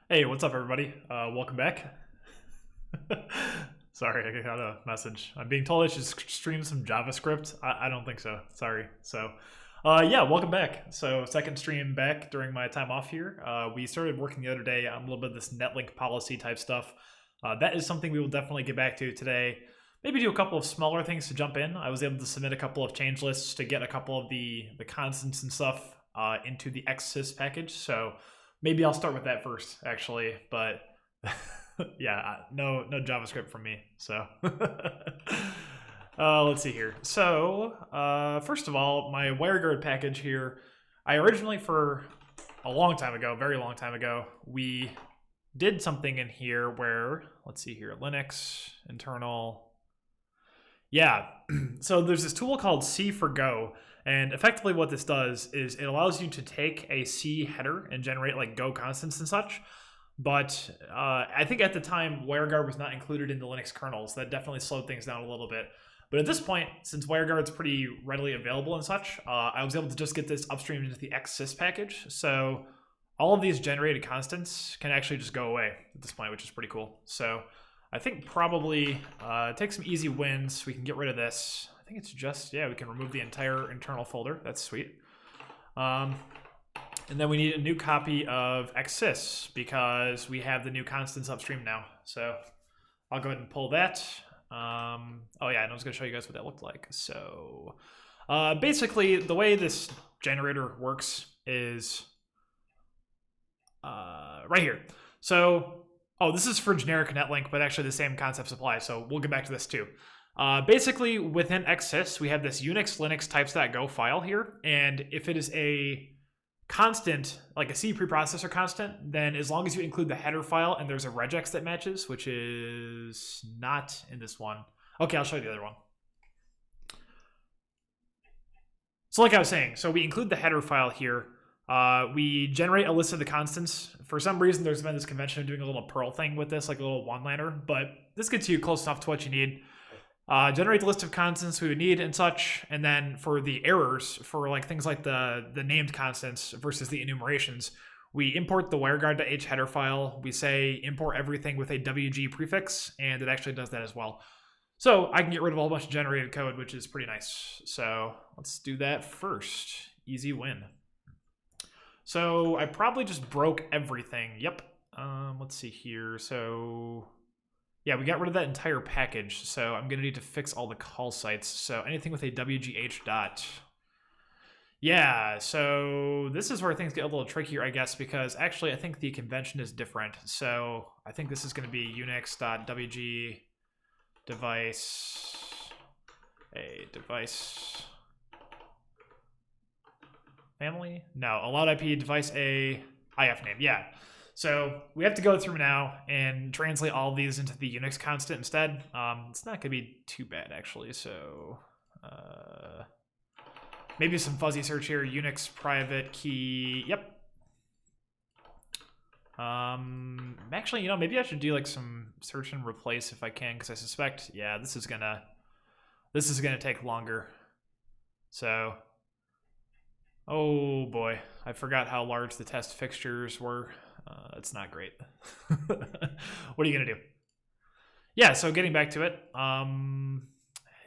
Hey, what's up, everybody? Welcome back. Sorry, I got a message. I'm being told I should stream some JavaScript. I don't think so. Sorry. Yeah, welcome back. So, second stream back during my time off here. We started working the other day on a little bit of this netlink policy type stuff. That is something we will definitely get back to today. Maybe do a couple of smaller things to jump in. I was able to submit a couple of change lists to get a couple of the constants and stuff into the xsys package. So, maybe I'll start with that first, actually. But yeah, no JavaScript from me. So let's see here. So first of all, my WireGuard package here. I originally, for a long time ago, very long time ago, we did something in here where, let's see here, Linux internal. Yeah, so there's this tool called C for Go. And effectively what this does is it allows you to take a C header and generate like Go constants and such. But I think at the time, WireGuard was not included in the Linux kernels. That definitely slowed things down a little bit. But at this point, since WireGuard's pretty readily available and such, I was able to just get this upstreamed into the xsys package. So all of these generated constants can actually just go away at this point, which is pretty cool. So I think probably take some easy wins. We can get rid of this. I think it's just, yeah, we can remove the entire internal folder. That's sweet. And then we need a new copy of xsys because we have the new constants upstream now. So I'll go ahead and pull that. Oh yeah, and I was gonna show you guys what that looked like. So basically the way this generator works is right here. So, oh, this is for generic netlink, but actually the same concepts apply. So we'll get back to this too. Basically, within xsys, we have this unix linux types.go file here. And if it is a constant, like a C preprocessor constant, then as long as you include the header file and there's a regex that matches, which is not in this one. Okay, I'll show you the other one. So like I was saying, so we include the header file here. We generate a list of the constants. For some reason, there's been this convention of doing a little Perl thing with this, like a little one-liner, but this gets you close enough to what you need. Generate the list of constants we would need and such, and then for the errors, for like things like the named constants versus the enumerations, we import the wireguard.h header file. We say import everything with a wg prefix, and it actually does that as well. So I can get rid of a whole bunch of generated code, which is pretty nice. So let's do that first. Easy win. So I probably just broke everything. Yep. Let's see here. So yeah, we got rid of that entire package. So I'm going to need to fix all the call sites. So anything with a wgh dot. Yeah, so this is where things get a little trickier, I guess, because actually I think the convention is different. So I think this is going to be unix.wg device, a device family? No, allowed IP device a IF name. Yeah. So we have to go through now and translate all of these into the Unix constant instead. It's not going to be too bad, actually. So maybe some fuzzy search here. Unix private key. Yep. Actually, you know, maybe I should do like some search and replace if I can, because I suspect, yeah, this is gonna take longer. So, oh boy, I forgot how large the test fixtures were. It's not great. What are you gonna do? Yeah, so getting back to it,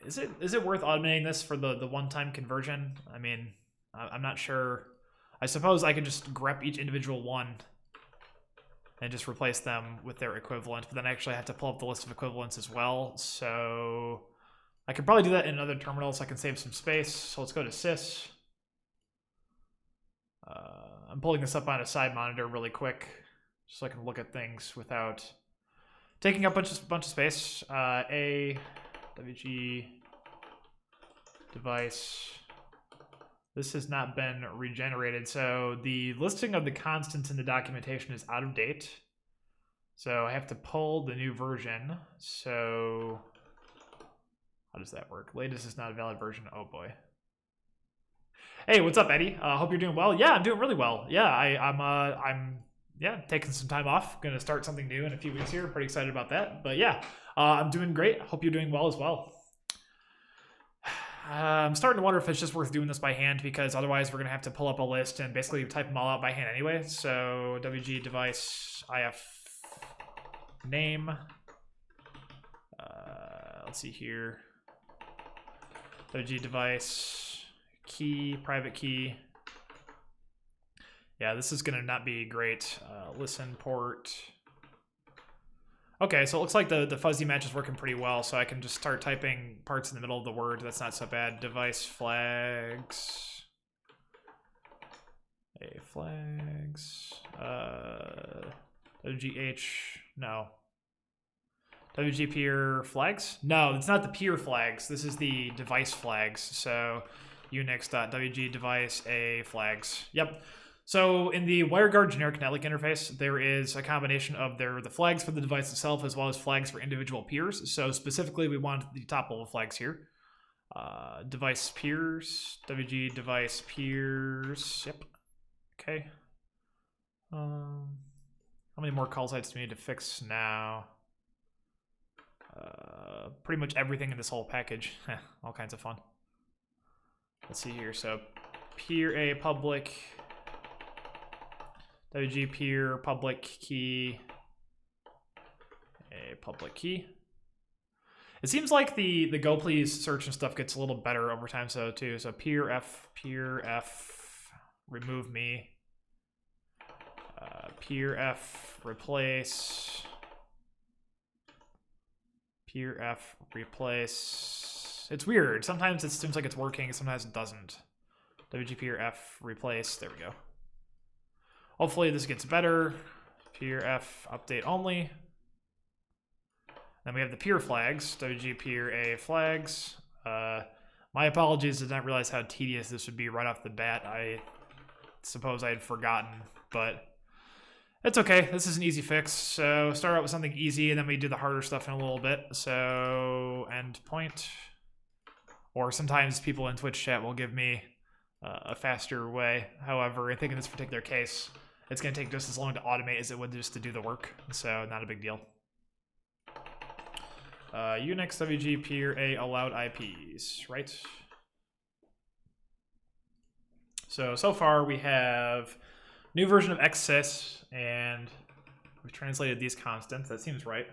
is it worth automating this for the one-time conversion? I mean, I'm not sure. I suppose I could just grep each individual one and just replace them with their equivalent, but then I actually have to pull up the list of equivalents as well. So I could probably do that in another terminal so I can save some space. So let's go to sys. I'm pulling this up on a side monitor really quick, just so I can look at things without taking up a bunch of space. A wg device. This has not been regenerated, so the listing of the constants in the documentation is out of date. So I have to pull the new version. So how does that work? Latest is not a valid version. Oh boy. Hey, what's up, Eddie? Hope you're doing well. Yeah, I'm doing really well. Yeah, I'm taking some time off. Going to start something new in a few weeks here. Pretty excited about that. But yeah, I'm doing great. Hope you're doing well as well. I'm starting to wonder if it's just worth doing this by hand, because otherwise we're going to have to pull up a list and basically type them all out by hand anyway. So wg device if name. Let's see here. wg device key, private key. Yeah, this is going to not be great. Listen port. Okay, so it looks like the fuzzy match is working pretty well, so I can just start typing parts in the middle of the word. That's not so bad. Device flags. Flags. WGH. No. WG peer flags? No, it's not the peer flags. This is the device flags. So unix.wg device a flags. Yep. So in the WireGuard generic netlink interface, there is a combination of the flags for the device itself as well as flags for individual peers. So specifically, we want the top level flags here. Device peers, WG device peers. Yep. Okay. How many more call sites do we need to fix now? Pretty much everything in this whole package. All kinds of fun. Let's see here. So peer a public. WG peer public key, a public key. It seems like the go please search and stuff gets a little better over time, so too. So peer f, remove me, peer f, replace, peer f, replace. It's weird. Sometimes it seems like it's working, sometimes it doesn't. WG peer f, replace. There we go. Hopefully this gets better. Peer f update only. Then we have the peer flags. WG peer a flags. My apologies, I did not realize how tedious this would be right off the bat. I suppose I had forgotten, but it's okay. This is an easy fix. So start out with something easy, and then we do the harder stuff in a little bit. So endpoint. Or sometimes people in Twitch chat will give me a faster way. However, I think in this particular case, it's going to take just as long to automate as it would just to do the work, so not a big deal. Unix WG peer a allowed IPs, right? So far we have new version of xsys, and we've translated these constants. That seems right.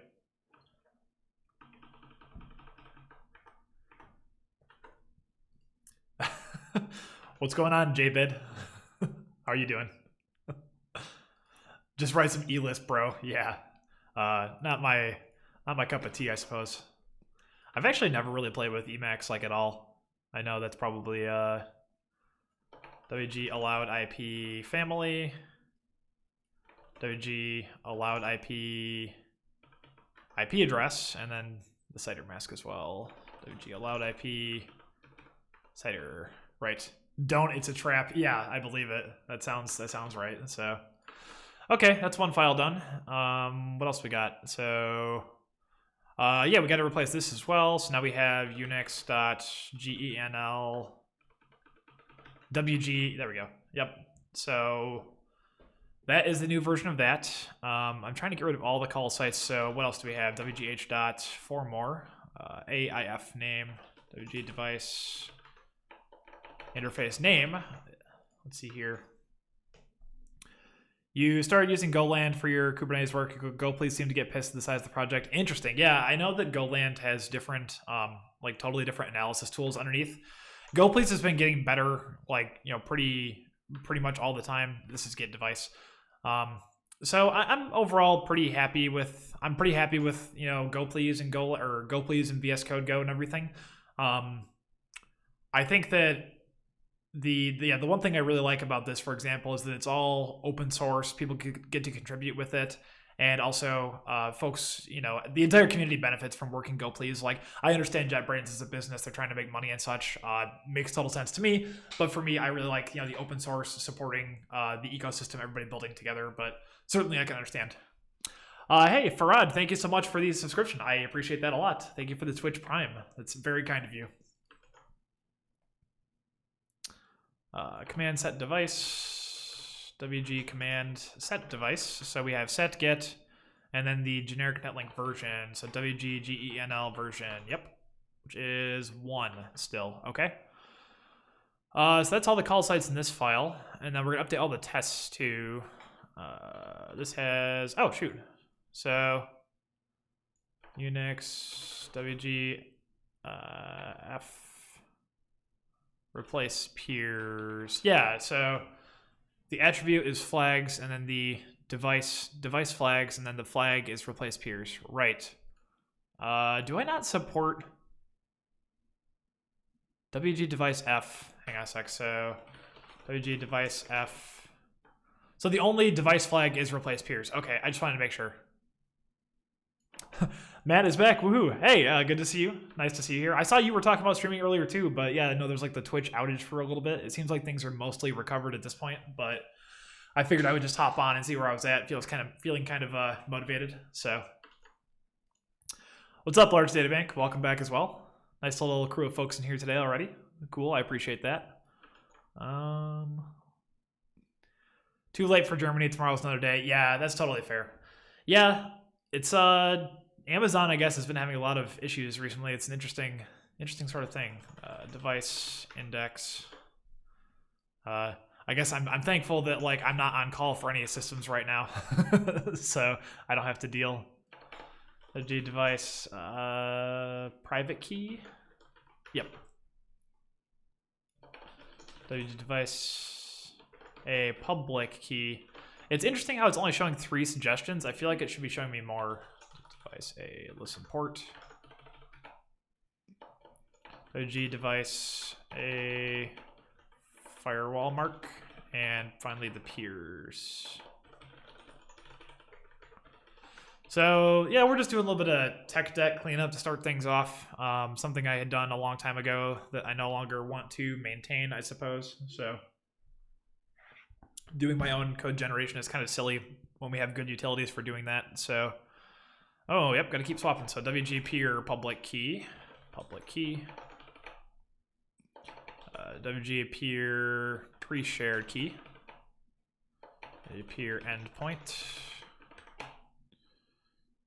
What's going on, JBid? How are you doing? Just write some E-list, bro. Yeah. Not my cup of tea, I suppose. I've actually never really played with Emacs like at all. I know that's probably WG allowed IP family. WG allowed IP address, and then the CIDR mask as well. WG allowed IP CIDR. Right. Don't, it's a trap. Yeah, I believe it. That sounds right. So okay, that's one file done. What else we got? So yeah, we got to replace this as well. So now we have unix.genl wg. There we go. Yep. So that is the new version of that. I'm trying to get rid of all the call sites. So what else do we have? wgh dot four more. AIF name. WG device interface name. Let's see here. You started using Goland for your Kubernetes work. Go please seem to get pissed at the size of the project. Interesting. Yeah, I know that Goland has different, like totally different analysis tools underneath. Go please has been getting better, like, you know, pretty much all the time. This is Git device. So I'm overall pretty happy with. I'm pretty happy with, you know, Go please and Go please and VS Code Go and everything. I think that the one thing I really like about this, for example, is that it's all open source. People get to contribute with it, and also folks, you know, the entire community benefits from working Go please. Like, I understand JetBrains is a business; they're trying to make money and such. Makes total sense to me. But for me, I really like, you know, the open source supporting the ecosystem, everybody building together. But certainly, I can understand. Hey, Farad, thank you so much for the subscription. I appreciate that a lot. Thank you for the Twitch Prime. That's very kind of you. Command set device, WG command set device. So we have set get, and then the generic netlink version. So WG genl version. Yep, which is 1 still. Okay. So that's all the call sites in this file, and then we're gonna update all the tests to. This has so unix wg f replace peers. Yeah, so the attribute is flags, and then the device flags, and then the flag is replace peers. Right. Do I not support wg device f? Hang on a sec. So wg device f. So the only device flag is replace peers. Okay, I just wanted to make sure. Matt is back. Woohoo! Hey, good to see you. Nice to see you here. I saw you were talking about streaming earlier too, but yeah, I know there's like the Twitch outage for a little bit. It seems like things are mostly recovered at this point, but I figured I would just hop on and see where I was at. Feeling kind of motivated. So, what's up, Large Databank? Welcome back as well. Nice little crew of folks in here today already. Cool. I appreciate that. Too late for Germany. Tomorrow's another day. Yeah, that's totally fair. Yeah, it's Amazon, I guess, has been having a lot of issues recently. It's an interesting sort of thing. Device index. I guess I'm thankful that like I'm not on call for any systems right now, so I don't have to deal. WG device private key. Yep. WG device a public key. It's interesting how it's only showing 3 suggestions. I feel like it should be showing me more. Device a listen port. OG device a firewall mark, and finally the peers. So yeah, we're just doing a little bit of tech debt cleanup to start things off. Something I had done a long time ago that I no longer want to maintain, I suppose. So doing my own code generation is kind of silly when we have good utilities for doing that. So, oh, yep, got to keep swapping. So WG peer public key, WG peer pre-shared key, peer endpoint,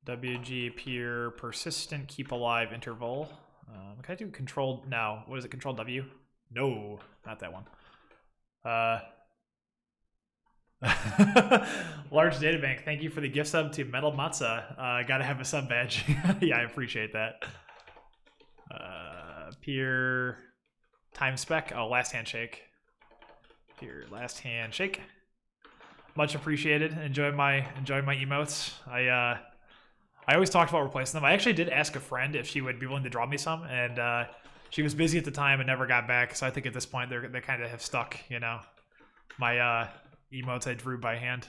WG peer persistent keep alive interval. Can I do control? No, what is it? Control W? No, not that one. Large Databank, thank you for the gift sub to Metal Matza. Gotta have a sub badge. Yeah, I appreciate that. Peer time spec. Oh, last handshake. Peer last handshake. Much appreciated. Enjoy my emotes. I always talked about replacing them. I actually did ask a friend if she would be willing to draw me some, and she was busy at the time and never got back. So I think at this point they kind of have stuck, you know, my emotes I drew by hand.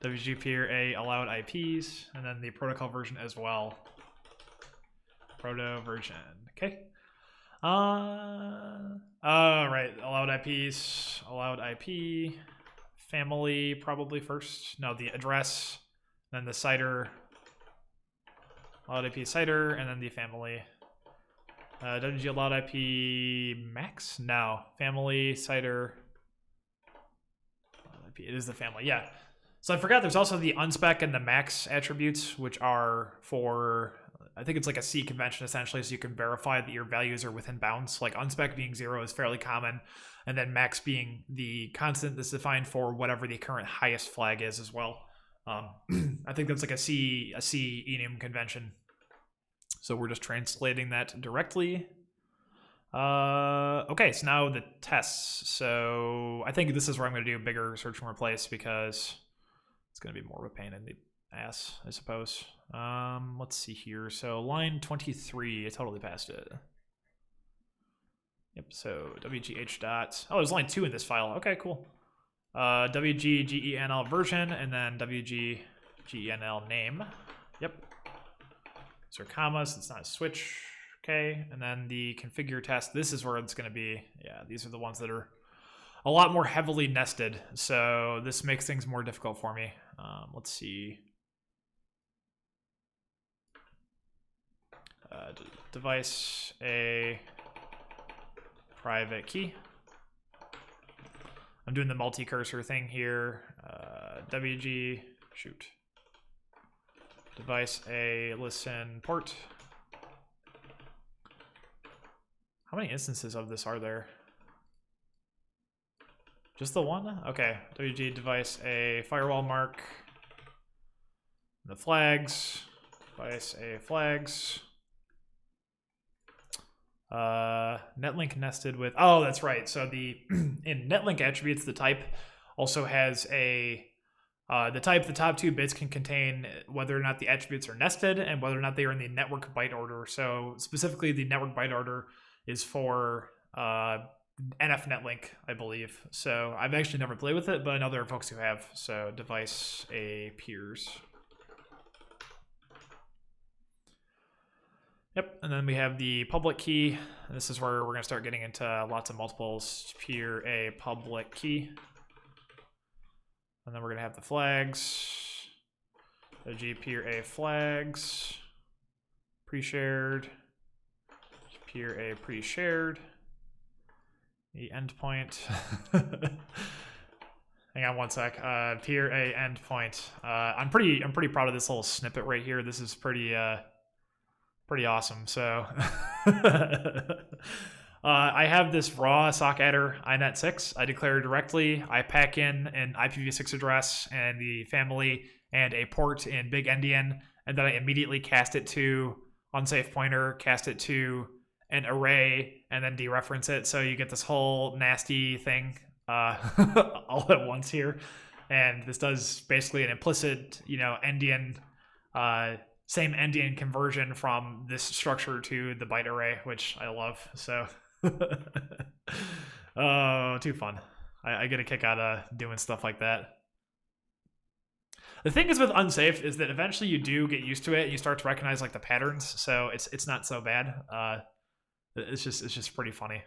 WG peer a allowed IPs, and then the protocol version as well. Proto version. Okay. Right. Allowed IPs. Allowed IP. Family probably first. No, the address. Then the CIDR. Allowed IP CIDR, and then the family. WG allowed IP max? No. Family, CIDR. It is the family, yeah. So I forgot there's also the unspec and the max attributes, which are for, I think it's like a C convention essentially, so you can verify that your values are within bounds. Like unspec being 0 is fairly common, and then max being the constant that's defined for whatever the current highest flag is as well. I think that's like a C enum convention. So we're just translating that directly. Okay, so now the tests. So I think this is where I'm going to do a bigger search and replace because it's going to be more of a pain in the ass, I suppose. Let's see here. So line 23, I totally passed it. Yep, so wgh dot. Oh, there's line 2 in this file. Okay, cool. wg-genl version, and then wg-genl name. Yep. These are commas, it's not a switch. Okay, and then the configure test, this is where it's going to be. Yeah, these are the ones that are a lot more heavily nested, so this makes things more difficult for me. Let's see. Device a private key. I'm doing the multi-cursor thing here. WG, shoot. Device a listen port. How many instances of this are there? Just the one? Okay. WG device a firewall mark. The flags. Device a flags. Netlink nested with, oh, that's right. So the in netlink attributes, the type also has a the type, the top 2 bits can contain whether or not the attributes are nested and whether or not they are in the network byte order. So specifically, the network byte order is for NF netlink, I believe. So I've actually never played with it, but I know there are folks who have. So device a peers. Yep, and then we have the public key. This is where we're going to start getting into lots of multiples. Peer a public key. And then we're going to have the flags. The G peer a flags. Pre-shared. Peer a pre-shared. The endpoint. Hang on one sec. Peer a endpoint. I'm pretty proud of this little snippet right here. This is pretty awesome. So I have this raw sock adder inet6. I declare directly. I pack in an IPv6 address and the family and a port in big endian, and then I immediately cast it to unsafe pointer, cast it to an array, and then dereference it. So you get this whole nasty thing all at once here. And this does basically an implicit, endian, same endian conversion from this structure to the byte array, which I love. So, oh, too fun. I get a kick out of doing stuff like that. The thing is with unsafe is that eventually you do get used to it. And you start to recognize like the patterns, so it's not so bad. It's just pretty funny.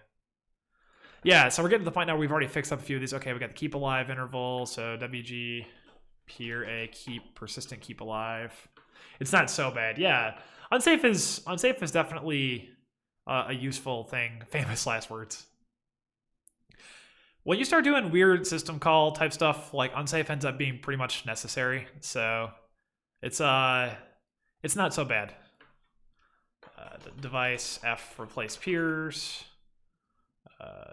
Yeah, so we're getting to the point now where we've already fixed up a few of these. Okay, we got the keep alive interval. So WG peer a keep persistent keep alive. It's not so bad. Yeah, unsafe is definitely a useful thing. Famous last words. When you start doing weird system call type stuff, like unsafe ends up being pretty much necessary. So it's not so bad. Device F replace peers.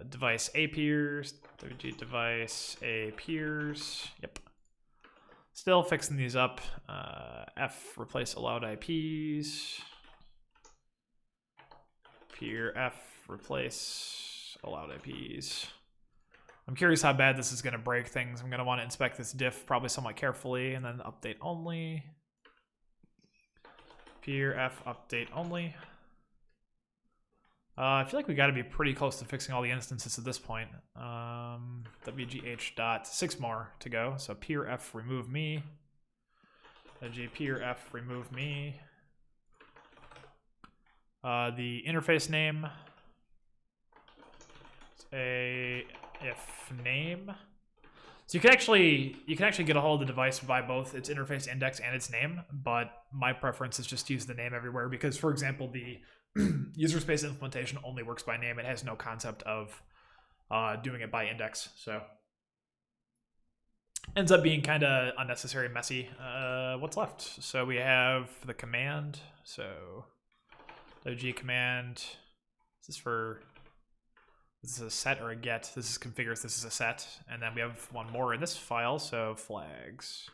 Device A peers. WG device A peers. Yep. Still fixing these up. F replace allowed IPs. Peer F replace allowed IPs. I'm curious how bad this is going to break things. I'm going to want to inspect this diff probably somewhat carefully, and then update only. Peer F update only. I feel like we got to be pretty close to fixing all the instances at this point. WGH dot 6 more to go. So peer F remove me. WG peer F remove me. The interface name. A if name. So you can actually get a hold of the device by both its interface index and its name, but my preference is just to use the name everywhere because, for example, the user space implementation only works by name. It has no concept of doing it by index, so ends up being kind of unnecessary and messy. What's left? So we have the command. So WG command. This is a set or a get. This is configures. This is a set, and then we have one more in this file. So flags.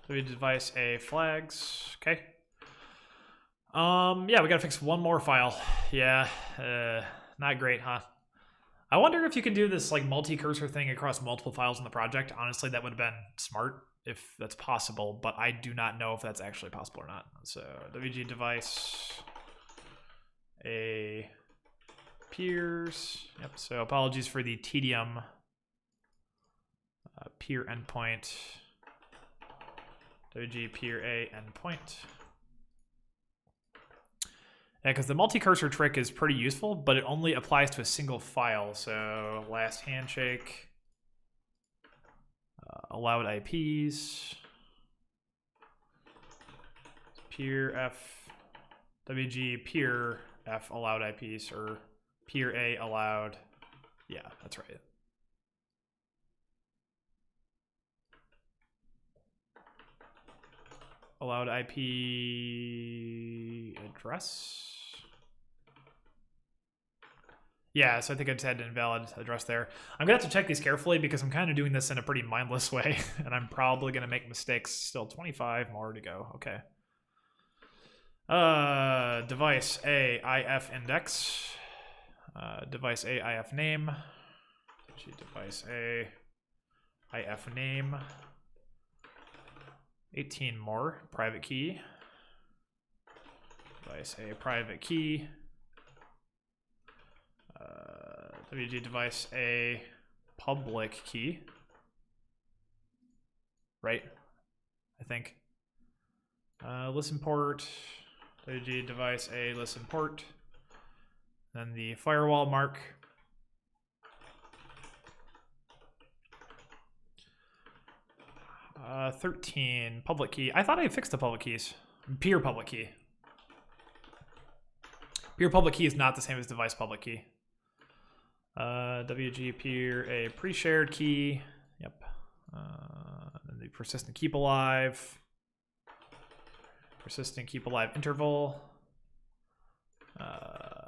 So we device a flags. Okay. Yeah, we gotta fix one more file. Yeah, not great, huh? I wonder if you can do this like multi-cursor thing across multiple files in the project. Honestly, that would have been smart if that's possible, but I do not know if that's actually possible or not. So WG device a peers. Yep. So apologies for the tedium. Peer endpoint. WG peer a endpoint. Yeah, because the multi-cursor trick is pretty useful, but it only applies to a single file. So last handshake, allowed IPs, peer F, WG peer F allowed IPs, or peer A allowed. Yeah, that's right. Allowed IP address. Yeah, so I think I just had an invalid address there. I'm going to have to check these carefully because I'm kind of doing this in a pretty mindless way, and I'm probably going to make mistakes. Still 25 more to go. Okay. Device A, IF index. Device A, IF name. Device A, IF name. 18 more. Private key. Device A, private key. WG device A, public key. Right? I think. Listen port. WG device A, listen port. Then the firewall mark. Uh, 13 public key. I thought I fixed the public keys. Peer public key. Peer public key is not the same as device public key. WG peer a pre-shared key. Yep. And the persistent keep alive. Persistent keep alive interval.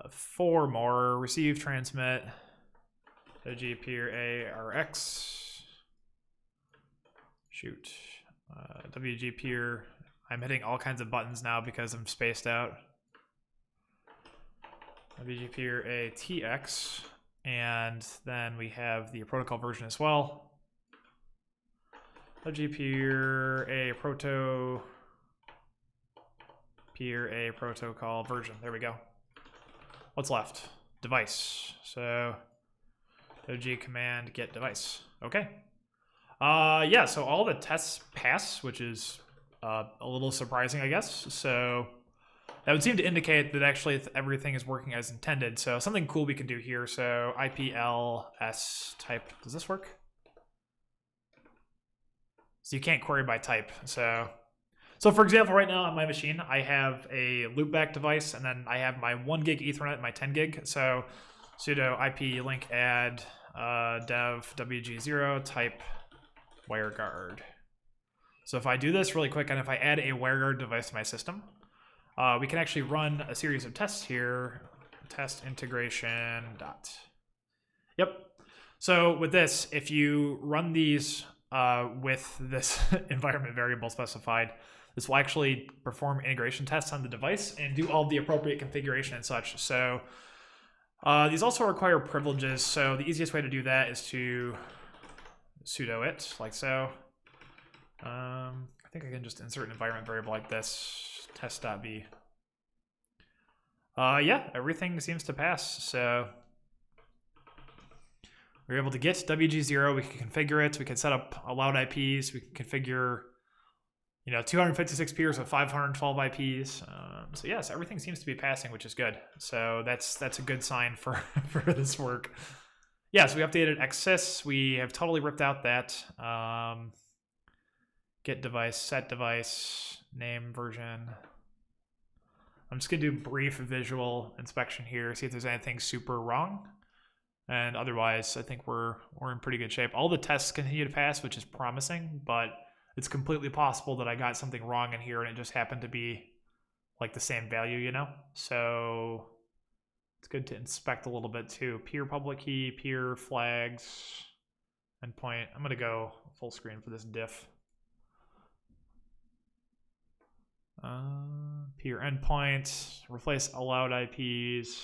4 more. Receive, transmit. WG peer a RX. Shoot. WG peer. I'm hitting all kinds of buttons now because I'm spaced out. WG peer a TX. And then we have the protocol version as well. WG peer a proto. Peer a protocol version. There we go. What's left? Device. So WG command get device. Okay. Yeah, so all the tests pass, which is a little surprising, I guess. So that would seem to indicate that actually everything is working as intended. So something cool we can do here. So IPLS type. Does this work? So you can't query by type. So for example, right now on my machine, I have a loopback device, and then I have my 1 gig Ethernet and my 10 gig. So sudo IP link add dev WG0 type WireGuard. So if I do this really quick, and if I add a WireGuard device to my system, we can actually run a series of tests here. Test integration dot. Yep. So with this, if you run these with this environment variable specified, this will actually perform integration tests on the device and do all the appropriate configuration and such. So these also require privileges. So the easiest way to do that is to sudo it like so. I think I can just insert an environment variable like this, test.v. Yeah, everything seems to pass. So we're able to get WG0. We can configure it. We can set up allowed IPs. We can configure, 256 peers with 512 IPs. So yes, everything seems to be passing, which is good. So that's a good sign for this work. Yeah, so we updated XSys. We have totally ripped out that get device, set device, name version. I'm just gonna do brief visual inspection here, see if there's anything super wrong. And otherwise, I think we're in pretty good shape. All the tests continue to pass, which is promising, but it's completely possible that I got something wrong in here and it just happened to be like the same value, So it's good to inspect a little bit too. Peer public key, peer flags, endpoint. I'm gonna go full screen for this diff. Peer endpoint, replace allowed IPs,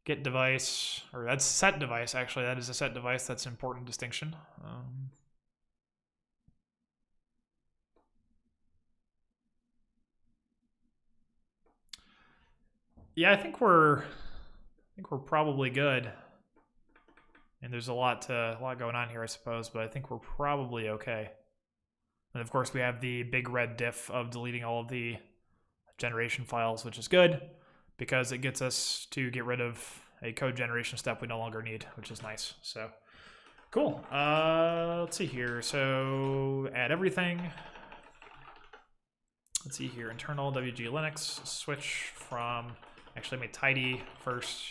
Get device, or that's set device, actually. That is a set device. That's an important distinction. Yeah, I think we're probably good. And there's a lot going on here, I suppose, but I think we're probably okay. And of course, we have the big red diff of deleting all of the generation files, which is good because it gets us to get rid of a code generation step we no longer need, which is nice. So cool. Let's see here. So add everything. Let's see here. Internal WG Linux. Switch from. Actually, let me tidy first.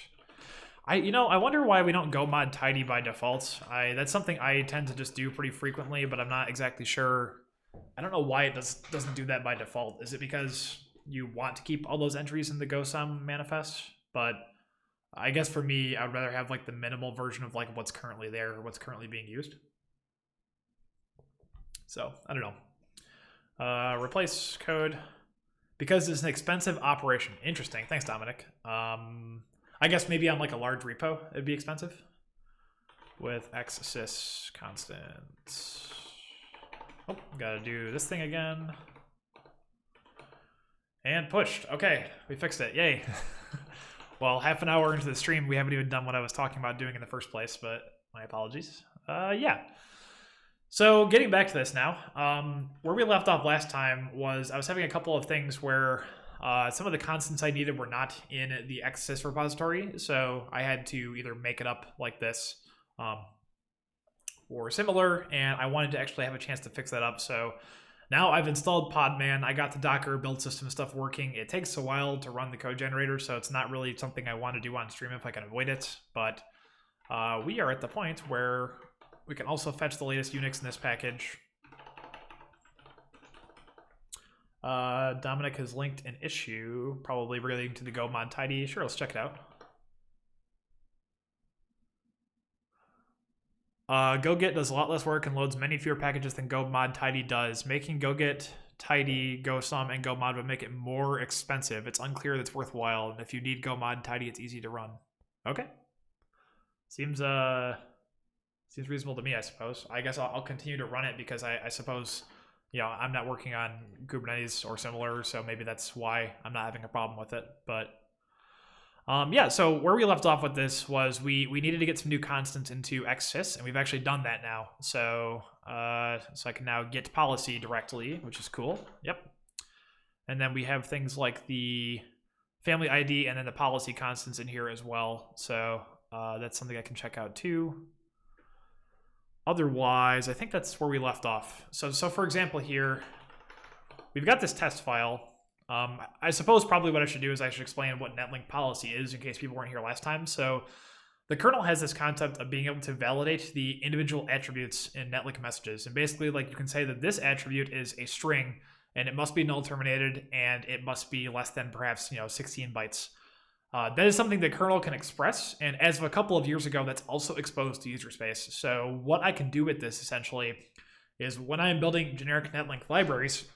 I wonder why we don't go mod tidy by default. That's something I tend to just do pretty frequently, but I'm not exactly sure. I don't know why it doesn't do that by default. Is it because you want to keep all those entries in the GoSum manifest? But I guess for me, I'd rather have like the minimal version of like what's currently there or what's currently being used. So I don't know. Replace code because it's an expensive operation. Interesting. Thanks, Dominic. I guess maybe on like a large repo, it'd be expensive with xsys constant. Oh, gotta do this thing again. And pushed. Okay, we fixed it. Yay. Well, half an hour into the stream, we haven't even done what I was talking about doing in the first place, but my apologies. Yeah. So getting back to this now, where we left off last time was I was having a couple of things where some of the constants I needed were not in the xsys repository, so I had to either make it up like this or similar, and I wanted to actually have a chance to fix that up. So now I've installed Podman. I got the Docker build system stuff working. It takes a while to run the code generator, so it's not really something I want to do on stream if I can avoid it. But we are at the point where we can also fetch the latest Unix in this package. Dominic has linked an issue, probably relating to the go mod tidy. Sure, let's check it out. GoGet does a lot less work and loads many fewer packages than go mod tidy does. Making GoGet, tidy, GoSum, and go mod would make it more expensive. It's unclear that's worthwhile, and if you need go mod tidy, it's easy to run. Okay. Seems reasonable to me, I suppose. I guess I'll continue to run it because I suppose, you know, I'm not working on Kubernetes or similar, so maybe that's why I'm not having a problem with it. But yeah, so where we left off with this was we needed to get some new constants into xsys, and we've actually done that now. So so I can now get policy directly, which is cool. Yep. And then we have things like the family ID and then the policy constants in here as well. So that's something I can check out too. Otherwise, I think that's where we left off. So for example here, we've got this test file. I suppose probably what I should do is I should explain what netlink policy is in case people weren't here last time. So the kernel has this concept of being able to validate the individual attributes in netlink messages. And basically, like, you can say that this attribute is a string and it must be null terminated and it must be less than perhaps, 16 bytes. That is something the kernel can express, and as of a couple of years ago, that's also exposed to user space. So what I can do with this essentially is when I'm building generic netlink libraries,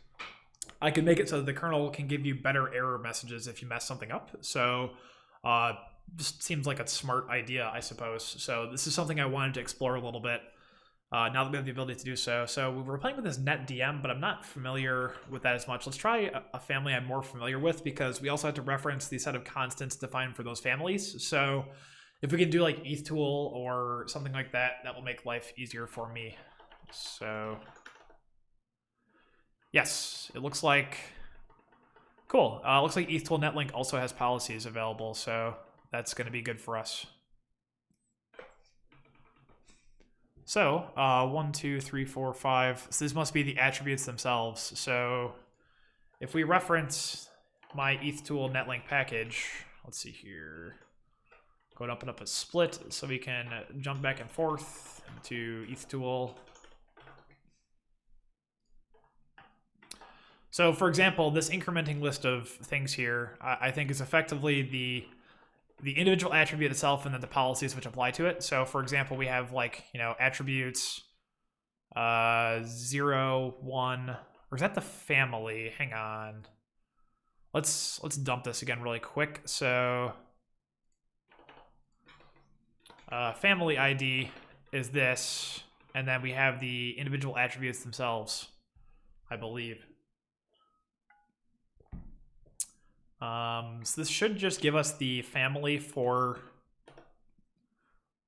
I can make it so that the kernel can give you better error messages if you mess something up. So just seems like a smart idea, I suppose. So this is something I wanted to explore a little bit now that we have the ability to do so. So we were playing with this netdm, but I'm not familiar with that as much. Let's try a family I'm more familiar with, because we also have to reference the set of constants defined for those families. So if we can do like ethtool or something like that, that will make life easier for me. So yes, it looks like cool. Looks like ethtool netlink also has policies available, so that's going to be good for us. So 1, 2, 3, 4, 5. So this must be the attributes themselves. So if we reference my ethtool netlink package, let's see here. Go and open up a split so we can jump back and forth into ethtool. So for example, this incrementing list of things here, I think is effectively the individual attribute itself and then the policies which apply to it. So for example, we have like, attributes 0, 1, or is that the family? Hang on. Let's dump this again really quick. So family ID is this, and then we have the individual attributes themselves, I believe. So this should just give us the family for,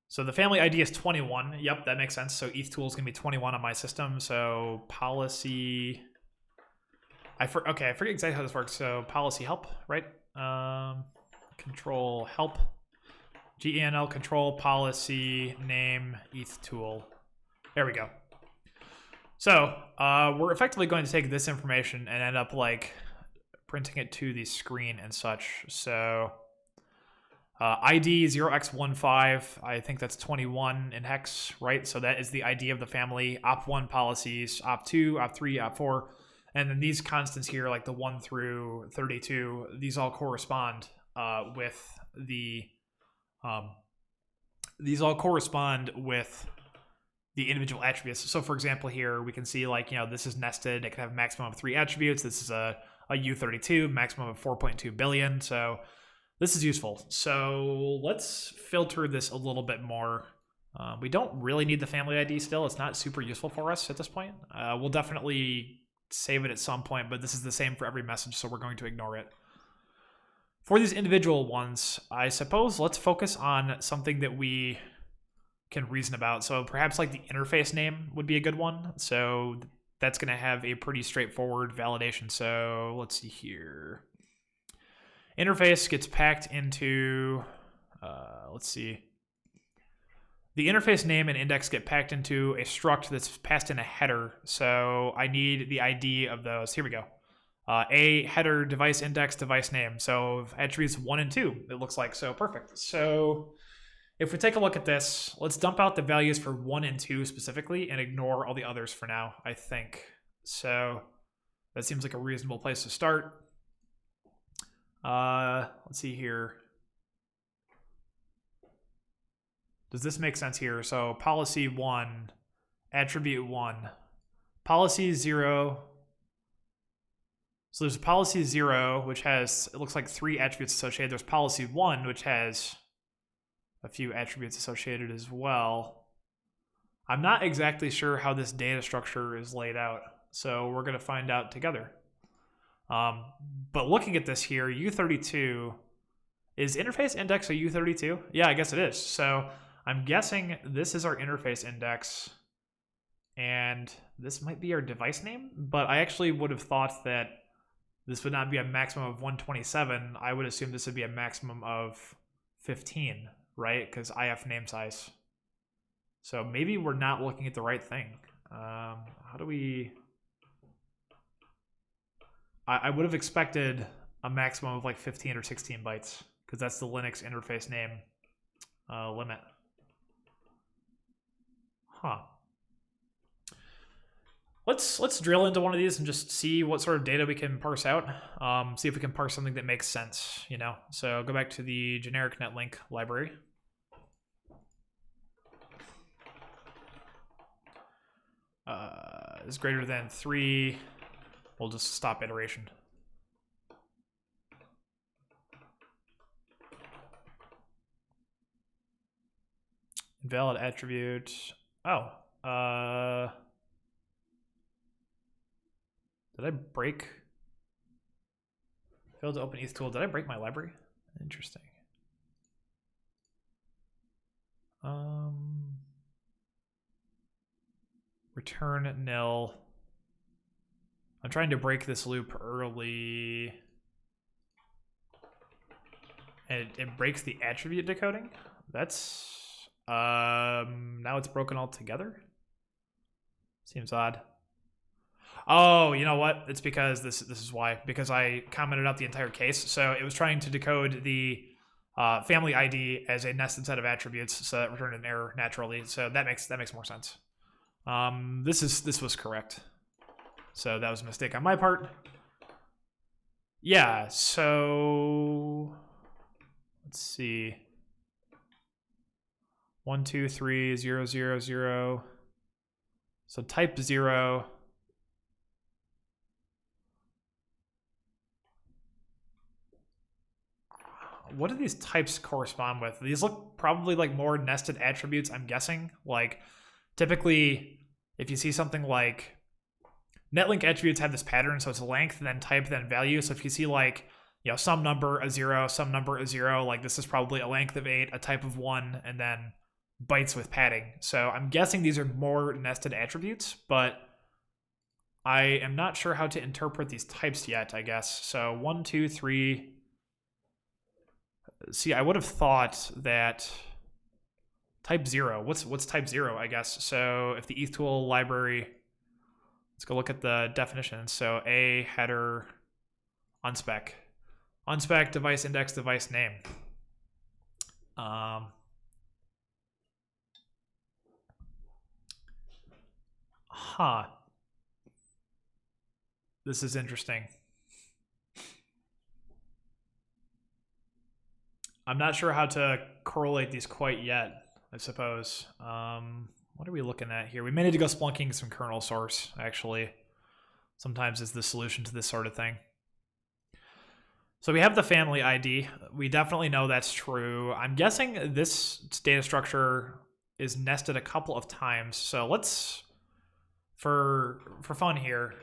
so the family ID is 21. Yep, that makes sense. So ethtool is going to be 21 on my system. So policy, okay, I forget exactly how this works. So policy help, right? Control help, genl control policy name ethtool. There we go. So we're effectively going to take this information and end up like printing it to the screen and such. So ID 0x15, I think that's 21 in hex, right? So that is the ID of the family. Op1 policies, op2, op3, op4, and then these constants here, like the 1 through 32, these all correspond with the These all correspond with the individual attributes. So for example, here we can see like, this is nested. It can have a maximum of 3 attributes. This is a U32, maximum of 4.2 billion. So this is useful. So let's filter this a little bit more. We don't really need the family ID still. It's not super useful for us at this point. We'll definitely save it at some point, but this is the same for every message, so we're going to ignore it. For these individual ones, I suppose let's focus on something that we can reason about. So perhaps like the interface name would be a good one. So that's going to have a pretty straightforward validation. So let's see here. Interface gets packed into, let's see. The interface name and index get packed into a struct that's passed in a header. So I need the ID of those. Here we go. A header, device index, device name. So attributes 1 and 2, it looks like. So perfect. So if we take a look at this, let's dump out the values for 1 and 2 specifically and ignore all the others for now, I think. So that seems like a reasonable place to start. Let's see here. Does this make sense here? So policy 1, attribute 1, policy 0. So there's policy 0, which has, it looks like 3 attributes associated. There's policy 1, which has a few attributes associated as well. I'm not exactly sure how this data structure is laid out, so we're going to find out together. But looking at this here, U32, is interface index a U32? Yeah, I guess it is. So I'm guessing this is our interface index, and this might be our device name, but I actually would have thought that this would not be a maximum of 127. I would assume this would be a maximum of 15, right? Because IF name size. So maybe we're not looking at the right thing. How do we... I would have expected a maximum of like 15 or 16 bytes, because that's the Linux interface name limit. Huh. Let's drill into one of these and just see what sort of data we can parse out. See if we can parse something that makes sense, So go back to the generic netlink library. Is greater than 3. We'll just stop iteration. Invalid attribute. Oh. Did I break? Failed to open ETH tool. Did I break my library? Interesting. Return nil. I'm trying to break this loop early. And it breaks the attribute decoding? That's... now it's broken altogether? Seems odd. Oh, you know what? It's because this is why. Because I commented out the entire case. So it was trying to decode the family ID as a nested set of attributes, so that returned an error naturally. So that makes more sense. This was correct. So that was a mistake on my part. Yeah, so let's see. 1, 2, 3, 0, 0, 0. So type 0. What do these types correspond with? These look probably like more nested attributes, I'm guessing. Like typically, if you see something like netlink attributes have this pattern, so it's length, then type, then value. So if you see like, some number, a 0, some number, a 0, like this is probably a length of 8, a type of 1, and then bytes with padding. So I'm guessing these are more nested attributes, but I am not sure how to interpret these types yet, I guess. So 1, 2, 3. See, I would have thought that type 0, what's type 0, I guess. So if the ETH tool library, let's go look at the definition. So a header unspec. Unspec device index device name. This is interesting. I'm not sure how to correlate these quite yet, I suppose. What are we looking at here? We may need to go splunking some kernel source, actually. Sometimes is the solution to this sort of thing. So we have the family ID. We definitely know that's true. I'm guessing this data structure is nested a couple of times. So let's, for fun here,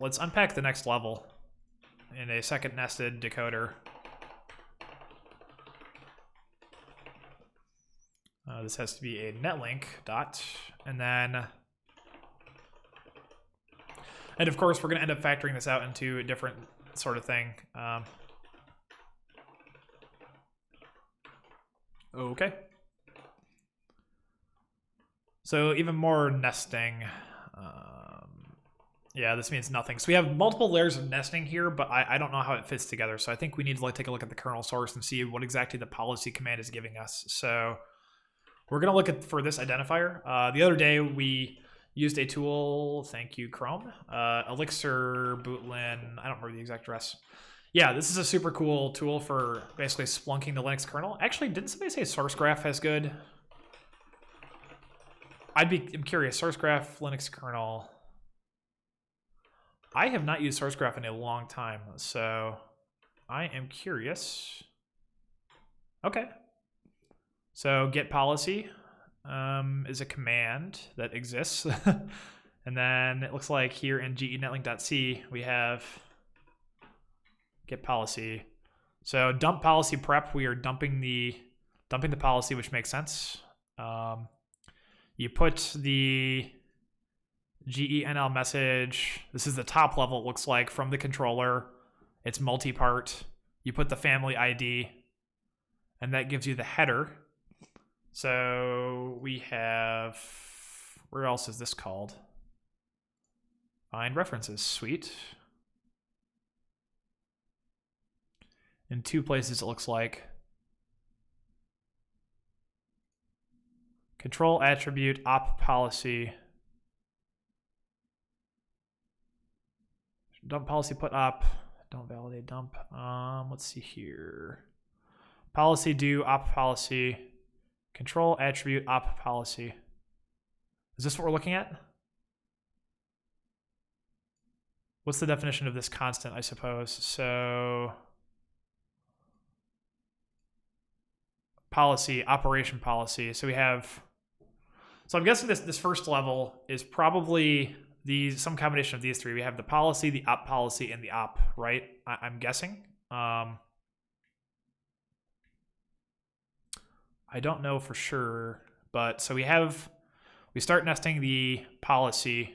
let's unpack the next level in a second nested decoder. This has to be a netlink dot, and then, and of course we're going to end up factoring this out into a different sort of thing. Okay. So even more nesting. Yeah, this means nothing. So we have multiple layers of nesting here, but I don't know how it fits together. So I think we need to take a look at the kernel source and see what exactly the policy command is giving us. So we're going to look at for this identifier. The other day we used a tool, thank you Chrome, Elixir, Bootlin, I don't remember the exact address. Yeah, this is a super cool tool for basically splunking the Linux kernel. Actually, didn't somebody say SourceGraph has good? I'm curious, SourceGraph, Linux kernel. I have not used SourceGraph in a long time, so I am curious. Okay. So get policy is a command that exists. And then it looks like here in genetlink.c we have get policy. So dump policy prep, we are dumping the policy, which makes sense. You put the genl message. This is the top level, it looks like, from the controller. It's multi-part. You put the family ID, and that gives you the header. So we have, where else is this called? Find references, sweet. In two places it looks like. Control attribute op policy. Dump policy put op. Don't validate dump. Let's see here. Policy do op policy. Control attribute op policy. Is this what we're looking at? What's the definition of this constant, I suppose? So policy, operation policy. So we have, so I'm guessing this first level is probably some combination of these three. We have the policy, the op policy, and the op, right? I'm guessing. I don't know for sure, but so we start nesting the policy.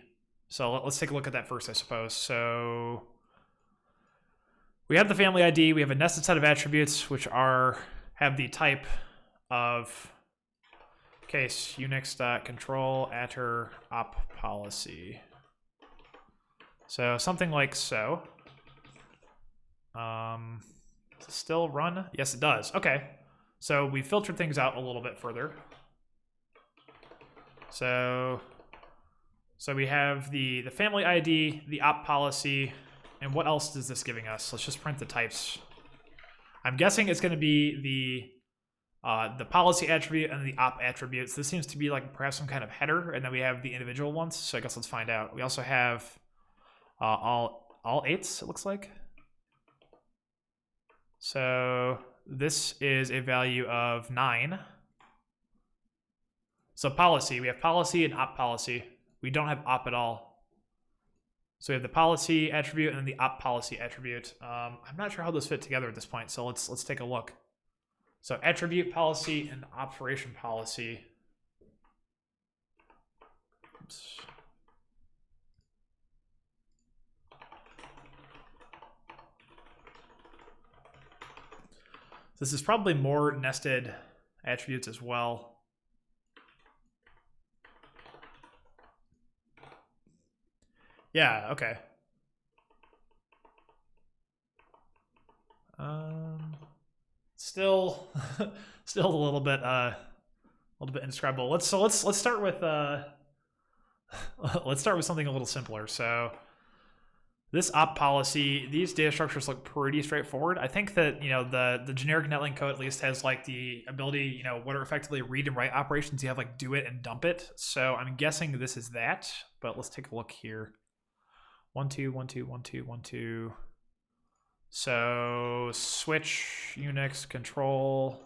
So let's take a look at that first, I suppose. So we have the family ID. We have a nested set of attributes, which have the type of case unix.control atter op policy. So something like so. Does it still run? Yes, it does. Okay. So we filtered things out a little bit further. So we have the family ID, the op policy, and what else is this giving us? Let's just print the types. I'm guessing it's going to be the policy attribute and the op attributes. This seems to be like perhaps some kind of header, and then we have the individual ones. So I guess let's find out. We also have all eights, it looks like. So this is a value of 9. So policy, we have policy and op policy. We don't have op at all. So we have the policy attribute and then the op policy attribute. I'm not sure how those fit together at this point, so let's take a look. So attribute policy and operation policy. Oops. This is probably more nested attributes as well. Yeah, okay. Still a little bit indescribable. Let's start with let's start with something a little simpler. So this op policy, these data structures look pretty straightforward. I think that, you know, the generic netlink code at least has like the ability, you know, what are effectively read and write operations. You have like do it and dump it. So I'm guessing this is that, but let's take a look here. 1 2 1 2 1 2 1 2. So switch Unix control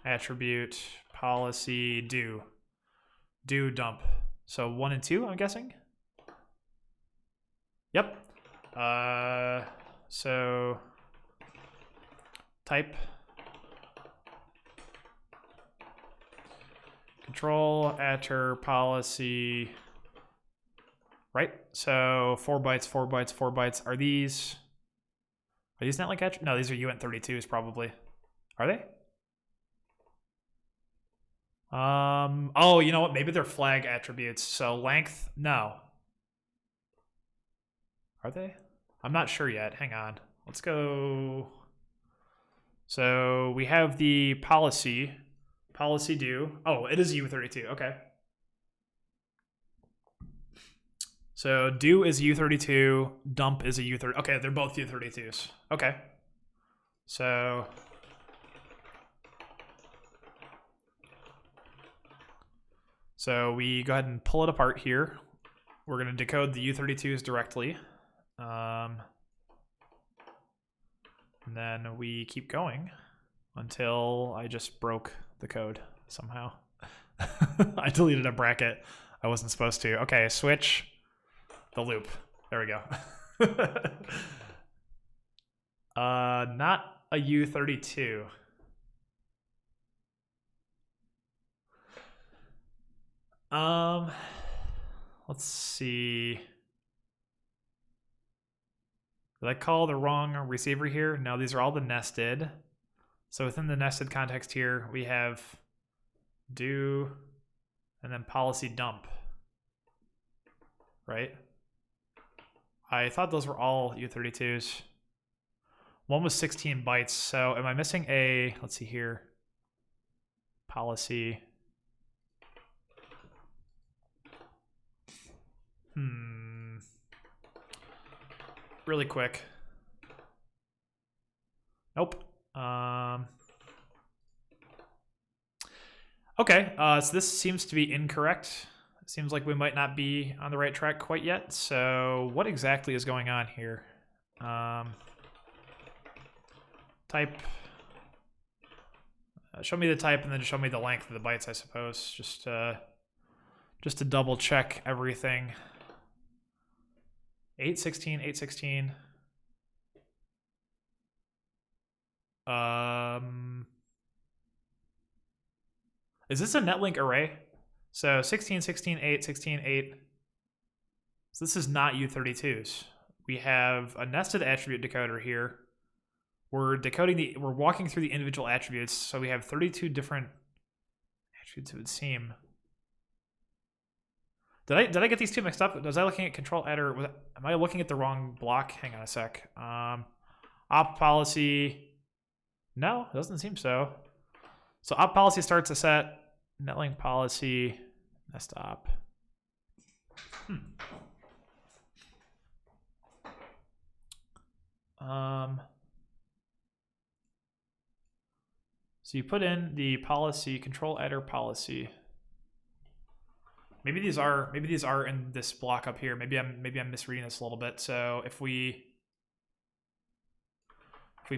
attribute policy do dump. So 1 and 2, I'm guessing. Yep. So type control attr policy, right? So 4 bytes, 4 bytes, 4 bytes. Are these netlink attributes? No, these are uint32s probably. Are they? Oh, you know what? Maybe they're flag attributes. So length, no. Are they? I'm not sure yet. Hang on. Let's go. So we have the policy do. Oh, it is U32. Okay. So do is U32, dump is a U30. Okay, they're both U32s. Okay. So we go ahead and pull it apart here. We're going to decode the U32s directly. And then we keep going until I just broke the code somehow. I deleted a bracket I wasn't supposed to. Okay, switch the loop. There we go. Not a U32. Let's see. Did I call the wrong receiver here? No, these are all the nested. So within the nested context here, we have do and then policy dump, right? I thought those were all U32s. One was 16 bytes. So am I missing a, let's see here, policy. Really quick. Nope. Okay, so this seems to be incorrect. It seems like we might not be on the right track quite yet. So what exactly is going on here? Type. Show me the type and then show me the length of the bytes, I suppose. Just to double check everything. 816, 816. Is this a netlink array? So 16, 16, 8, 16, 8. So this is not U32s. We have a nested attribute decoder here. We're decoding we're walking through the individual attributes. So we have 32 different attributes, it would seem. Did I get these two mixed up? Was I looking at control attr? Am I looking at the wrong block? Hang on a sec. Op policy. No, it doesn't seem so. So op policy starts a set. Netlink policy. Nest op. So you put in the policy control attr policy. Maybe these are in this block up here. Maybe I'm misreading this a little bit. So if we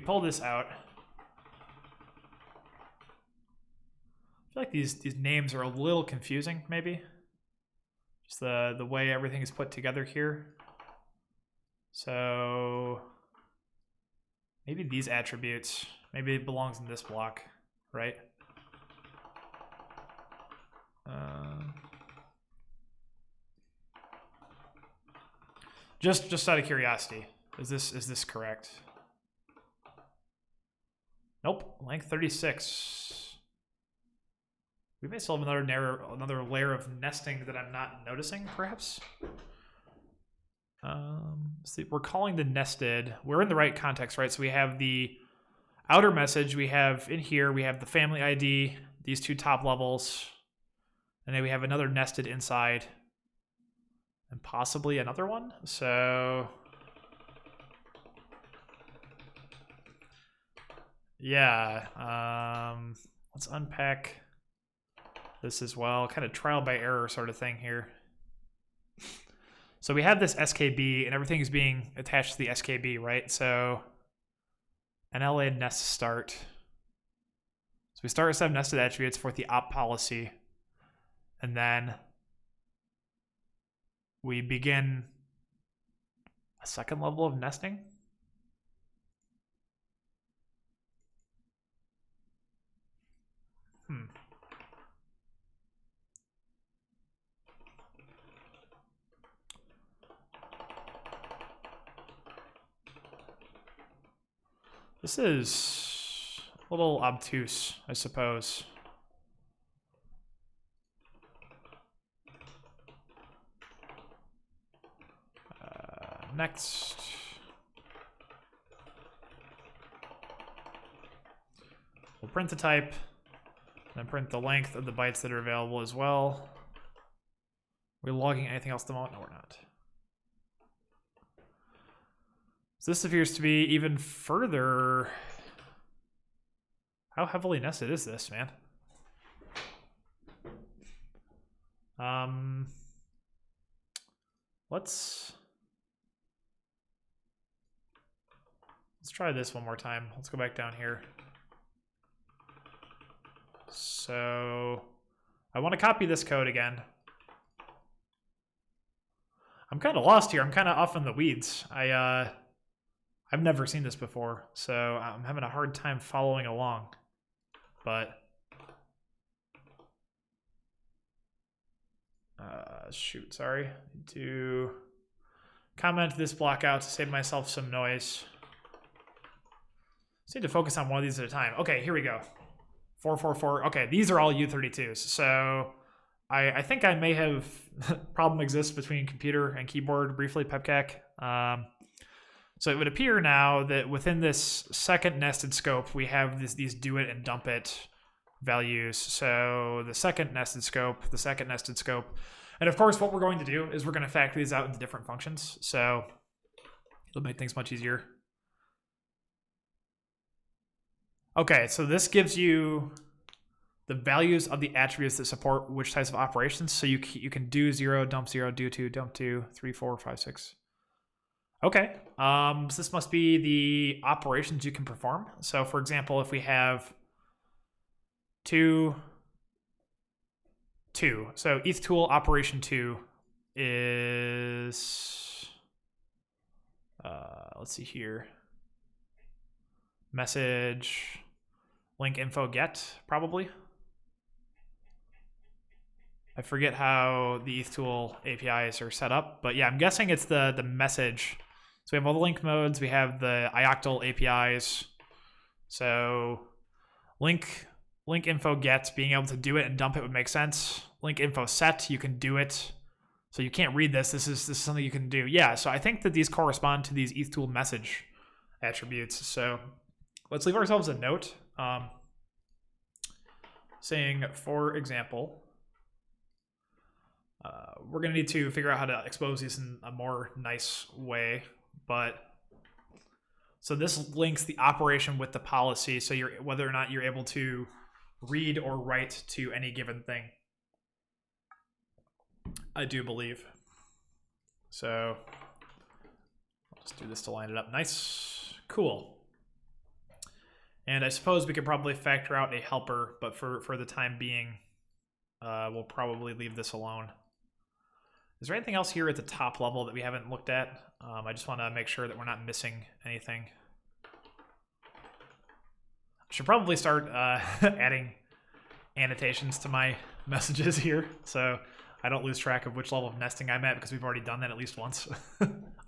pull this out, I feel like these names are a little confusing. Maybe just the way everything is put together here. So maybe these attributes, maybe it belongs in this block, right? Just out of curiosity, is this correct? Nope, length 36. We may still have another layer of nesting that I'm not noticing, perhaps. See, we're calling the nested. We're in the right context, right? So we have the outer message. We have in here. We have the family ID. These two top levels, and then we have another nested inside. And possibly another one. So yeah, let's unpack this as well. Kind of trial by error sort of thing here. So we have this SKB, and everything is being attached to the SKB, right? So NLA nest start. So we start a set of nested attributes for the op policy, and then we begin a second level of nesting. This is a little obtuse, I suppose. Next. We'll print the type, and then print the length of the bytes that are available as well. Are we logging anything else at the moment? No, we're not. So this appears to be even further. How heavily nested is this, man? Let's try this one more time. Let's go back down here. So I want to copy this code again. I'm kind of lost here. I'm kind of off in the weeds. I've never seen this before, so I'm having a hard time following along. But shoot, sorry. Need to comment this block out to save myself some noise. Just need to focus on one of these at a time. Okay, here we go. 444. Okay, these are all U32s. So I think I may have problem exists between computer and keyboard briefly, pepcac. So it would appear now that within this second nested scope, we have these do it and dump it values. So the second nested scope, and of course what we're going to do is we're going to factor these out into different functions. So it'll make things much easier. Okay, so this gives you the values of the attributes that support which types of operations. So you can do 0, dump 0, do 2, dump 2, 3, 4, 5, 6. Okay, so this must be the operations you can perform. So for example, if we have 2, so eth tool operation 2 is, let's see here, message link info get, probably. I forget how the eth tool APIs are set up, but yeah, I'm guessing it's the message. So we have all the link modes, we have the ioctl APIs. So link info get, being able to do it and dump it would make sense. Link info set, you can do it. So you can't read this. This is something you can do. Yeah, so I think that these correspond to these eth tool message attributes. So let's leave ourselves a note saying, for example, we're going to need to figure out how to expose these in a more nice way. But so this links the operation with the policy, so whether or not you're able to read or write to any given thing. I do believe. So I'll just do this to line it up nice. Cool. And I suppose we could probably factor out a helper, but for the time being, we'll probably leave this alone. Is there anything else here at the top level that we haven't looked at? I just want to make sure that we're not missing anything. I should probably start adding annotations to my messages here, so I don't lose track of which level of nesting I'm at, because we've already done that at least once.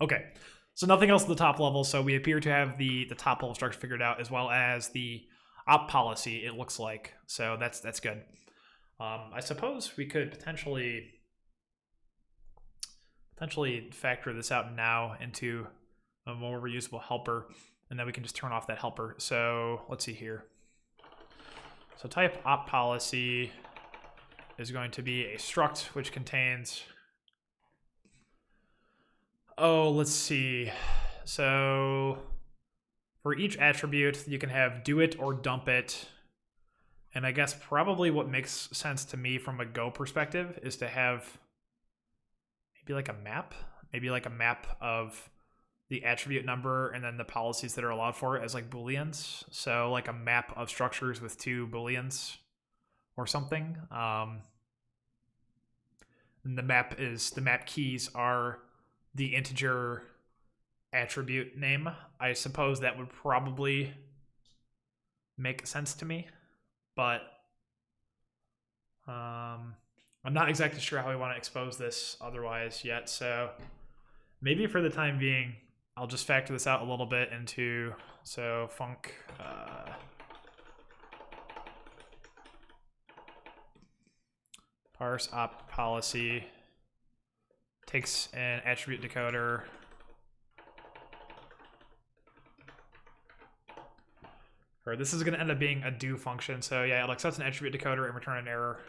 Okay, so nothing else at the top level, so we appear to have the top level structure figured out, as well as the op policy, it looks like. So that's good. I suppose we could potentially factor this out now into a more reusable helper, and then we can just turn off that helper. So let's see here. So type op policy is going to be a struct which contains, let's see. So For each attribute, you can have do it or dump it. And I guess probably what makes sense to me from a Go perspective is to have maybe like a map. Maybe like a map of the attribute number and then the policies that are allowed for it as like booleans. So like a map of structures with 2 booleans or something. And the map keys are the integer attribute name. I suppose that would probably make sense to me, but I'm not exactly sure how we want to expose this otherwise yet. So maybe for the time being, I'll just factor this out a little bit into, so func parseop policy takes an attribute decoder, or this is going to end up being a do function. So yeah, it'll accept an attribute decoder and return an error.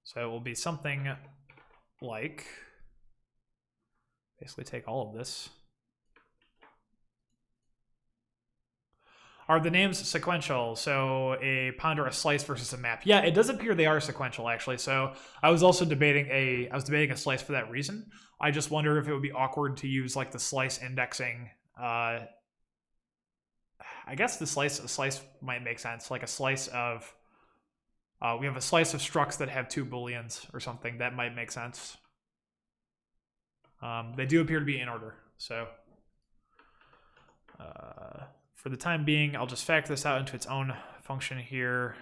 So it will be something like, basically take all of this. Are the names sequential? So a pound or a slice versus a map. Yeah, it does appear they are sequential actually. So I was also debating a slice for that reason. I just wonder if it would be awkward to use like the slice indexing. I guess a slice might make sense. Like a slice of, we have a slice of structs that have 2 booleans or something. That might make sense. They do appear to be in order. So for the time being, I'll just factor this out into its own function here.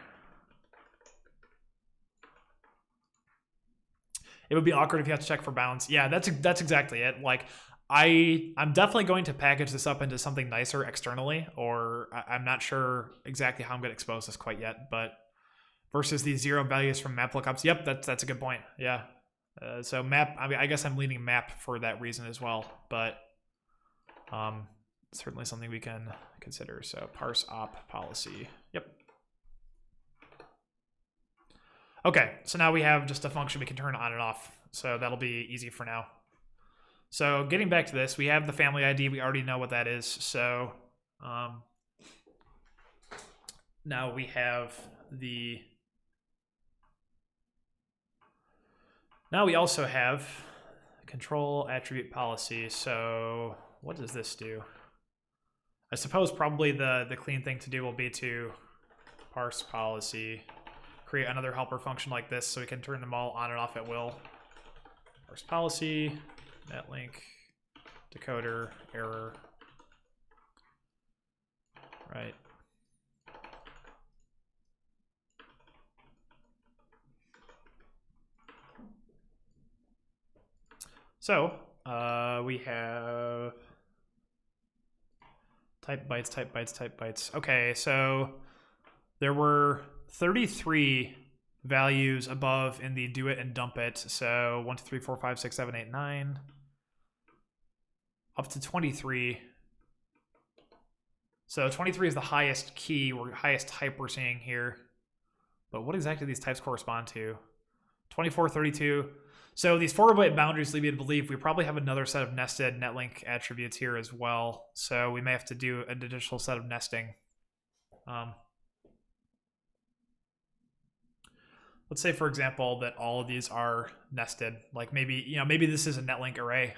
It would be awkward if you have to check for bounds. Yeah, that's exactly it. Like, I'm definitely going to package this up into something nicer externally, or I'm not sure exactly how I'm going to expose this quite yet, but versus these 0 values from map lookups. Yep, that's a good point. Yeah. So map, I mean, I guess I'm leaning map for that reason as well, but certainly something we can consider. So parseop policy. Yep. Okay, so now we have just a function we can turn on and off. So that'll be easy for now. So getting back to this, we have the family ID. We already know what that is. So now we have the... Now we also have control attribute policy. So what does this do? I suppose probably the clean thing to do will be to parse policy, create another helper function like this so we can turn them all on and off at will. Parse policy, netlink, decoder, error. Right. So we have type bytes, type bytes, type bytes. Okay, so there were 33 values above in the do it and dump it. So 1, 2, 3, 4, 5, 6, 7, 8, 9. Up to 23. So 23 is the highest key or highest type we're seeing here. But what exactly do these types correspond to? 24, 32. So these 4-byte boundaries lead me to believe we probably have another set of nested netlink attributes here as well. So we may have to do an additional set of nesting. Let's say, for example, that all of these are nested. Like maybe, maybe this is a netlink array,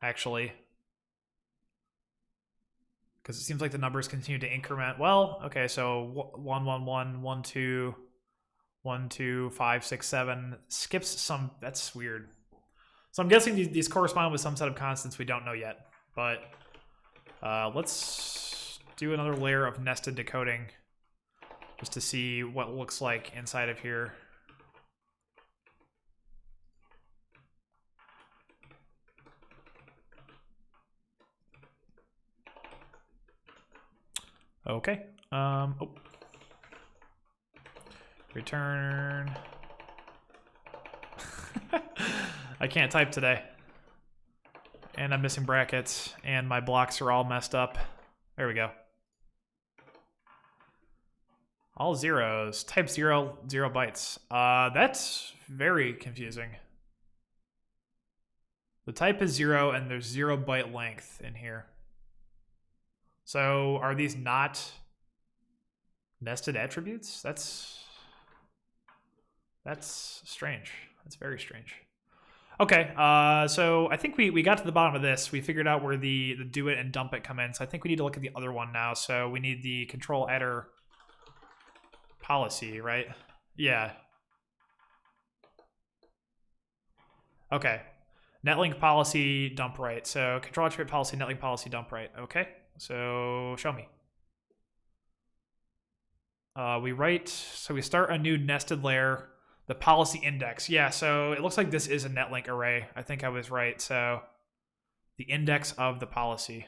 actually. Because it seems like the numbers continue to increment. Well, okay, so 1, 1, 1, 1, 2, 1, 2, 5, 6, 7. Skips some, that's weird. So I'm guessing these correspond with some set of constants we don't know yet. But let's do another layer of nested decoding just to see what it looks like inside of here. Okay. Return. I can't type today. And I'm missing brackets, and my blocks are all messed up. There we go. All zeros. Type 0, 0 bytes. That's very confusing. The type is 0, and there's 0 byte length in here. So are these not nested attributes? That's strange. That's very strange. Okay, so I think we got to the bottom of this. We figured out where the do it and dump it come in. So I think we need to look at the other one now. So we need the control header policy, right? Yeah. Okay. Netlink policy dump right. So control attribute policy, netlink policy dump right. Okay. So show me. We start a new nested layer, the policy index. Yeah, so it looks like this is a netlink array. I think I was right. So the index of the policy.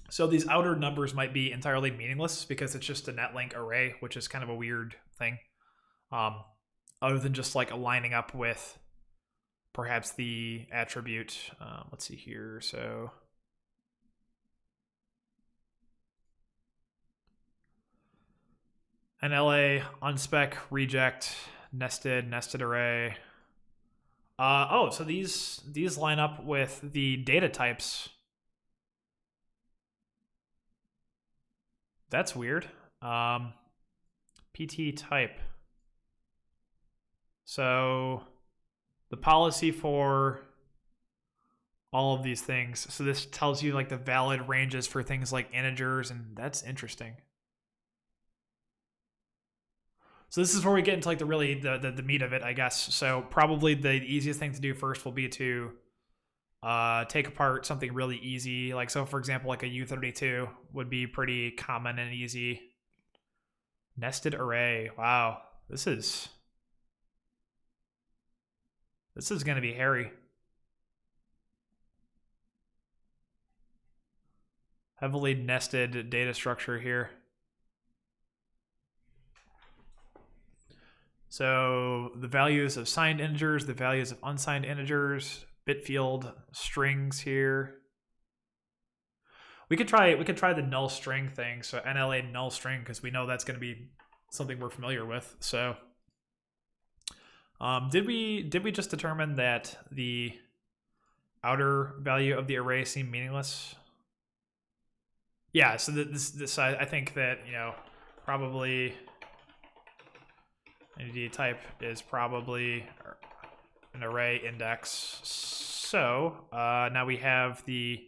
So these outer numbers might be entirely meaningless because it's just a netlink array, which is kind of a weird thing. Other than just like aligning up with perhaps the attribute. Let's see here. So NLA, unspec, reject, nested array. Oh, so these line up with the data types. That's weird. PT type. So the policy for all of these things. So this tells you like the valid ranges for things like integers, and that's interesting. So this is where we get into like the really the meat of it, I guess. So probably the easiest thing to do first will be to take apart something really easy. Like, so for example, like a U32 would be pretty common and easy. Nested array. Wow. This is going to be hairy. Heavily nested data structure here. So the values of signed integers, the values of unsigned integers, bit field strings here. We could try the null string thing. So NLA null string, because we know that's going to be something we're familiar with. So did we just determine that the outer value of the array seemed meaningless? Yeah. So this I think that, you know, probably entity type is probably an array index. So now we have the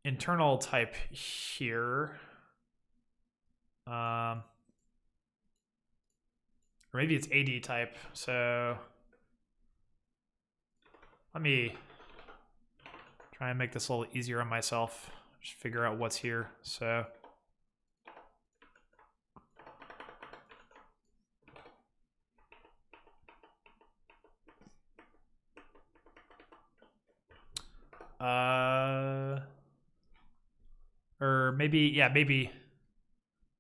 internal type here. Or maybe it's AD type. So let me try and make this a little easier on myself. Just figure out what's here. So or maybe, yeah, maybe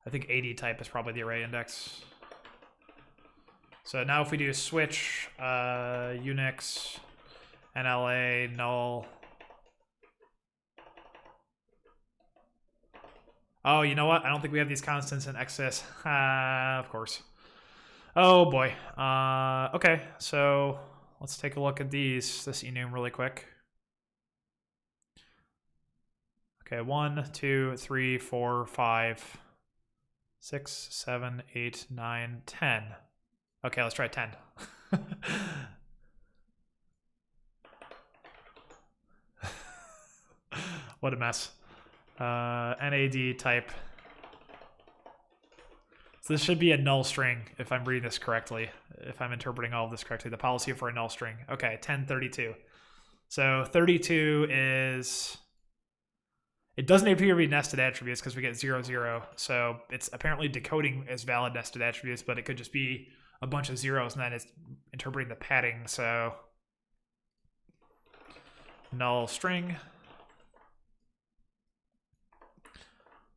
I think AD type is probably the array index. So now if we do switch unix NLA null. Oh, you know what? I don't think we have these constants in XSys. Of course. Oh boy. Okay, so let's take a look at this enum really quick. Okay, 1, 2, 3, 4, 5, 6, 7, 8, 9, 10. Okay, let's try 10. What a mess. NAD type. So this should be a null string if I'm reading this correctly, if I'm interpreting all of this correctly. The policy for a null string. Okay, 1032. So 32 is... It doesn't appear to be nested attributes because we get 0, 0. So it's apparently decoding as valid nested attributes, but it could just be a bunch of zeros and then it's interpreting the padding. So null string.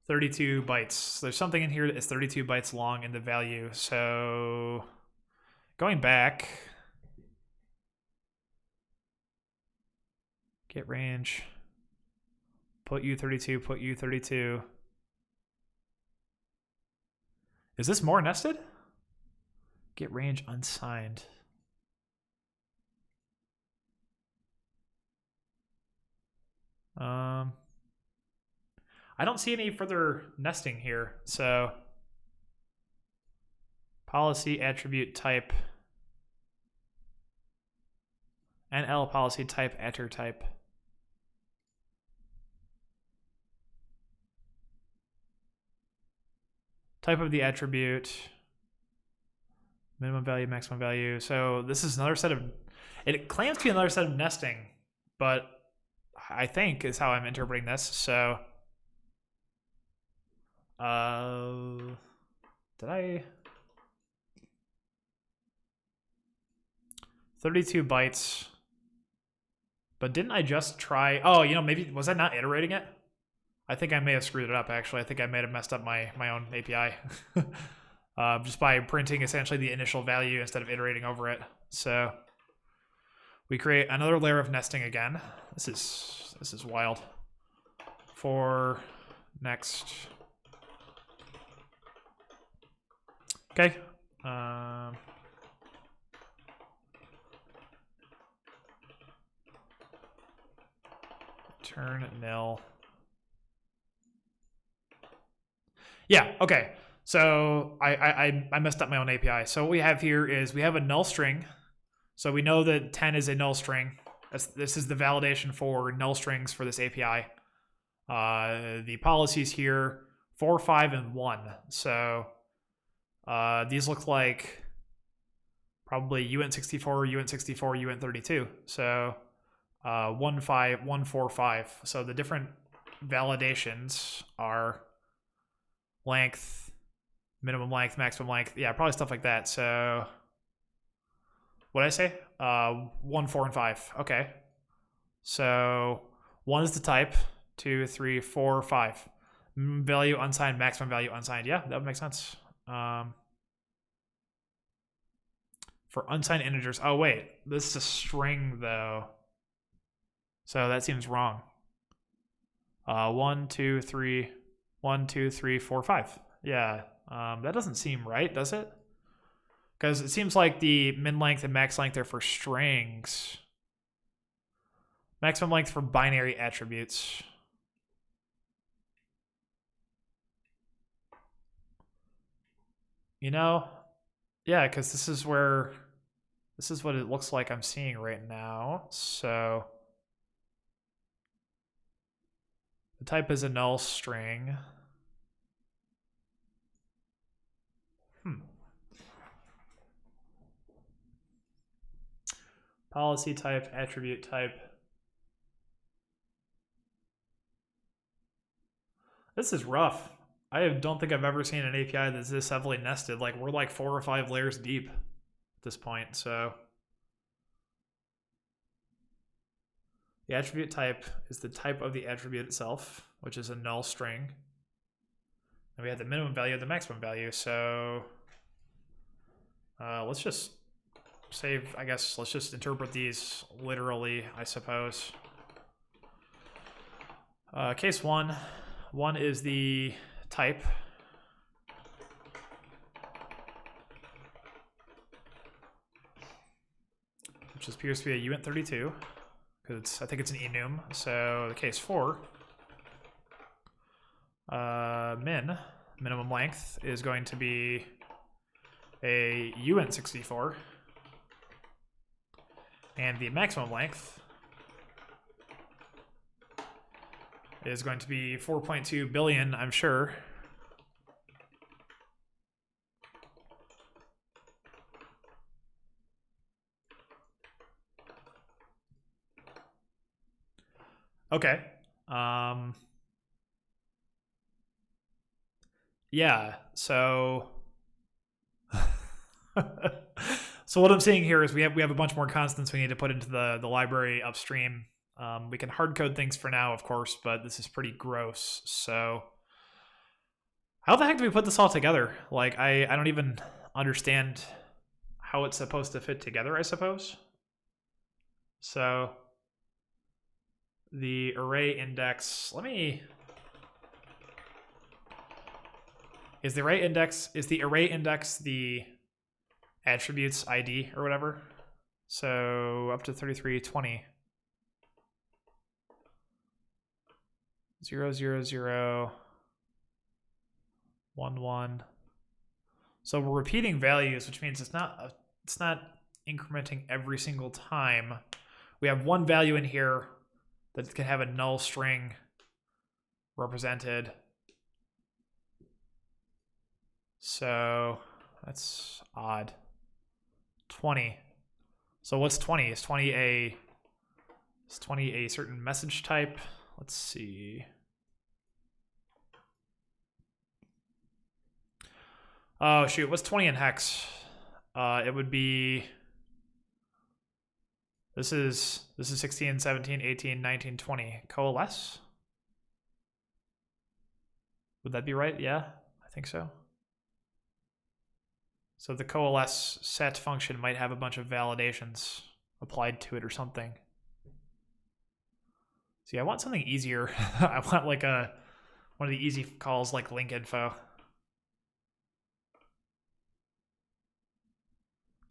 32 bytes. So there's something in here that is 32 bytes long in the value. So going back, get range, put U32, put U32. Is this more nested? Get range unsigned. I don't see any further nesting here. So policy attribute type NL policy type attr type. Type of the attribute, minimum value, maximum value. So this is another set of, it claims to be another set of nesting, but I think is how I'm interpreting this. So, did I? 32 bytes. But didn't I just try? Oh, you know, maybe was I not iterating it? I think I may have screwed it up, actually. I think I may have messed up my own API. Just by printing essentially the initial value instead of iterating over it. So we create another layer of nesting again. This is wild. For next. Okay. Turn nil. Yeah, okay. So I messed up my own API. So what we have here is we have a null string. So we know that 10 is a null string. This is the validation for null strings for this API. The policies here, 4, 5, and 1. So these look like probably uint64, uint64, uint32. So 1, 5, 1, 4, 5. So the different validations are length, minimum length, maximum length. Yeah, probably stuff like that. So what did I say? 1, 4, and 5. Okay. So 1 is the type. 2, 3, 4, 5. Value unsigned, maximum value unsigned. Yeah, that would make sense. For unsigned integers. Oh, wait. This is a string, though. So that seems wrong. 1, 2, 3, 1, 2, 3, 4, 5. Yeah, that doesn't seem right, does it? Because it seems like the min length and max length are for strings. Maximum length for binary attributes. You know, yeah, because this is what it looks like I'm seeing right now. So the type is a null string. Policy type, attribute type. This is rough. I don't think I've ever seen an API that's this heavily nested. Like, we're like 4 or 5 layers deep at this point. So the attribute type is the type of the attribute itself, which is a null string. And we have the minimum value and the maximum value. So let's just save, I guess, let's just interpret these literally, I suppose. Case 1. 1 is the type. Which appears to be a uint32. Because I think it's an enum. So the case 4. Minimum length is going to be a uint64. And the maximum length is going to be 4.2 billion, I'm sure. Okay. Yeah, so so what I'm seeing here is we have a bunch more constants we need to put into the library upstream. We can hard code things for now, of course, but this is pretty gross. So how the heck do we put this all together? Like, I don't even understand how it's supposed to fit together, I suppose. So the array index, is the array index the attributes ID or whatever? So up to 3320. 0, 0, 0, 1, 1. So we're repeating values, which means it's not incrementing every single time. We have one value in here that can have a null string represented. So that's odd. 20. So what's 20? Is 20 a certain message type? Let's see. Oh shoot, what's 20 in hex? It would be this is 16, 17, 18, 19, 20. Coalesce? Would that be right? Yeah, I think so. So the coalesce set function might have a bunch of validations applied to it or something. See, I want something easier. I want like one of the easy calls like link info.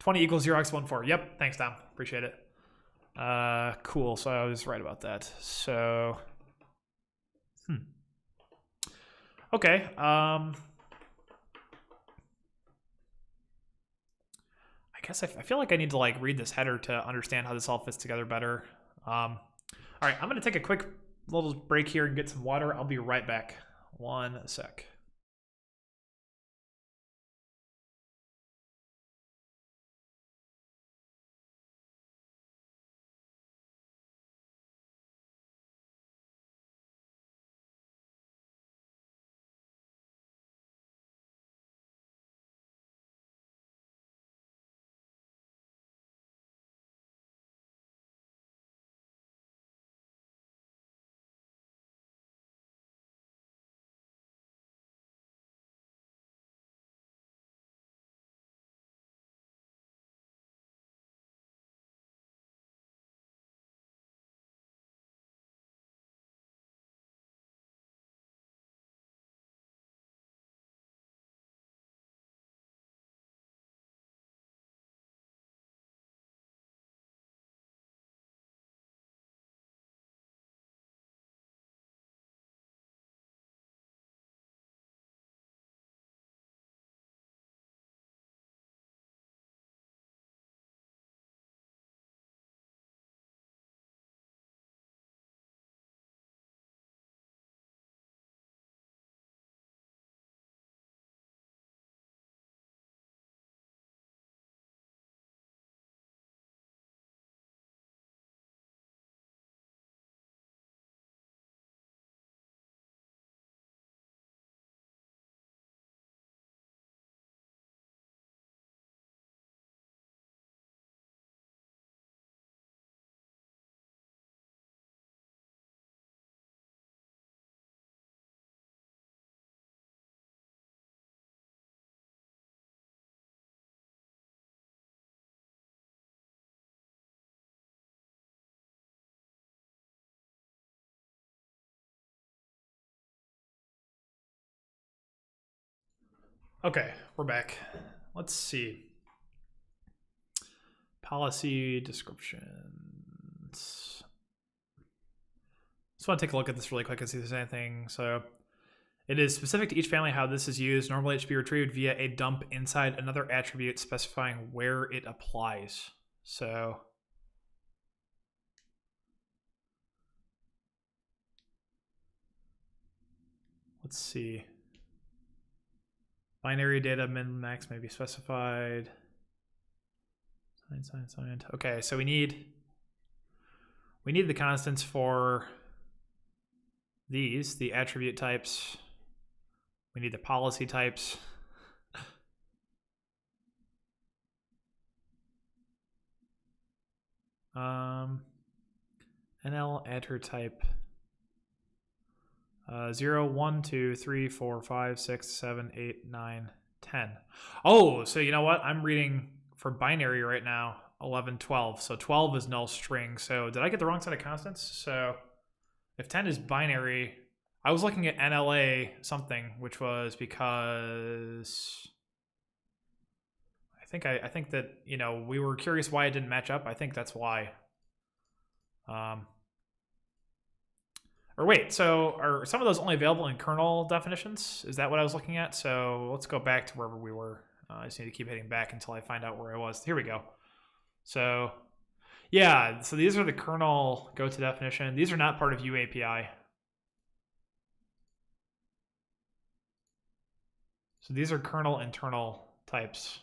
20 equals 0x14. Yep, thanks, Tom. Appreciate it. Cool, so I was right about that. So, okay. I guess I feel like I need to like read this header to understand how this all fits together better. All right, I'm gonna take a quick little break here and get some water. I'll be right back. 1 sec. Okay, we're back. Let's see. Policy descriptions. Just want to take a look at this really quick and see if there's anything. So it is specific to each family how this is used. Normally it should be retrieved via a dump inside another attribute specifying where it applies. So let's see. Binary data min max may be specified. Signed. Okay, so we need the constants for these, the attribute types. We need the policy types. NL attr type 0, 1, 2, 3, 4, 5, 6, 7, 8, 9, 10. Oh, so you know what? I'm reading for binary right now 11, 12. So 12 is null string. So did I get the wrong set of constants? So if 10 is binary, I was looking at NLA something, which was because I think that, you know, we were curious why it didn't match up. I think that's why. Or wait, so are some of those only available in kernel definitions? Is that what I was looking at? So let's go back to wherever we were. I just need to keep hitting back until I find out where I was. Here we go. So yeah, so these are the kernel go-to definition. These are not part of UAPI. So these are kernel internal types.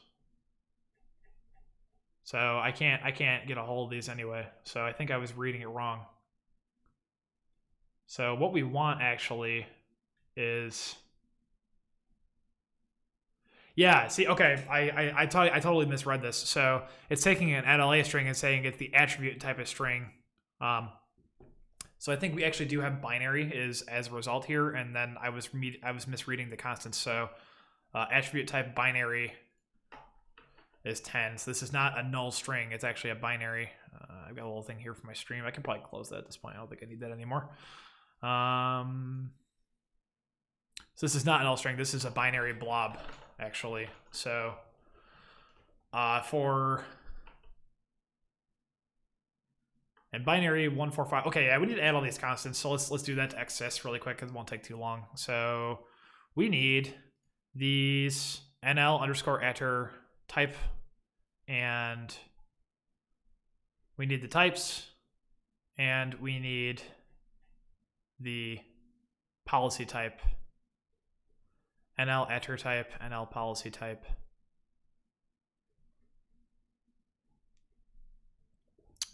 So I can't get a hold of these anyway. So I think I was reading it wrong. So what we want actually is, yeah, see, okay, I totally misread this. So it's taking an NLA string and saying it's the attribute type of string. So I think we actually do have binary is as a result here, and then I was misreading the constants. So attribute type binary is 10. So this is not a null string. It's actually a binary. I've got a little thing here for my stream. I can probably close that at this point. I don't think I need that anymore. So this is not a null string. This is a binary blob, actually. So and binary 145. Okay, yeah, we need to add all these constants. So let's do that to xsys really quick because it won't take too long. So we need these nl_attr type, and we need the types, and we need the policy type, nl_attr type, nl policy type.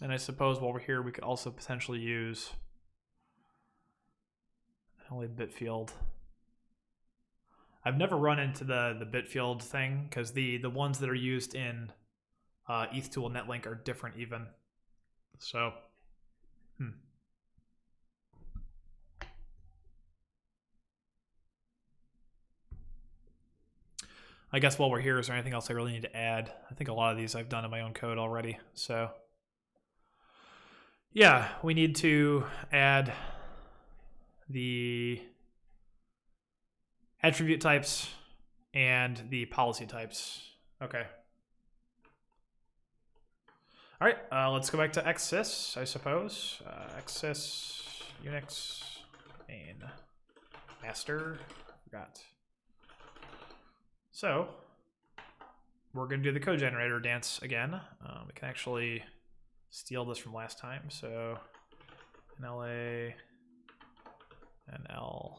And I suppose while we're here, we could also potentially use only bit field. I've never run into the bit field thing because the ones that are used in ethtool netlink are different even. So, I guess while we're here, is there anything else I really need to add? I think a lot of these I've done in my own code already. So, yeah, we need to add the attribute types and the policy types. Okay. All right, let's go back to xsys, I suppose. Xsys, Unix, main, master, forgot. So we're going to do the code generator dance again. We can actually steal this from last time. So NLA, NL,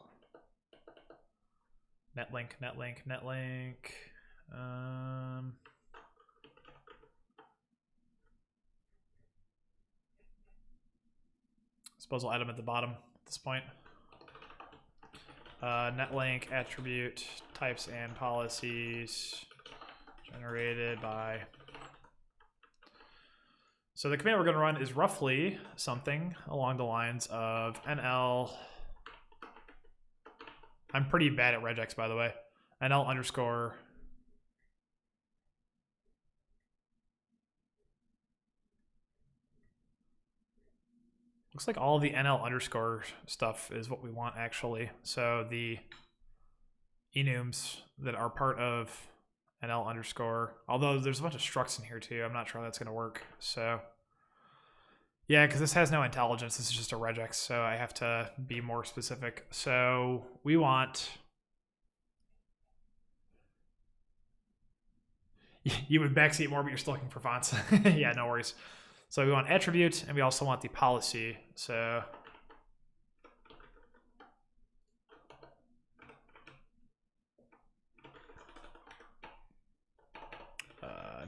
netlink. Suppose I'll add them at the bottom at this point. Netlink attribute types and policies generated by. So the command we're going to run is roughly something along the lines of NL. I'm pretty bad at regex, by the way. NL_. Looks like all the NL_ stuff is what we want, actually. So the enums that are part of NL_, although there's a bunch of structs in here too. I'm not sure how that's going to work. So yeah, because this has no intelligence. This is just a regex, so I have to be more specific. So we want... You would backseat more, but you're still looking for fonts. Yeah, no worries. So we want attribute, and we also want the policy. So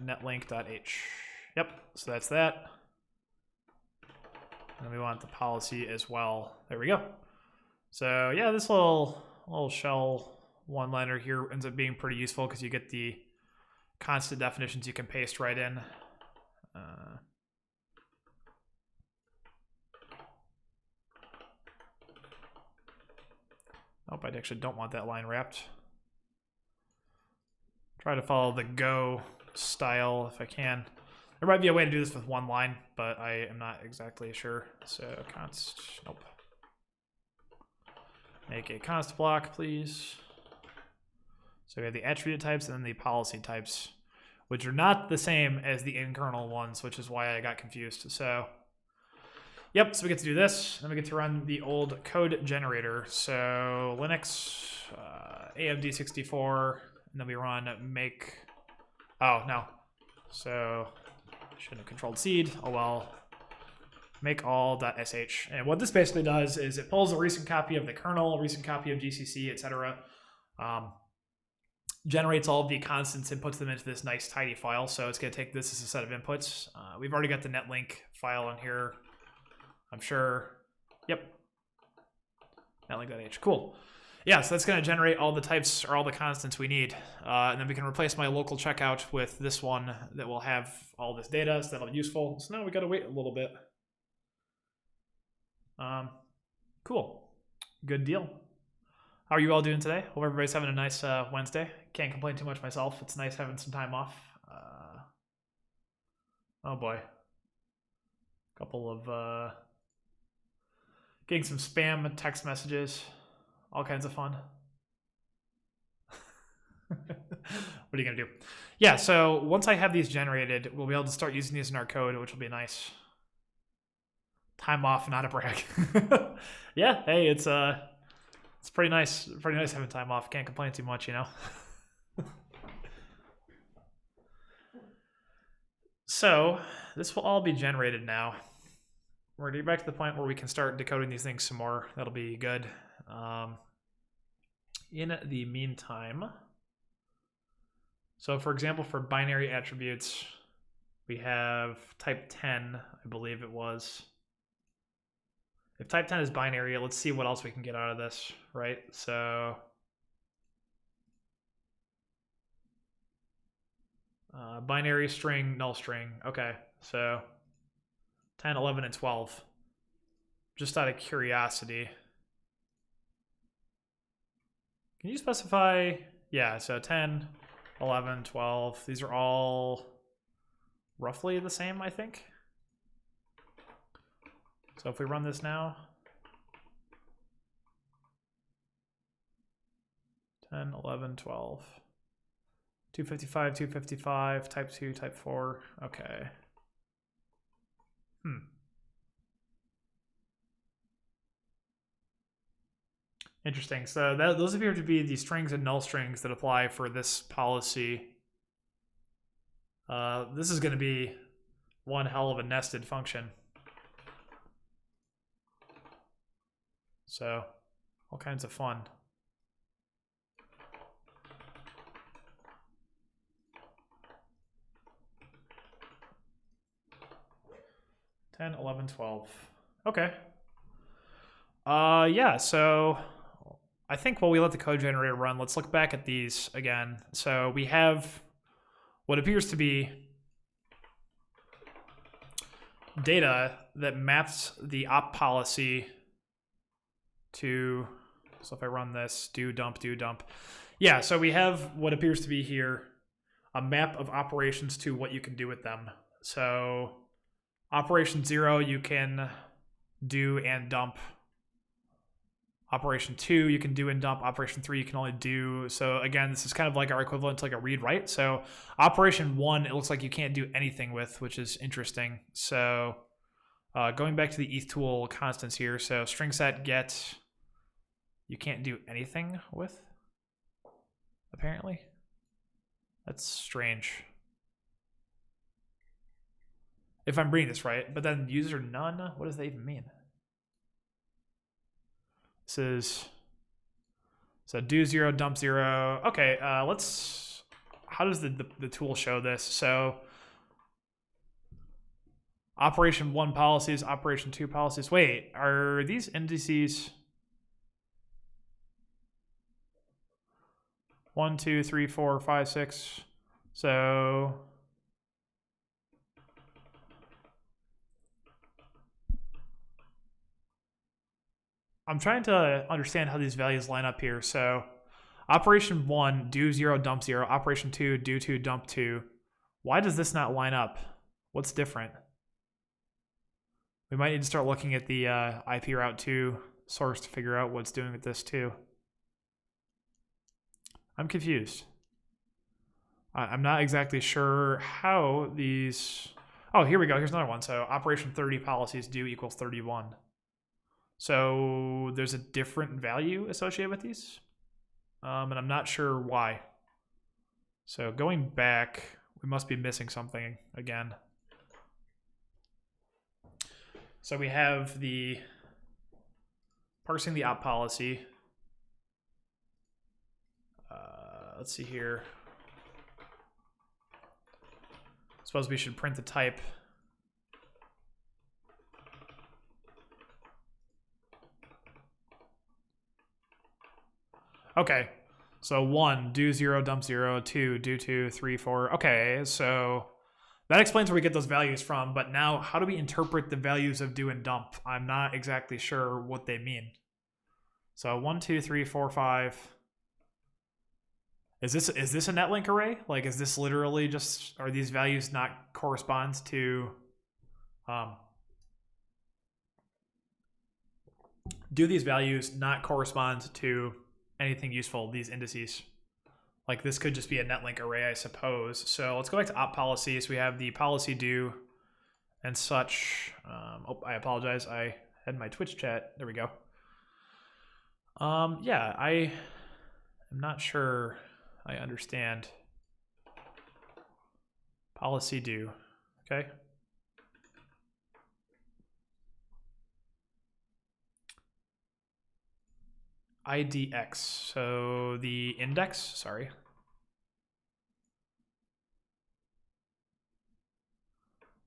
netlink.h. Yep, so that's that. And we want the policy as well. There we go. So yeah, this little shell one-liner here ends up being pretty useful because you get the constant definitions you can paste right in. Nope, I actually don't want that line wrapped. Try to follow the Go style if I can. There might be a way to do this with one line, but I am not exactly sure. So const, nope. Make a const block, please. So we have the attribute types and then the policy types, which are not the same as the in-kernel ones, which is why I got confused. So Yep, so we get to do this. Then we get to run the old code generator. So Linux, AMD64, and then we run make. Oh, no. So I shouldn't have controlled seed. Oh, well. Make all.sh. And what this basically does is it pulls a recent copy of the kernel, a recent copy of GCC, etc. Generates all of the constants and puts them into this nice tidy file. So it's going to take this as a set of inputs. We've already got the netlink file in here, I'm sure. Yep. Netlink.h. Cool. Yeah, so that's going to generate all the types or all the constants we need. And then we can replace my local checkout with this one that will have all this data, so that'll be useful. So now we got to wait a little bit. Cool. Good deal. How are you all doing today? Hope everybody's having a nice Wednesday. Can't complain too much myself. It's nice having some time off. Oh boy. A couple of getting some spam text messages. All kinds of fun. What are you going to do? Yeah, so once I have these generated, we'll be able to start using these in our code, which will be nice. Time off, not a brag. Yeah, hey, it's pretty nice. Pretty nice having time off. Can't complain too much, you know. So this will all be generated now. We're gonna get back to the point where we can start decoding these things some more. That'll be good. In the meantime, so for example, for binary attributes, we have type 10, I believe it was. If type 10 is binary, let's see what else we can get out of this, right? So binary string, null string. Okay, so 10, 11, and 12. Just out of curiosity. Can you specify? Yeah, so 10, 11, 12. These are all roughly the same, I think. So if we run this now, 10, 11, 12, 255, 255, type 2, type 4, okay. Interesting. So those appear to be the strings and null strings that apply for this policy. This is going to be one hell of a nested function. So all kinds of fun. $10, $11, $12. Okay. Yeah, so I think while we let the code generator run, let's look back at these again. So we have what appears to be data that maps the op policy to, so if I run this, do dump. Yeah, so we have what appears to be here a map of operations to what you can do with them. So operation 0, you can do and dump. Operation 2, you can do and dump. Operation 3, you can only do. So again, this is kind of like our equivalent to like a read-write. So operation 1, it looks like you can't do anything with, which is interesting. So going back to the ETH tool constants here. So string set get, you can't do anything with, apparently. That's strange. If I'm reading this right, but then user none, what does that even mean? This is, so do 0, dump 0. Okay, let's, how does the tool show this? So operation 1 policies, operation 2 policies. Wait, are these indices 1, 2, 3, 4, 5, 6? So I'm trying to understand how these values line up here. So operation 1, do 0, dump 0. Operation 2, do 2, dump 2. Why does this not line up? What's different? We might need to start looking at the IP route 2 source to figure out what's doing with this too. I'm confused. I'm not exactly sure how these... Oh, here we go. Here's another one. So operation 30 policies do equals 31. So there's a different value associated with these. And I'm not sure why. So going back, we must be missing something again. So we have the parsing the op policy. Let's see here. Suppose we should print the type. Okay, so 1, do 0, dump 0, 2, do 2, 3, 4. Okay, so that explains where we get those values from, but now how do we interpret the values of do and dump? I'm not exactly sure what they mean. So 1, 2, 3, 4, 5. Is this a netlink array? Like, is this literally just, are these values not corresponds to, do these values not correspond to anything useful, these indices? Like, this could just be a netlink array, I suppose. So let's go back to op policies. We have the policy do and such. Oh, I apologize. I had my Twitch chat. There we go. Yeah, I am not sure I understand. Policy do, okay. IDX, so the index, sorry.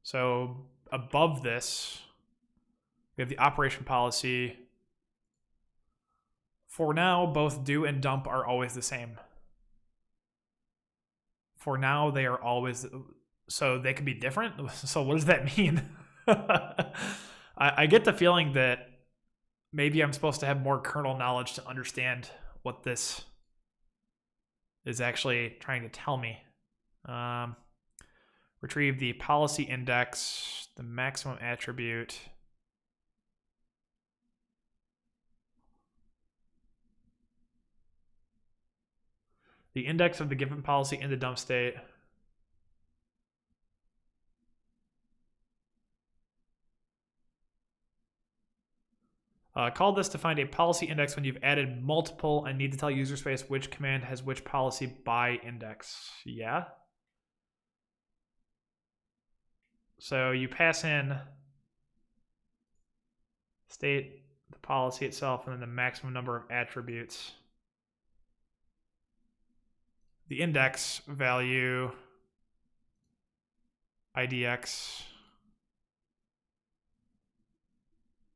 So above this, we have the operation policy. For now, both do and dump are always the same. For now, they are always, so they can be different? So what does that mean? I get the feeling that maybe I'm supposed to have more kernel knowledge to understand what this is actually trying to tell me. Retrieve the policy index, the maximum attribute. The index of the given policy in the dump state. Call this to find a policy index when you've added multiple and need to tell user space which command has which policy by index. Yeah. So you pass in state, the policy itself, and then the maximum number of attributes. The index value, IDX.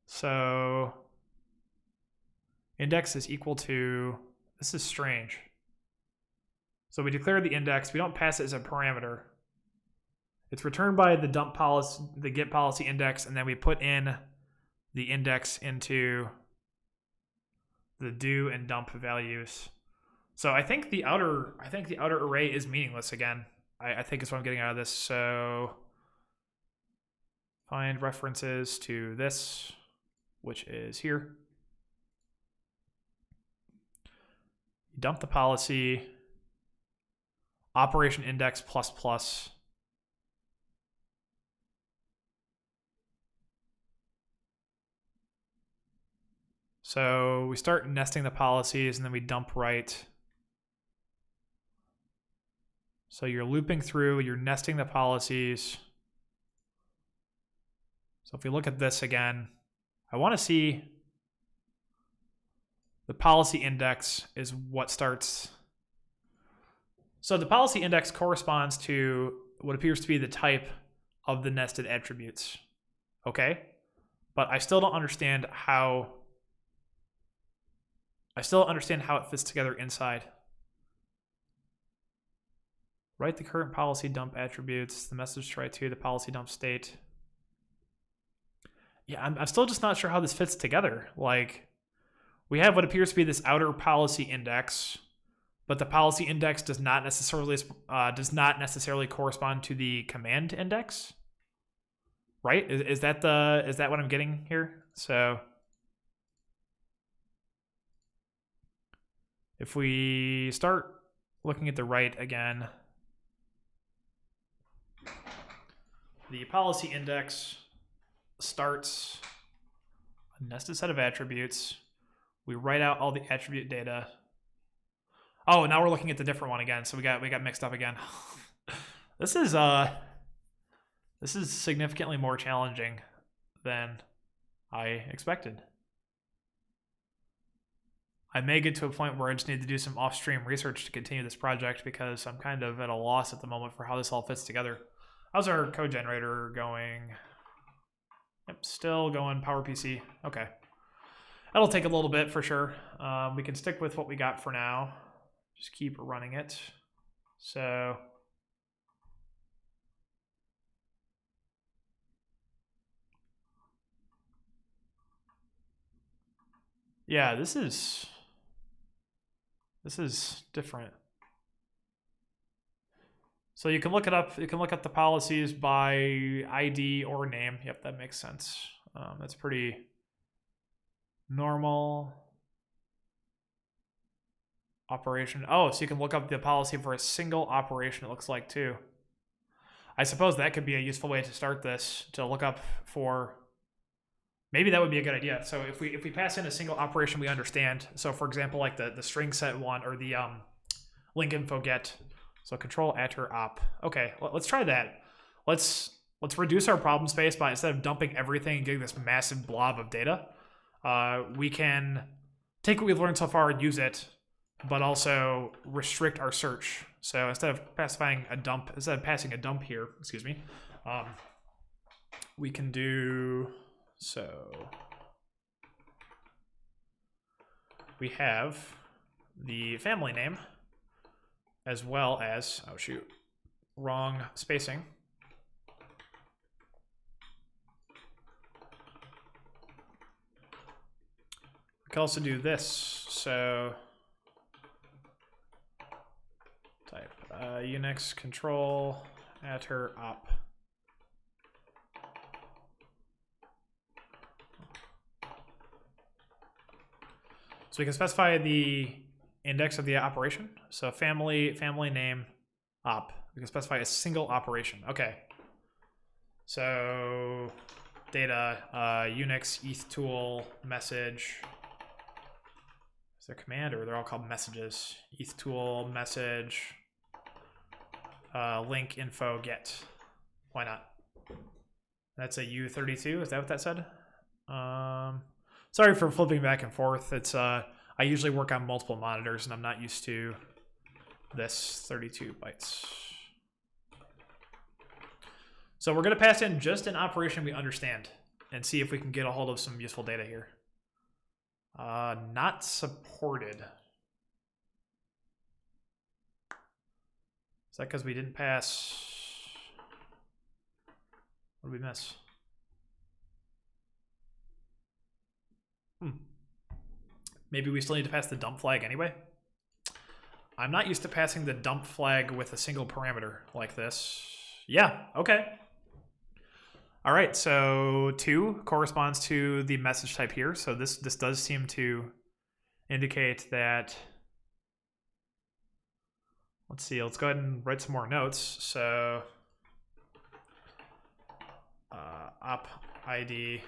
So index is equal to, this is strange. So we declare the index, we don't pass it as a parameter. It's returned by the dump policy, the get policy index, and then we put in the index into the do and dump values. So I think the outer array is meaningless again. I think is what I'm getting out of this. So find references to this, which is here. Dump the policy, operation index plus plus. So we start nesting the policies and then we dump right. So you're looping through, you're nesting the policies. So if we look at this again, I want to see the policy index is what starts. So the policy index corresponds to what appears to be the type of the nested attributes. Okay? But I still don't understand how it fits together inside. Write the current policy dump attributes, the message try to the policy dump state. Yeah, I'm still just not sure how this fits together. Like, we have what appears to be this outer policy index, but the policy index does not necessarily correspond to the command index. Right? Is that what I'm getting here? So if we start looking at the right again, the policy index starts a nested set of attributes. We write out all the attribute data. Oh, now we're looking at the different one again. So we got mixed up again. This is significantly more challenging than I expected. I may get to a point where I just need to do some off-stream research to continue this project because I'm kind of at a loss at the moment for how this all fits together. How's our code generator going? Yep, still going PowerPC. Okay. That'll take a little bit for sure. We can stick with what we got for now. Just keep running it. So yeah, this is different. So you can look it up. You can look up the policies by ID or name. Yep, that makes sense. That's pretty normal. Operation. Oh, so you can look up the policy for a single operation, it looks like, too. I suppose that could be a useful way to start this, to look up for... Maybe that would be a good idea. So if we pass in a single operation we understand, so for example, like the string set one, or the link info get, so control enter op. Okay, let's try that. Let's reduce our problem space by, instead of dumping everything and getting this massive blob of data, we can take what we've learned so far and use it, but also restrict our search. So instead of passing a dump here, excuse me, we can do, so we have the family name as well as, oh shoot, wrong spacing. We can also do this, so type unix control enter op. So we can specify the index of the operation. So family name op. We can specify a single operation. Okay. So data unix eth tool message. Is there a command, or they're all called messages? Eth tool message link info get. Why not? That's a U32. Is that what that said? Sorry for flipping back and forth. It's I usually work on multiple monitors and I'm not used to this 32 bytes. So we're going to pass in just an operation we understand and see if we can get a hold of some useful data here. Not supported. Is that because we didn't pass? What did we miss? Maybe we still need to pass the dump flag anyway. I'm not used to passing the dump flag with a single parameter like this. Yeah, okay. All right, so 2 corresponds to the message type here. So this does seem to indicate that, let's see, let's go ahead and write some more notes. So op ID,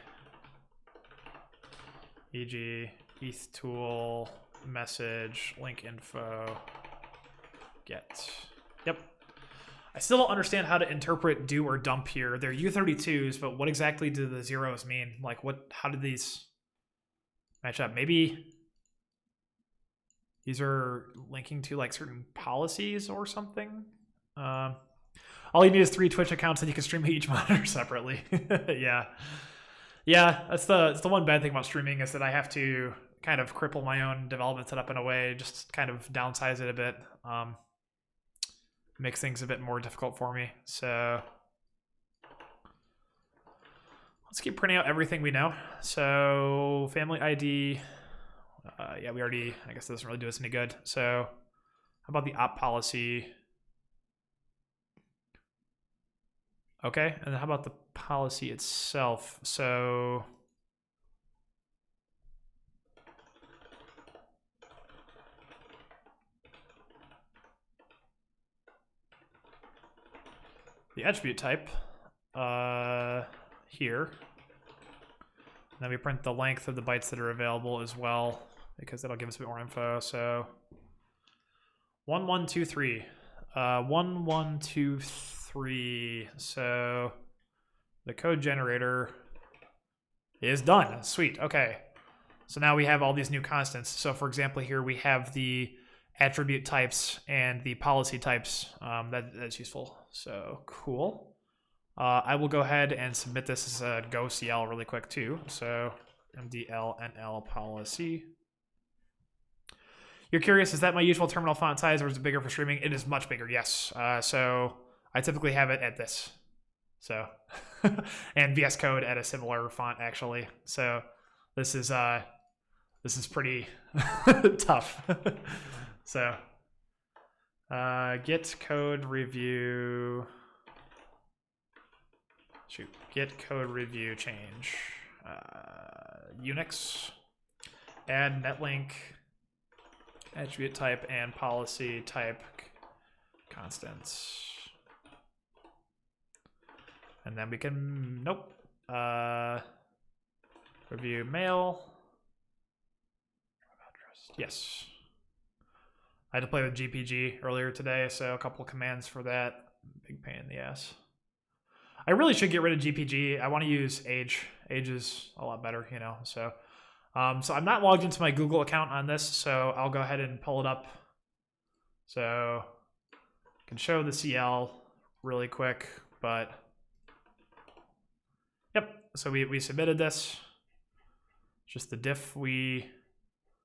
e.g. eth tool message link info get. Yep. I still don't understand how to interpret do or dump here. They're U32s, but what exactly do the zeros mean? Like how do these match up? Maybe these are linking to like certain policies or something. All you need is 3 Twitch accounts and you can stream each monitor separately. Yeah, that's the one bad thing about streaming, is that I have to kind of cripple my own development setup in a way, just kind of downsize it a bit. Makes things a bit more difficult for me. So let's keep printing out everything we know. So family ID, yeah, we already, I guess that doesn't really do us any good. So how about the op policy? Okay, and then how about the policy itself? So the attribute type here. And then we print the length of the bytes that are available as well, because that'll give us a bit more info. So 1123. 1123. So the code generator is done. Sweet. Okay. So now we have all these new constants. So for example, here we have the attribute types and the policy types. That's useful. So cool. I will go ahead and submit this as a go CL really quick too. So mdl nl policy. You're curious, is that my usual terminal font size or is it bigger for streaming? It is much bigger, yes. So I typically have it at this. So, and VS Code at a similar font actually. So this is pretty tough. So git code review. Git code review change. Unix. Add netlink. Attribute type and policy type constants. And then we can, nope. Review mail. Yes. I had to play with GPG earlier today, so a couple of commands for that. Big pain in the ass. I really should get rid of GPG. I want to use Age. Age is a lot better, you know. So I'm not logged into my Google account on this, so I'll go ahead and pull it up. So I can show the CL really quick, but yep. So we submitted this. Just the diff we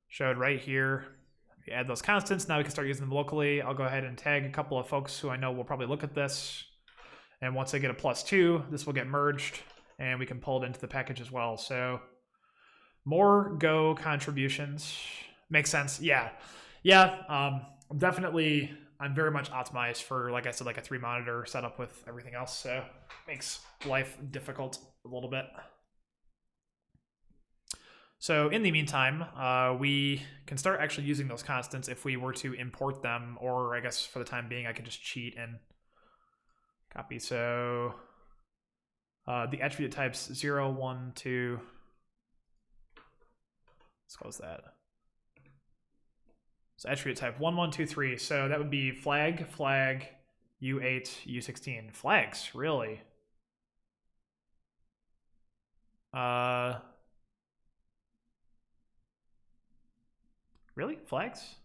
showed right here. We add those constants. Now we can start using them locally. I'll go ahead and tag a couple of folks who I know will probably look at this. And once I get a +2, this will get merged and we can pull it into the package as well. So more Go contributions. Makes sense. Yeah. Yeah. Definitely, I'm very much optimized for, like I said, like a 3-monitor setup with everything else. So makes life difficult a little bit. So in the meantime, we can start actually using those constants if we were to import them, or I guess for the time being, I could just cheat and copy. So the attribute types 0, 1, 2. Let's close that. So attribute type 1, 1, 2, 3. So that would be flag, flag, U8, U16. Flags, really? Really? Flags?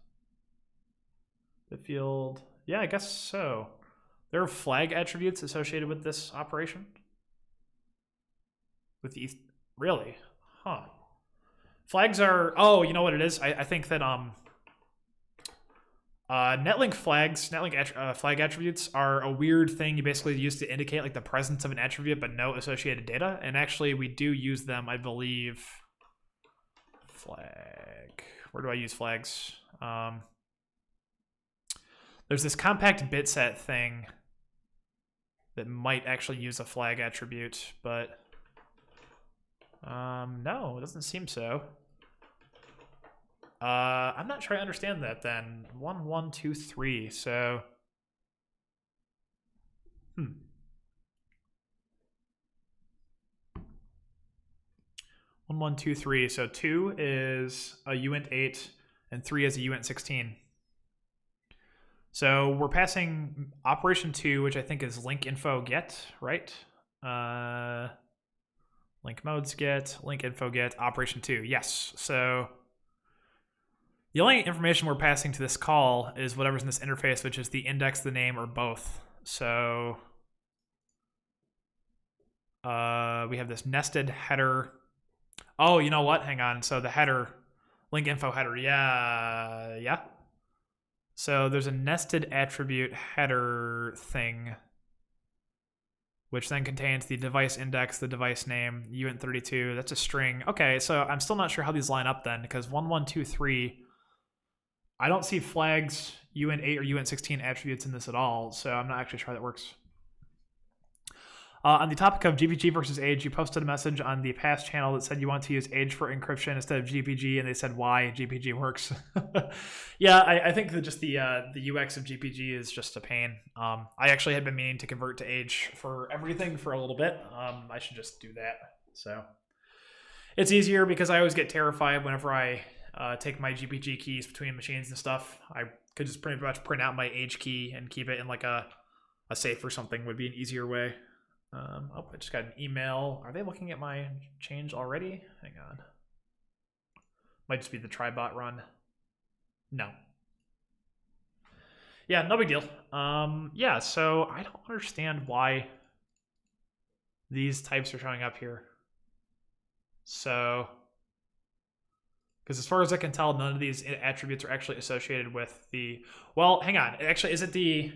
The field. Yeah, I guess so. There are flag attributes associated with this operation? With the really? Huh. Flags are, oh, you know what it is? I think that netlink flags, flag attributes are a weird thing you basically use to indicate like the presence of an attribute but no associated data. And actually we do use them, I believe. Flag. Where do I use flags? There's this compact bit set thing that might actually use a flag attribute, but no, it doesn't seem so. I'm not sure I understand that then. 1, 1, 2, 3. So, 1, 1, 2, 3. So 2 is a uint8 and 3 is a uint16. So we're passing operation 2, which I think is link info get, right? Link modes get, link info get, operation 2. Yes. So the only information we're passing to this call is whatever's in this interface, which is the index, the name, or both. So we have this nested header. Oh, you know what? Hang on. So the header, link info header. Yeah. So there's a nested attribute header thing, which then contains the device index, the device name, uint32. That's a string. Okay, so I'm still not sure how these line up then, because 1, 1, 2, 3, I don't see flags, uint8 or uint16 attributes in this at all, so I'm not actually sure how that works. On the topic of GPG versus age, you posted a message on the past channel that said you want to use age for encryption instead of GPG, and they said why GPG works. Yeah, I think that just the UX of GPG is just a pain. I actually had been meaning to convert to age for everything for a little bit. I should just do that. So it's easier because I always get terrified whenever I take my GPG keys between machines and stuff. I could just pretty much print out my age key and keep it in like a safe or something would be an easier way. Oh, I just got an email. Are they looking at my change already? Hang on. Might just be the trybot run. No. Yeah, no big deal. Yeah, so I don't understand why these types are showing up here. So, because as far as I can tell, none of these attributes are actually associated with the, well, hang on. Actually, is it the,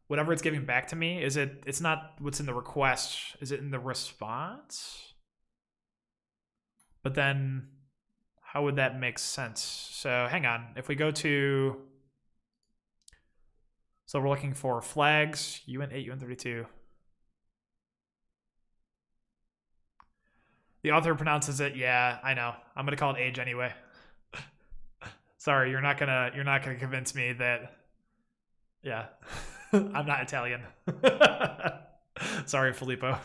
whatever it's giving back to me, is it, it's not what's in the request, is it in the response? But then how would that make sense? So hang on, if we go to, so we're looking for flags, UN8, UN32. The author pronounces it, yeah, I know. I'm gonna call it age anyway. Sorry, you're not gonna convince me that, yeah. I'm not Italian. Sorry, Filippo.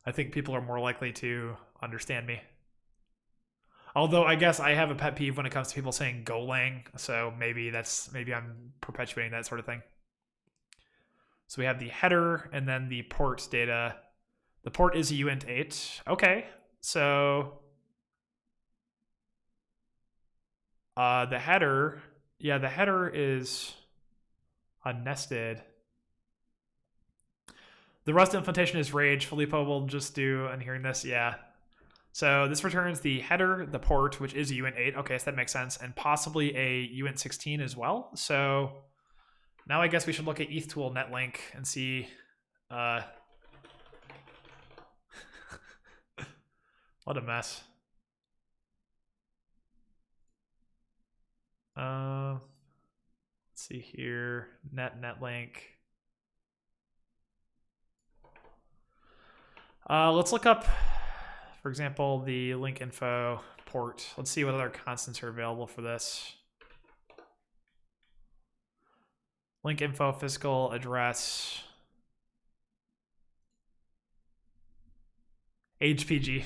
I think people are more likely to understand me. Although I guess I have a pet peeve when it comes to people saying golang, so maybe I'm perpetuating that sort of thing. So we have the header and then the port data. The port is a uint8. Okay, so the header, yeah, the header is nested. The Rust implementation is rage. Filippo will just do, and hearing this, yeah. So this returns the header, the port, which is a uint8. Okay, so that makes sense, and possibly a uint16 as well. So now I guess we should look at ethtool netlink and see. What a mess. Let's see here, netlink. Let's look up, for example, the link info port. Let's see what other constants are available for this. Link info, physical address, HPG.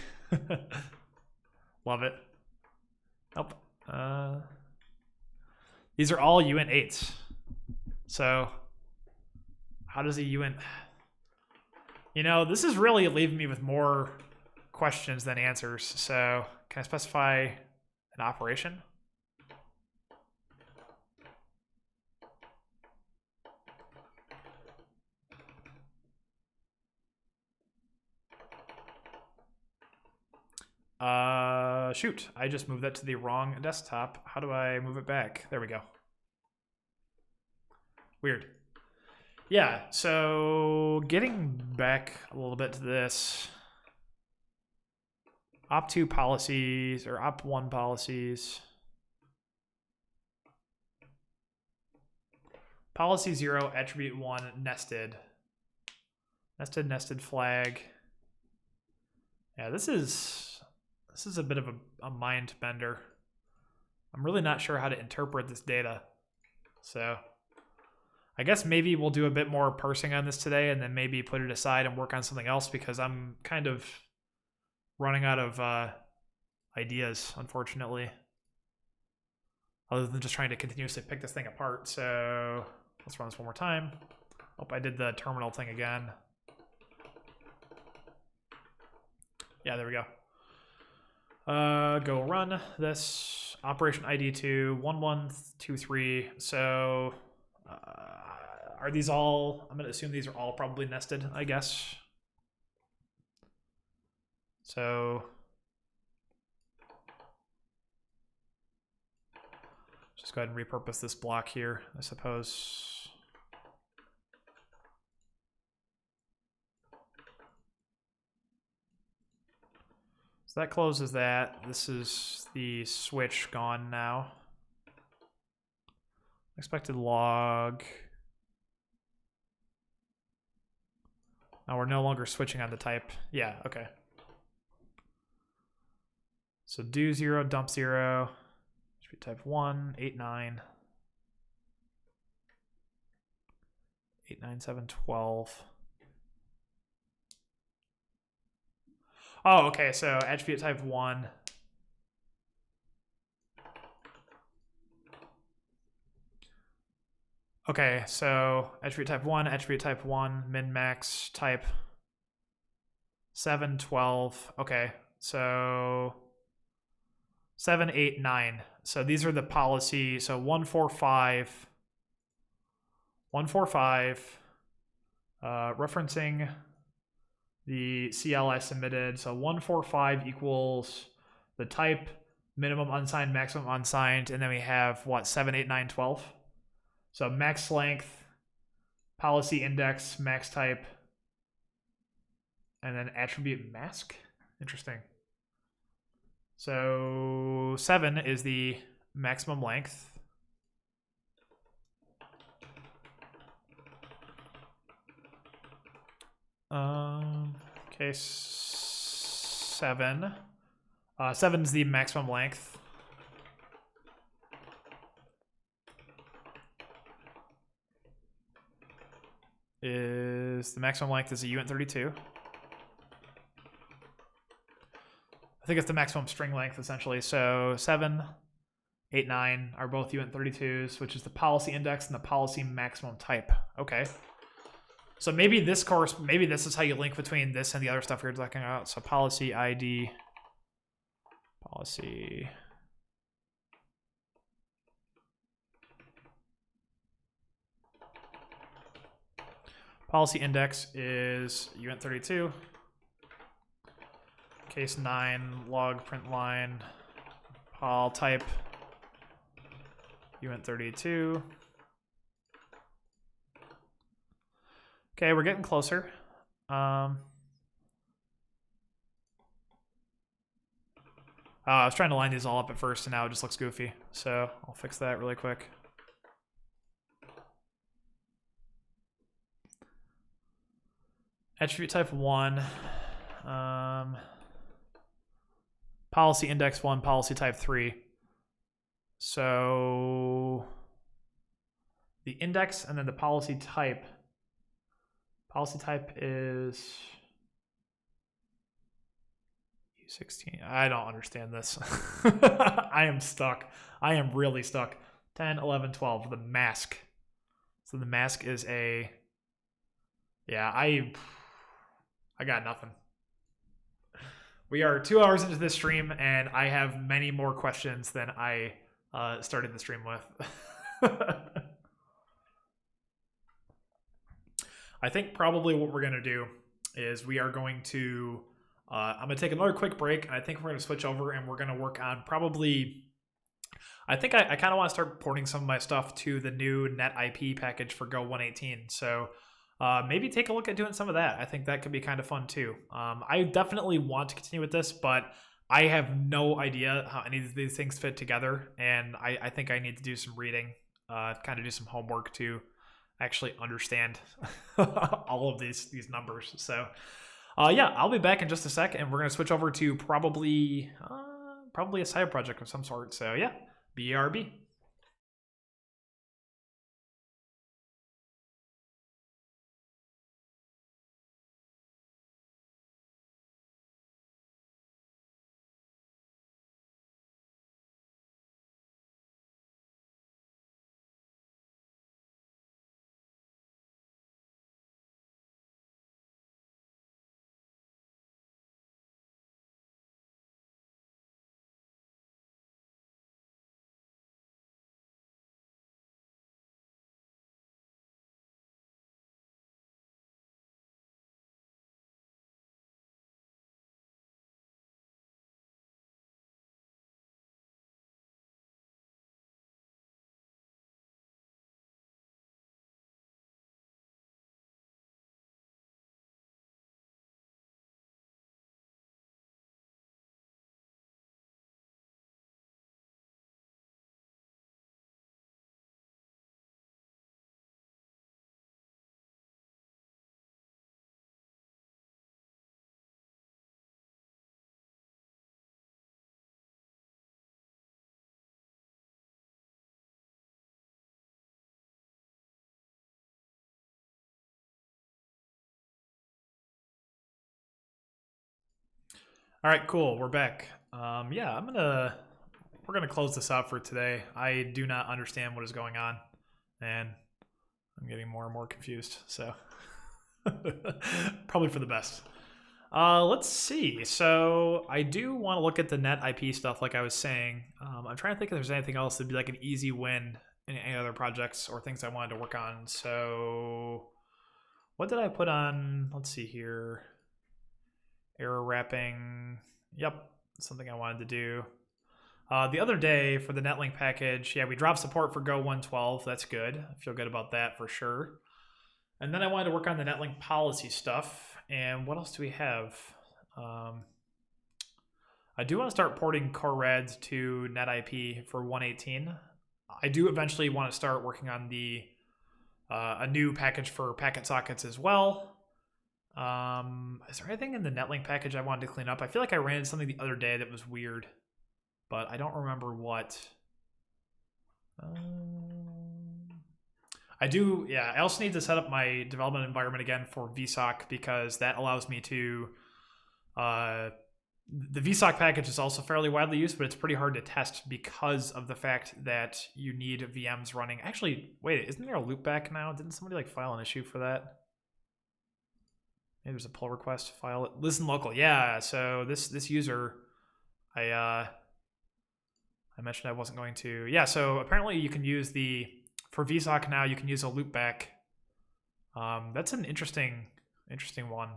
Love it. Nope. These are all uint8s. So how does a uint... You know, this is really leaving me with more questions than answers. So can I specify an operation? Shoot, I just moved that to the wrong desktop. How do I move it back? There we go. Weird. Yeah, so getting back a little bit to this. Op2 policies or op1 policies. Policy 0, attribute 1, nested. Nested flag. Yeah, this is a bit of a mind bender. I'm really not sure how to interpret this data. So I guess maybe we'll do a bit more parsing on this today and then maybe put it aside and work on something else because I'm kind of running out of ideas, unfortunately. Other than just trying to continuously pick this thing apart. So let's run this one more time. Oh, I did the terminal thing again. Yeah, there we go. Go run this operation ID to 1123. So are these all, I'm going to assume these are all probably nested, I guess. So just go ahead and repurpose this block here, I suppose. So that closes that. This is the switch gone now. Expected log. Now we're no longer switching on the type. Yeah, okay. So do 0, dump 0. Should be type 1, 8, 9. 8, 9, 7, 12. Oh, okay, so attribute type 1. Okay, so attribute type 1, min max type 7, 12. Okay, so 7, 8, 9. So these are the policy. So 145, referencing the CL I submitted. So 145 equals the type, minimum unsigned, maximum unsigned, and then we have what, 7, 8, 9, 12. So max length, policy index, max type, and then attribute mask. Interesting. So 7 is the maximum length. Okay, 7. 7 is the maximum length. The maximum length is a uint32. I think it's the maximum string length, essentially. So 7, 8, 9 are both uint32s, which is the policy index and the policy maximum type. Okay. So maybe this is how you link between this and the other stuff we were talking about. So policy ID, policy. Policy index is uint32. Case 9, log print line, pol type, uint32. Okay, we're getting closer. I was trying to line these all up at first, and now it just looks goofy. So I'll fix that really quick. Attribute type 1. Policy index 1, policy type 3. So the index and then the policy type. Policy type is U16. I don't understand this. I am stuck. I am really stuck. 10, 11, 12. The mask. So the mask is a... Yeah, I got nothing. We are 2 hours into this stream, and I have many more questions than I started the stream with. I think probably what we're going to do is we are going to... I'm going to take another quick break, and I think we're going to switch over, and we're going to work on probably... I think I kind of want to start porting some of my stuff to the new net IP package for Go 118. So maybe take a look at doing some of that. I think that could be kind of fun too. I definitely want to continue with this, but I have no idea how any of these things fit together. And I think I need to do some reading, kind of do some homework to actually understand all of these numbers. So yeah, I'll be back in just a sec, and we're going to switch over to probably a side project of some sort. So yeah, BRB. All right, cool. We're back. Yeah, we're gonna close this out for today. I do not understand what is going on, and I'm getting more and more confused. So probably for the best. Let's see. So I do want to look at the net IP stuff, like I was saying. I'm trying to think if there's anything else that'd be like an easy win in any other projects or things I wanted to work on. So what did I put on? Let's see here. Error wrapping. Yep, something I wanted to do. The other day for the netlink package, yeah, we dropped support for Go 112. That's good. I feel good about that for sure. And then I wanted to work on the netlink policy stuff. And what else do we have? I do want to start porting core reds to netip for 118. I do eventually want to start working on the a new package for packet sockets as well. Is there anything in the netlink package I wanted to clean up? I feel like I ran into something the other day that was weird, but I don't remember what. I do, yeah, I also need to set up my development environment again for vsock because that allows me to, the vsock package is also fairly widely used, but it's pretty hard to test because of the fact that you need VMs running. Actually, wait, isn't there a loopback now? Didn't somebody like file an issue for that? Maybe there's a pull request, file it. Listen local, yeah. So this user, I mentioned I wasn't going to. Yeah, so apparently you can use for vsock now, you can use a loopback. That's an interesting one.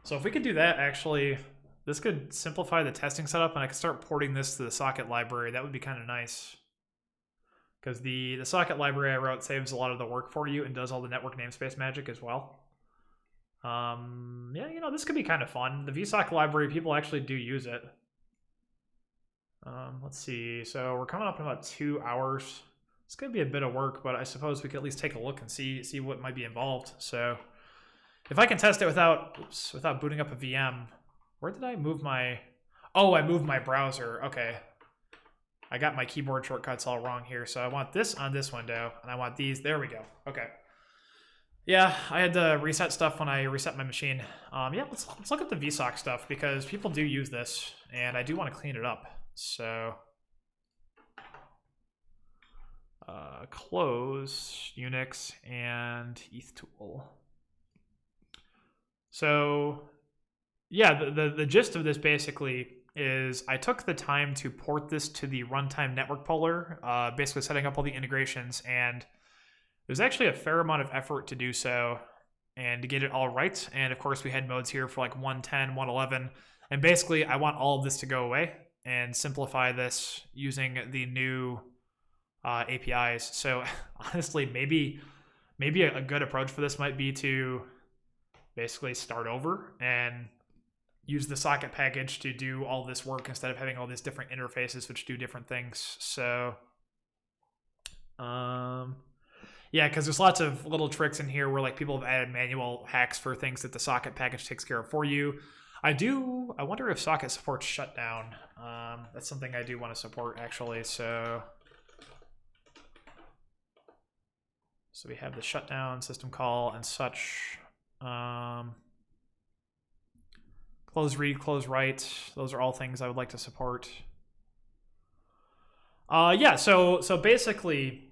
So if we could do that, actually, this could simplify the testing setup, and I could start porting this to the socket library. That would be kind of nice. Because the socket library I wrote saves a lot of the work for you and does all the network namespace magic as well. Yeah, you know, this could be kind of fun. The vsock library, people actually do use it. Let's see. So we're coming up in about 2 hours. It's going to be a bit of work, but I suppose we could at least take a look and see what might be involved. So if I can test it without booting up a VM, where did I move my... Oh, I moved my browser. Okay. I got my keyboard shortcuts all wrong here. So I want this on this window, and I want these. There we go. Okay. Yeah, I had to reset stuff when I reset my machine. Yeah, let's look at the vsock stuff because people do use this, and I do want to clean it up. So close Unix and ETH tool. So yeah, the gist of this basically is I took the time to port this to the runtime network polar, basically setting up all the integrations, and there's actually a fair amount of effort to do so and to get it all right. And of course we had modes here for like 110, 111, and basically I want all of this to go away and simplify this using the new APIs. So honestly, maybe a good approach for this might be to basically start over and use the socket package to do all this work instead of having all these different interfaces which do different things. So yeah, because there's lots of little tricks in here where like people have added manual hacks for things that the socket package takes care of for you. I wonder if socket supports shutdown. That's something I do want to support actually. So we have the shutdown system call and such. Close read, close write. Those are all things I would like to support. Yeah, so basically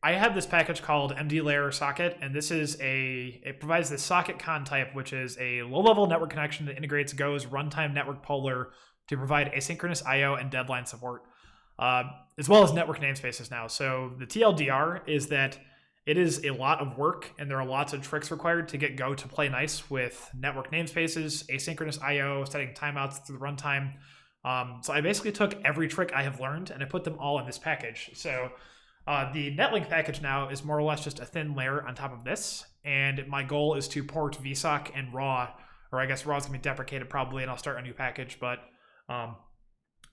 I have this package called mdlayer socket, and this is it provides this socket con type, which is a low-level network connection that integrates Go's runtime network polar to provide asynchronous IO and deadline support, as well as network namespaces now. So the TLDR is that it is a lot of work, and there are lots of tricks required to get Go to play nice with network namespaces, asynchronous IO, setting timeouts through the runtime. So I basically took every trick I have learned, and I put them all in this package. So the netlink package now is more or less just a thin layer on top of this, and my goal is to port vsock and raw, or I guess raw is going to be deprecated probably, and I'll start a new package, but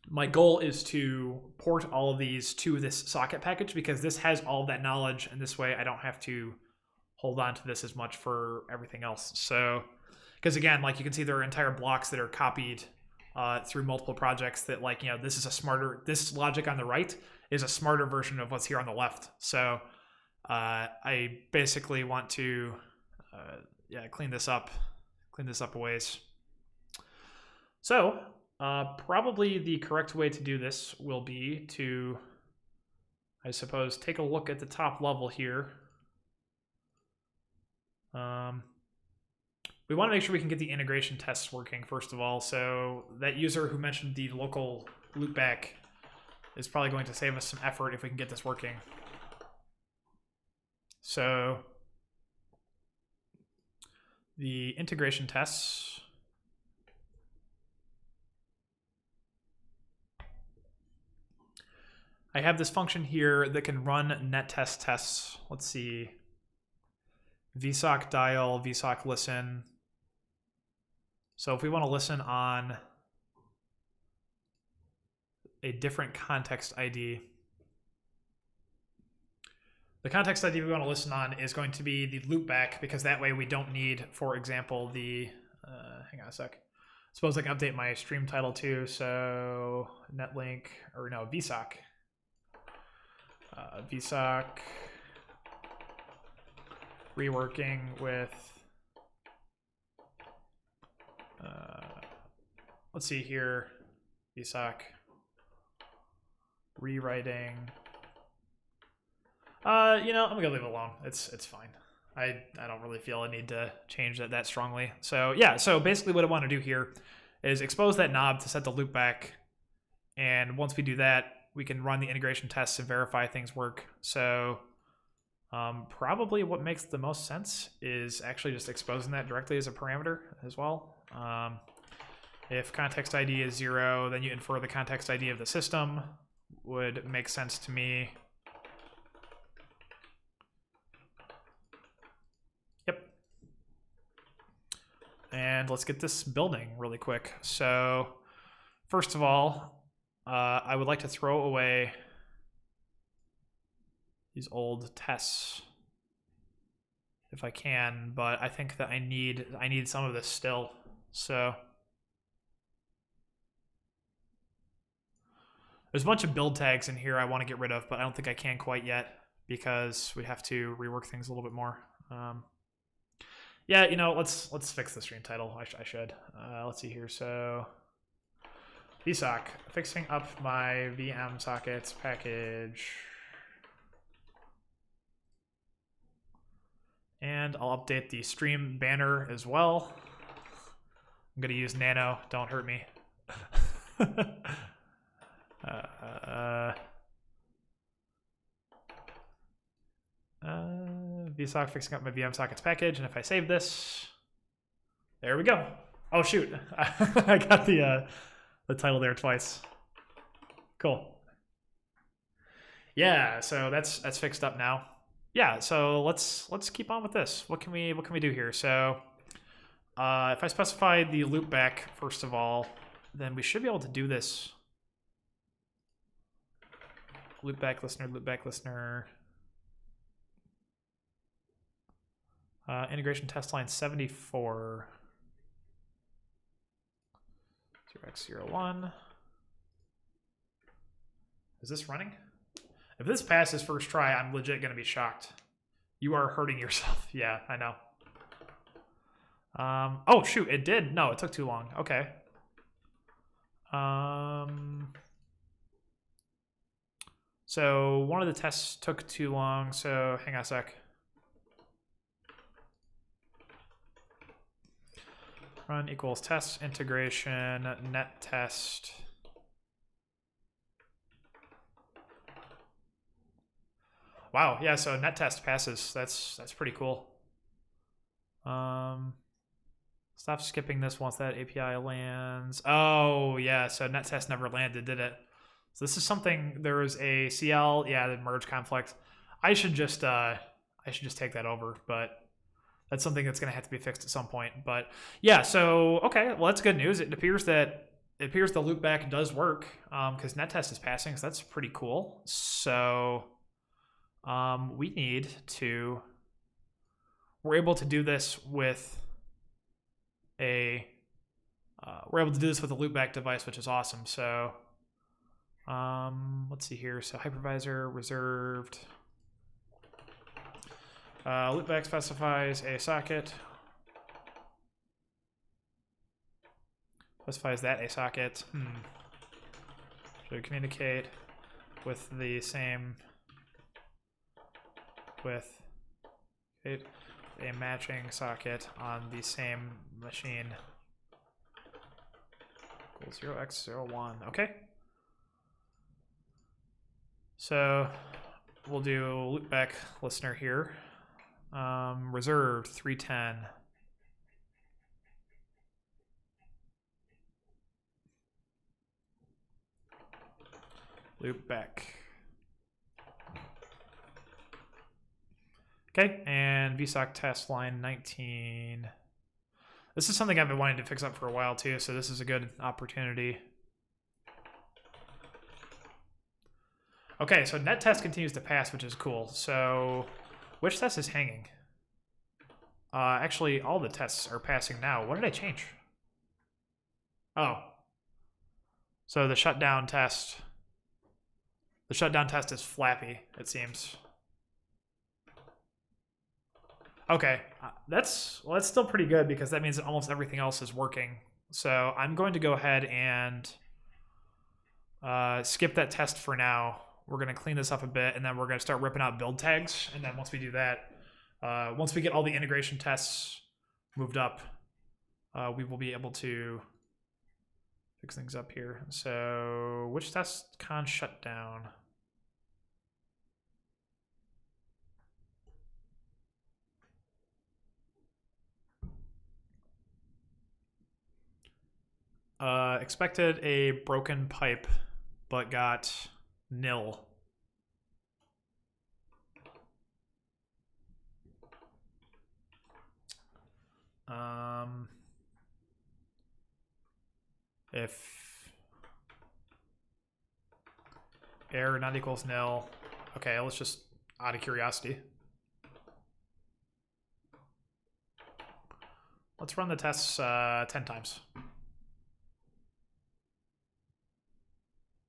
my goal is to port all of these to this socket package because this has all of that knowledge, and this way I don't have to hold on to this as much for everything else. So, because again, like you can see there are entire blocks that are copied through multiple projects that, like, you know, this logic on the right is a smarter version of what's here on the left. So I basically want to clean this up a ways. So probably the correct way to do this will be to, I suppose, take a look at the top level here. We want to make sure we can get the integration tests working, first of all. So that user who mentioned the local loopback is probably going to save us some effort if we can get this working. So the integration tests. I have this function here that can run nettest tests. Let's see. vsock dial, vsock listen. So if we want to listen on a different context ID, the context ID we want to listen on is going to be the loopback, because that way we don't need, for example, the, hang on a sec. Suppose I can update my stream title too. So netlink, or no, vsock. vsock reworking with, let's see here, vsock rewriting. You know, I'm gonna leave it alone. It's fine. I don't really feel a need to change that strongly. So yeah, so basically what I want to do here is expose that knob to set the loopback, and once we do that, we can run the integration tests and verify things work. So probably what makes the most sense is actually just exposing that directly as a parameter as well. If context ID is 0, then you infer the context ID of the system. Would make sense to me. Yep. And let's get this building really quick. So first of all, I would like to throw away these old tests if I can, but I think that I need some of this still. So there's a bunch of build tags in here I want to get rid of, but I don't think I can quite yet because we have to rework things a little bit more. Yeah, you know, let's fix the stream title. I should. Let's see here. So vsock, fixing up my VM sockets package. And I'll update the stream banner as well. I'm going to use nano. Don't hurt me. vsock fixing up my VM sockets package. And if I save this, there we go. Oh, shoot. I got the title there twice. Cool. Yeah, so that's fixed up now. Yeah, so let's keep on with this. What can we do here? So if I specify the loopback first of all, then we should be able to do this. Loopback listener. Integration test line 74. 0x01. Is this running? If this passes first try, I'm legit going to be shocked. You are hurting yourself. Yeah, I know. Oh, shoot, it did. No, it took too long. Okay. So one of the tests took too long, so hang on a sec. Run equals test integration net test. Wow, yeah, so net test passes. That's pretty cool. Stop skipping this once that API lands. Oh, yeah, so net test never landed, did it? So this is something, there was a CL, yeah, the merge conflict. I should just take that over, but that's something that's going to have to be fixed at some point. But yeah, so okay, well that's good news. It appears the loopback does work because nettest is passing, so that's pretty cool. So we're able to do this with a loopback device, which is awesome. So let's see here. So hypervisor reserved. Loopback specifies a socket. specifies that a socket should communicate with the same with a matching socket on the same machine equals 0x01. Okay. So we'll do loopback listener here. Reserved 310. Loopback. Okay, and vsock test line 19. This is something I've been wanting to fix up for a while too, so this is a good opportunity. Okay, so net test continues to pass, which is cool. So which test is hanging? Actually, all the tests are passing now. What did I change? Oh. So the shutdown test is flappy, it seems. Okay, that's still pretty good because that means that almost everything else is working. So I'm going to go ahead and skip that test for now. We're going to clean this up a bit, and then we're going to start ripping out build tags. And then once we do that, once we get all the integration tests moved up, we will be able to fix things up here. So which test con shutdown? Expected a broken pipe, but got nil. If error not equals nil, okay, let's just out of curiosity. Let's run the tests 10 times.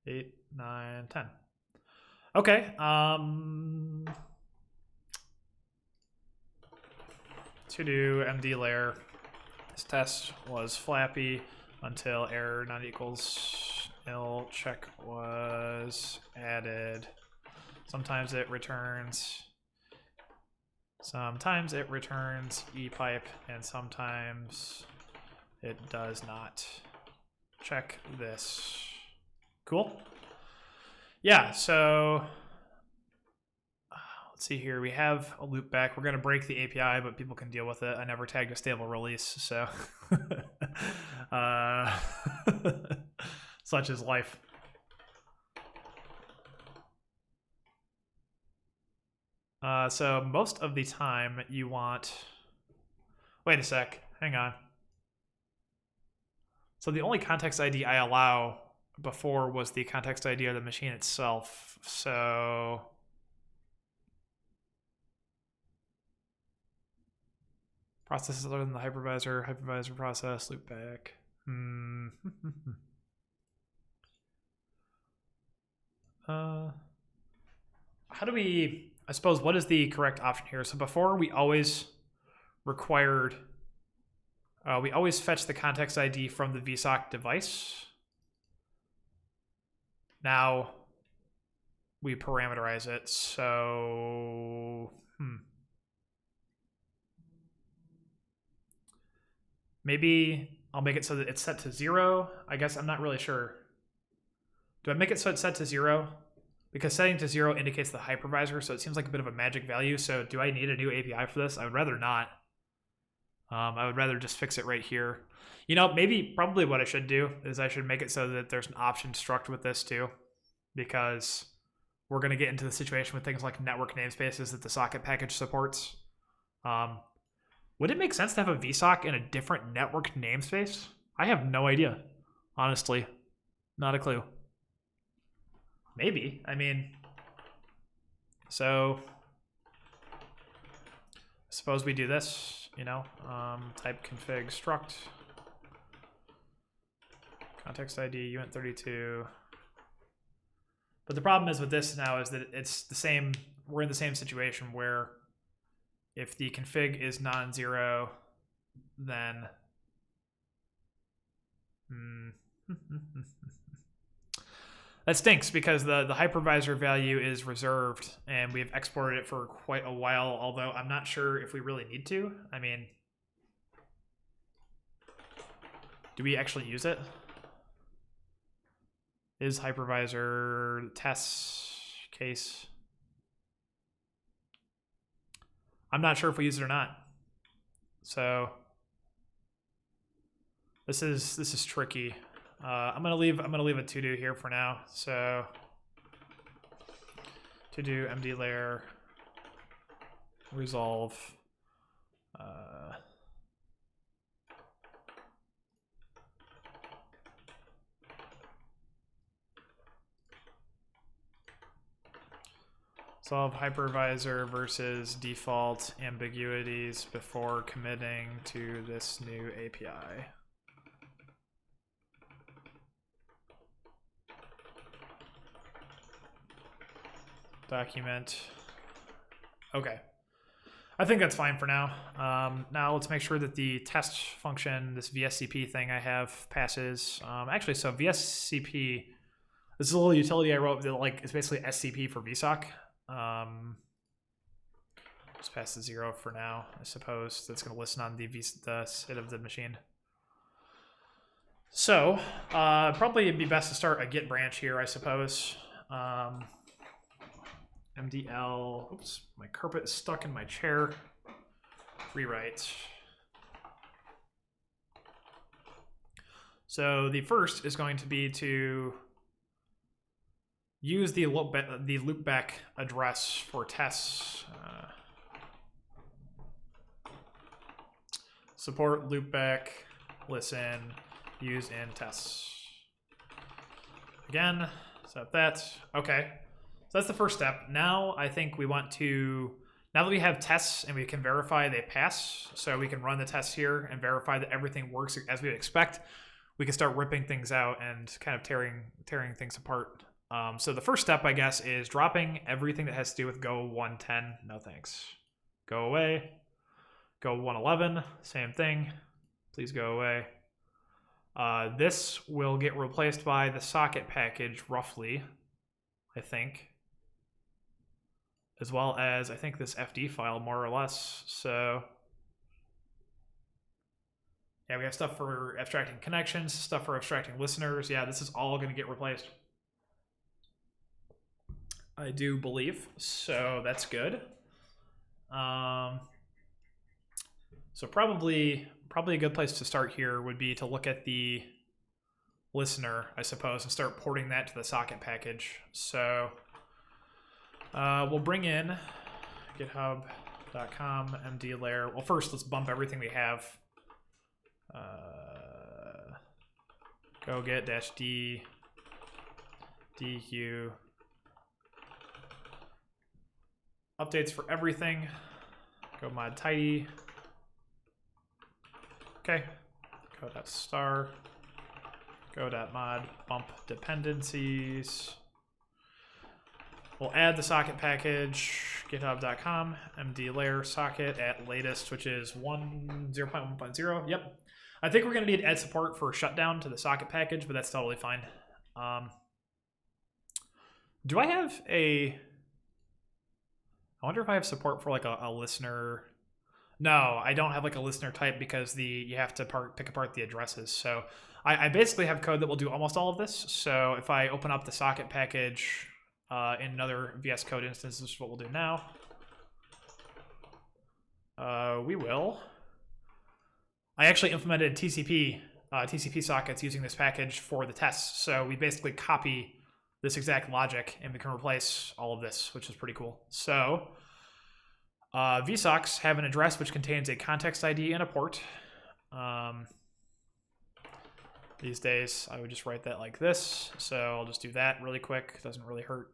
8, 9, 10. Okay. To do MD layer. This test was flappy until error not equals nil check was added. Sometimes it returns epipe, and sometimes it does not. Check this. Cool. Yeah, so let's see here. We have a loopback. We're going to break the API, but people can deal with it. I never tagged a stable release, so such is life. So most of the time you want... Wait a sec. Hang on. So the only context ID I allow before was the context ID of the machine itself. So processes other than the hypervisor process, loopback. How do we, I suppose, what is the correct option here? So before we always required, we always fetch the context ID from the vsock device. Now we parameterize it, so maybe I'll make it so that it's set to 0. I guess I'm not really sure. Do I make it so it's set to 0? Because setting to 0 indicates the hypervisor, so it seems like a bit of a magic value. So do I need a new API for this? I would rather not. I would rather just fix it right here. You know, probably what I should do is I should make it so that there's an option struct with this too, because we're going to get into the situation with things like network namespaces that the socket package supports. Would it make sense to have a vsock in a different network namespace? I have no idea, honestly. Not a clue. Maybe. I mean, so suppose we do this, you know, type config struct context ID uint32. But the problem is with this now is that it's the same, we're in the same situation where if the config is non-zero, then That stinks because the hypervisor value is reserved and we've exported it for quite a while, although I'm not sure if we really need to. I mean, do we actually use it? Is hypervisor test case? I'm not sure if we use it or not. So this is tricky. I'm gonna leave a to do here for now. So to do md layer resolve solve hypervisor versus default ambiguities before committing to this new API. Document. Okay. I think that's fine for now. Now let's make sure that the test function, this vscp thing I have, passes. Actually, so vscp, this is a little utility I wrote that like is basically SCP for vsock. Just pass the 0 for now, I suppose. That's going to listen on the state of the machine. So probably it'd be best to start a git branch here, I suppose. MDL, oops, my carpet is stuck in my chair. Rewrite. So the first is going to be to use the loopback address for tests. Support loopback, listen, use in tests. Again, set that. Okay. So that's the first step. Now I think we want to, now that we have tests and we can verify they pass, so we can run the tests here and verify that everything works as we would expect, we can start ripping things out and kind of tearing things apart. So the first step, I guess, is dropping everything that has to do with Go 110. No thanks. Go away. Go 111. Same thing. Please go away. This will get replaced by the socket package, roughly, I think. As well as, I think, this FD file, more or less. So, yeah, we have stuff for abstracting connections, stuff for abstracting listeners. Yeah, this is all going to get replaced, I do believe. So that's good. So probably a good place to start here would be to look at the listener, I suppose, and start porting that to the socket package. So we'll bring in github.com md layer. Well, first let's bump everything we have. Go get -d dequeue updates for everything. Go mod tidy. Okay. Go.star. Go.mod bump dependencies. We'll add the socket package, github.com, md layer socket at latest, which is 0.1.0. Yep. I think we're going to need add support for shutdown to the socket package, but that's totally fine. Do I have a... I wonder if I have support for like a listener... No, I don't have like a listener type because you have to pick apart the addresses. So I basically have code that will do almost all of this. So if I open up the socket package in another VS Code instance, this is what we'll do now. We will. I actually implemented TCP sockets using this package for the tests. So we basically copy this exact logic and we can replace all of this, which is pretty cool. So vsocks have an address which contains a context ID and a port. These days, I would just write that like this. So I'll just do that really quick. It doesn't really hurt.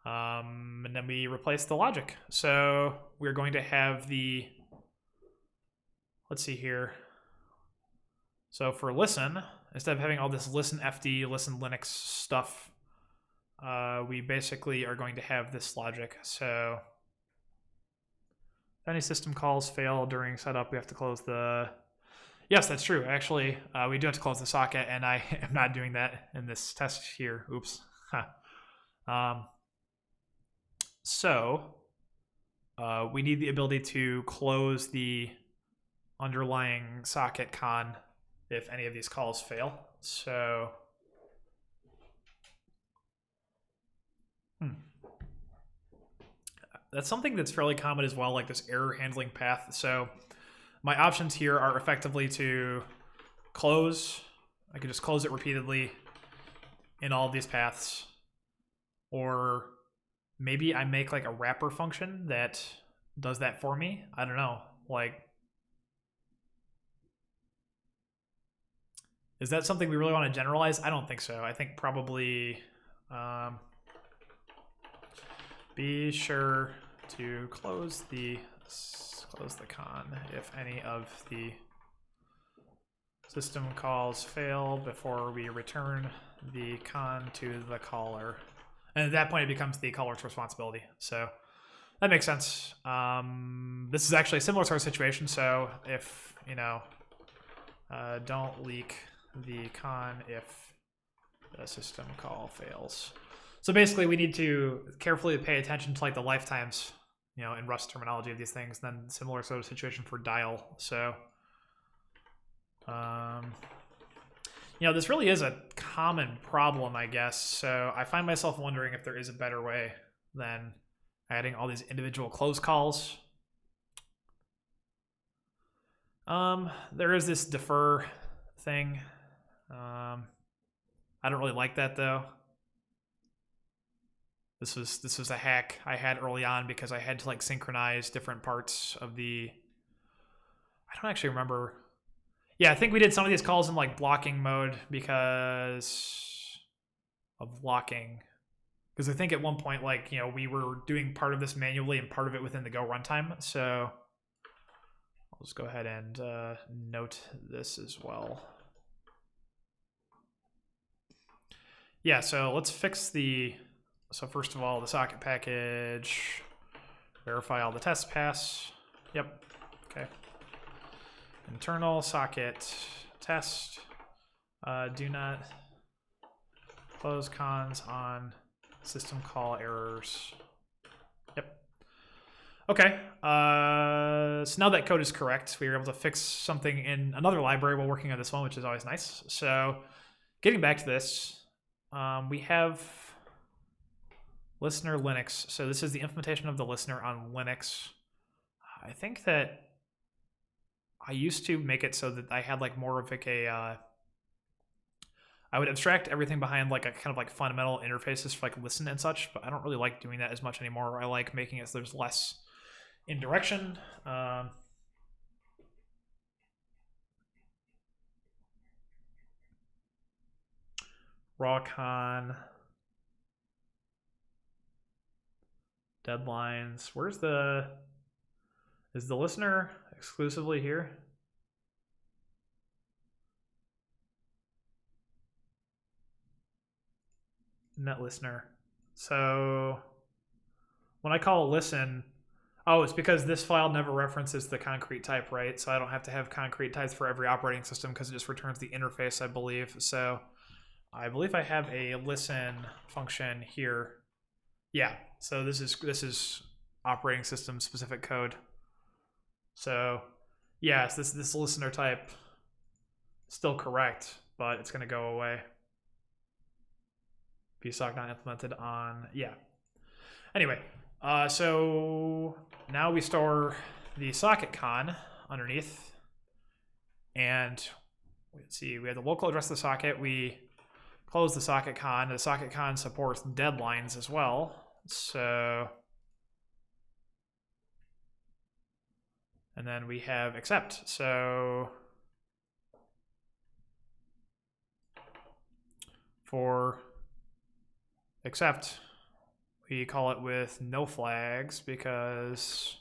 And then we replace the logic. So we're going to have the, let's see here. So for listen, instead of having all this listen FD, listen Linux stuff, we basically are going to have this logic. So if any system calls fail during setup, we have to close the... Yes, that's true. Actually, we do have to close the socket, and I am not doing that in this test here. Oops. So we need the ability to close the underlying socket con if any of these calls fail. So that's something that's fairly common as well, like this error handling path. So my options here are effectively to close. I can just close it repeatedly in all of these paths. Or maybe I make like a wrapper function that does that for me. I don't know. Like, is that something we really want to generalize? I don't think so. I think probably be sure to close the con if any of the system calls fail before we return the con to the caller. And at that point, it becomes the caller's responsibility. So that makes sense. This is actually a similar sort of situation. So if, don't leak the con if the system call fails. So basically, we need to carefully pay attention to like the lifetimes, in Rust terminology of these things. And then similar sort of situation for dial. So, this really is a common problem, I guess. So I find myself wondering if there is a better way than adding all these individual close calls. There is this defer thing. I don't really like that though. This was a hack I had early on because I had to like synchronize different parts of the. I don't actually remember. Yeah, I think we did some of these calls in like blocking mode because of locking. Because I think at one point, like, we were doing part of this manually and part of it within the Go runtime. So I'll just go ahead and note this as well. Yeah, so let's fix so first of all, the socket package, verify all the tests pass. Yep, okay. Internal socket test. Do not close cons on system call errors. Yep. Okay. So now that code is correct, we were able to fix something in another library while working on this one, which is always nice. So getting back to this, we have listener Linux. So this is the implementation of the listener on Linux. I think that I used to make it so that I had like more of like a I would abstract everything behind like a kind of like fundamental interfaces for like listen and such, but I don't really like doing that as much anymore. I like making it so there's less indirection. Rawcon. Deadlines. Is the listener exclusively here? Net listener. So when I call listen, it's because this file never references the concrete type, right? So I don't have to have concrete types for every operating system because it just returns the interface, I believe. So I believe I have a listen function here. Yeah, so this is operating system specific code. So yes, this listener type is still correct, but it's going to go away. vsock not implemented on, yeah. Anyway, so now we store the socket con underneath, and let's see, we have the local address of the socket. We close the socket con. The socket con supports deadlines as well. So, and then we have accept. So for accept, we call it with no flags because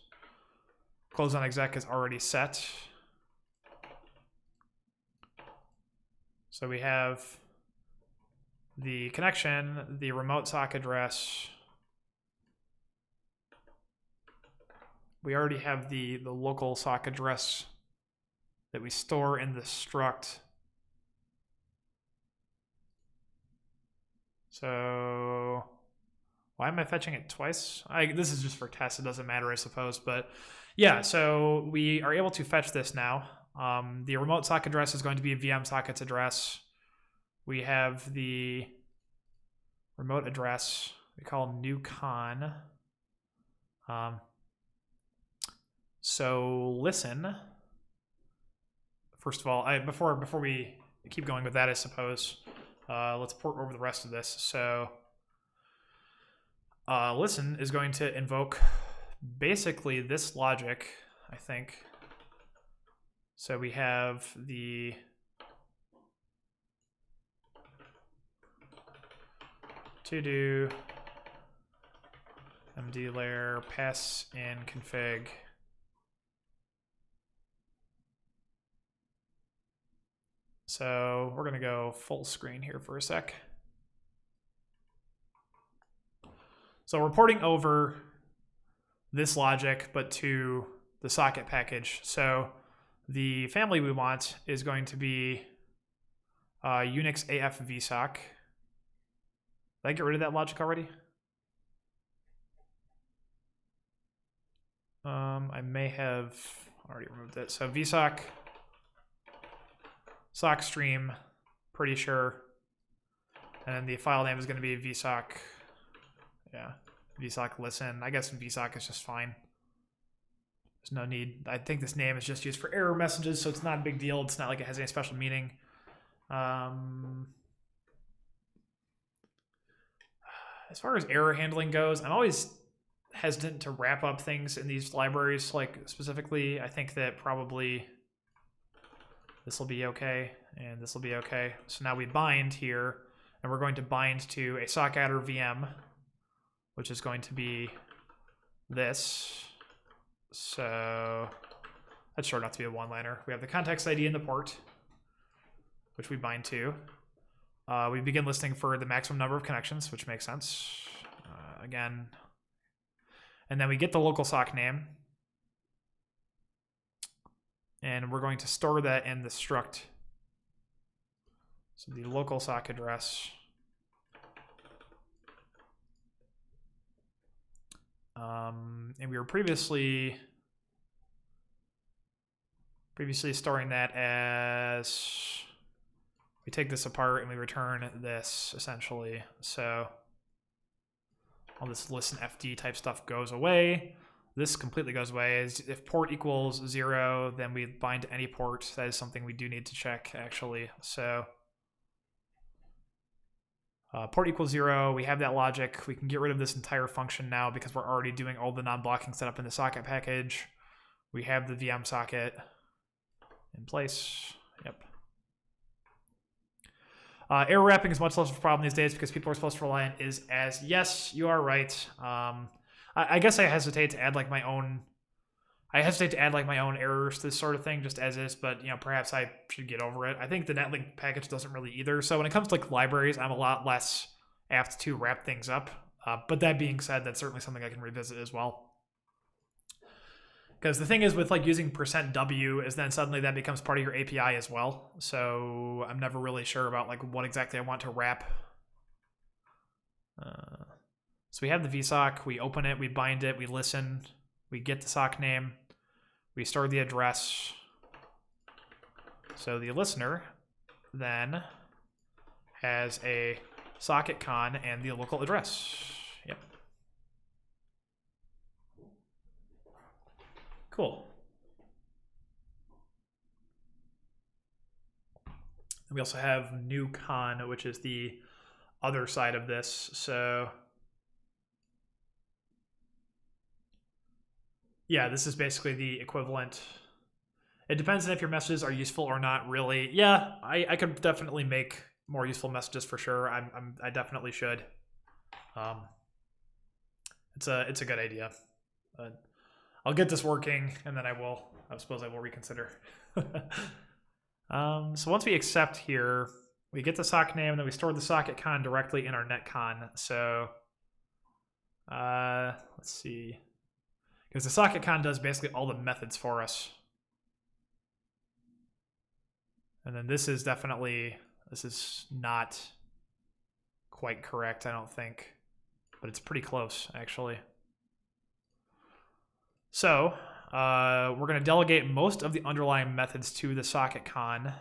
close on exec is already set. So we have the connection, the remote sock address. We already have the local sock address that we store in the struct. So why am I fetching it twice? This is just for tests. It doesn't matter, I suppose. But yeah, so we are able to fetch this now. The remote sock address is going to be a VM sockets address. We have the remote address we call new con. So listen. First of all, before we keep going with that, I suppose, let's port over the rest of this. So listen is going to invoke basically this logic, I think. So we have the to do md layer pass in config. So we're going to go full screen here for a sec. So we're porting over this logic, but to the socket package. So the family we want is going to be Unix AF vsock. Did I get rid of that logic already? I may have already removed it. So vsock sock stream, pretty sure. And then the file name is going to be vsock. Yeah, vsock listen. I guess vsock is just fine. There's no need. I think this name is just used for error messages, so it's not a big deal. It's not like it has any special meaning. As far as error handling goes, I'm always hesitant to wrap up things in these libraries. Like specifically, I think that probably this will be okay, and this will be okay. So now we bind here, and we're going to bind to a sock adder VM, which is going to be this. So that's short enough to be a one-liner. We have the context ID in the port, which we bind to. We begin listening for the maximum number of connections, which makes sense. Again, and then we get the local sock name. And we're going to store that in the struct. So the local sock address. And we were previously storing that as, we take this apart and we return this essentially. So all this listen FD type stuff goes away. This completely goes away. If port equals 0, then we bind to any port. That is something we do need to check, actually. So port equals 0, we have that logic. We can get rid of this entire function now because we're already doing all the non-blocking setup in the socket package. We have the VM socket in place. Yep. Error wrapping is much less of a problem these days because people are supposed to rely on is as. Yes, you are right. I guess I hesitate to add like my own. I hesitate to add like my own errors to this sort of thing just as is, but you know, perhaps I should get over it. I think the netlink package doesn't really either. So when it comes to like libraries, I'm a lot less apt to wrap things up. But that being said, that's certainly something I can revisit as well. Because the thing is with like using %w is then suddenly that becomes part of your API as well. So I'm never really sure about like what exactly I want to wrap. So we have the vsock, we open it, we bind it, we listen, we get the sock name, we store the address. So the listener then has a socket con and the local address. Yep. Cool. And we also have new con, which is the other side of this. So yeah, this is basically the equivalent. It depends on if your messages are useful or not, really. Yeah, I could definitely make more useful messages for sure. I definitely should. It's a good idea. But I'll get this working, and then I suppose I will reconsider. So once we accept here, we get the sock name, and then we store the socket con directly in our netcon. So let's see. Because the socket con does basically all the methods for us. And then this is definitely, this is not quite correct, I don't think, but it's pretty close actually. So we're going to delegate most of the underlying methods to the socket con.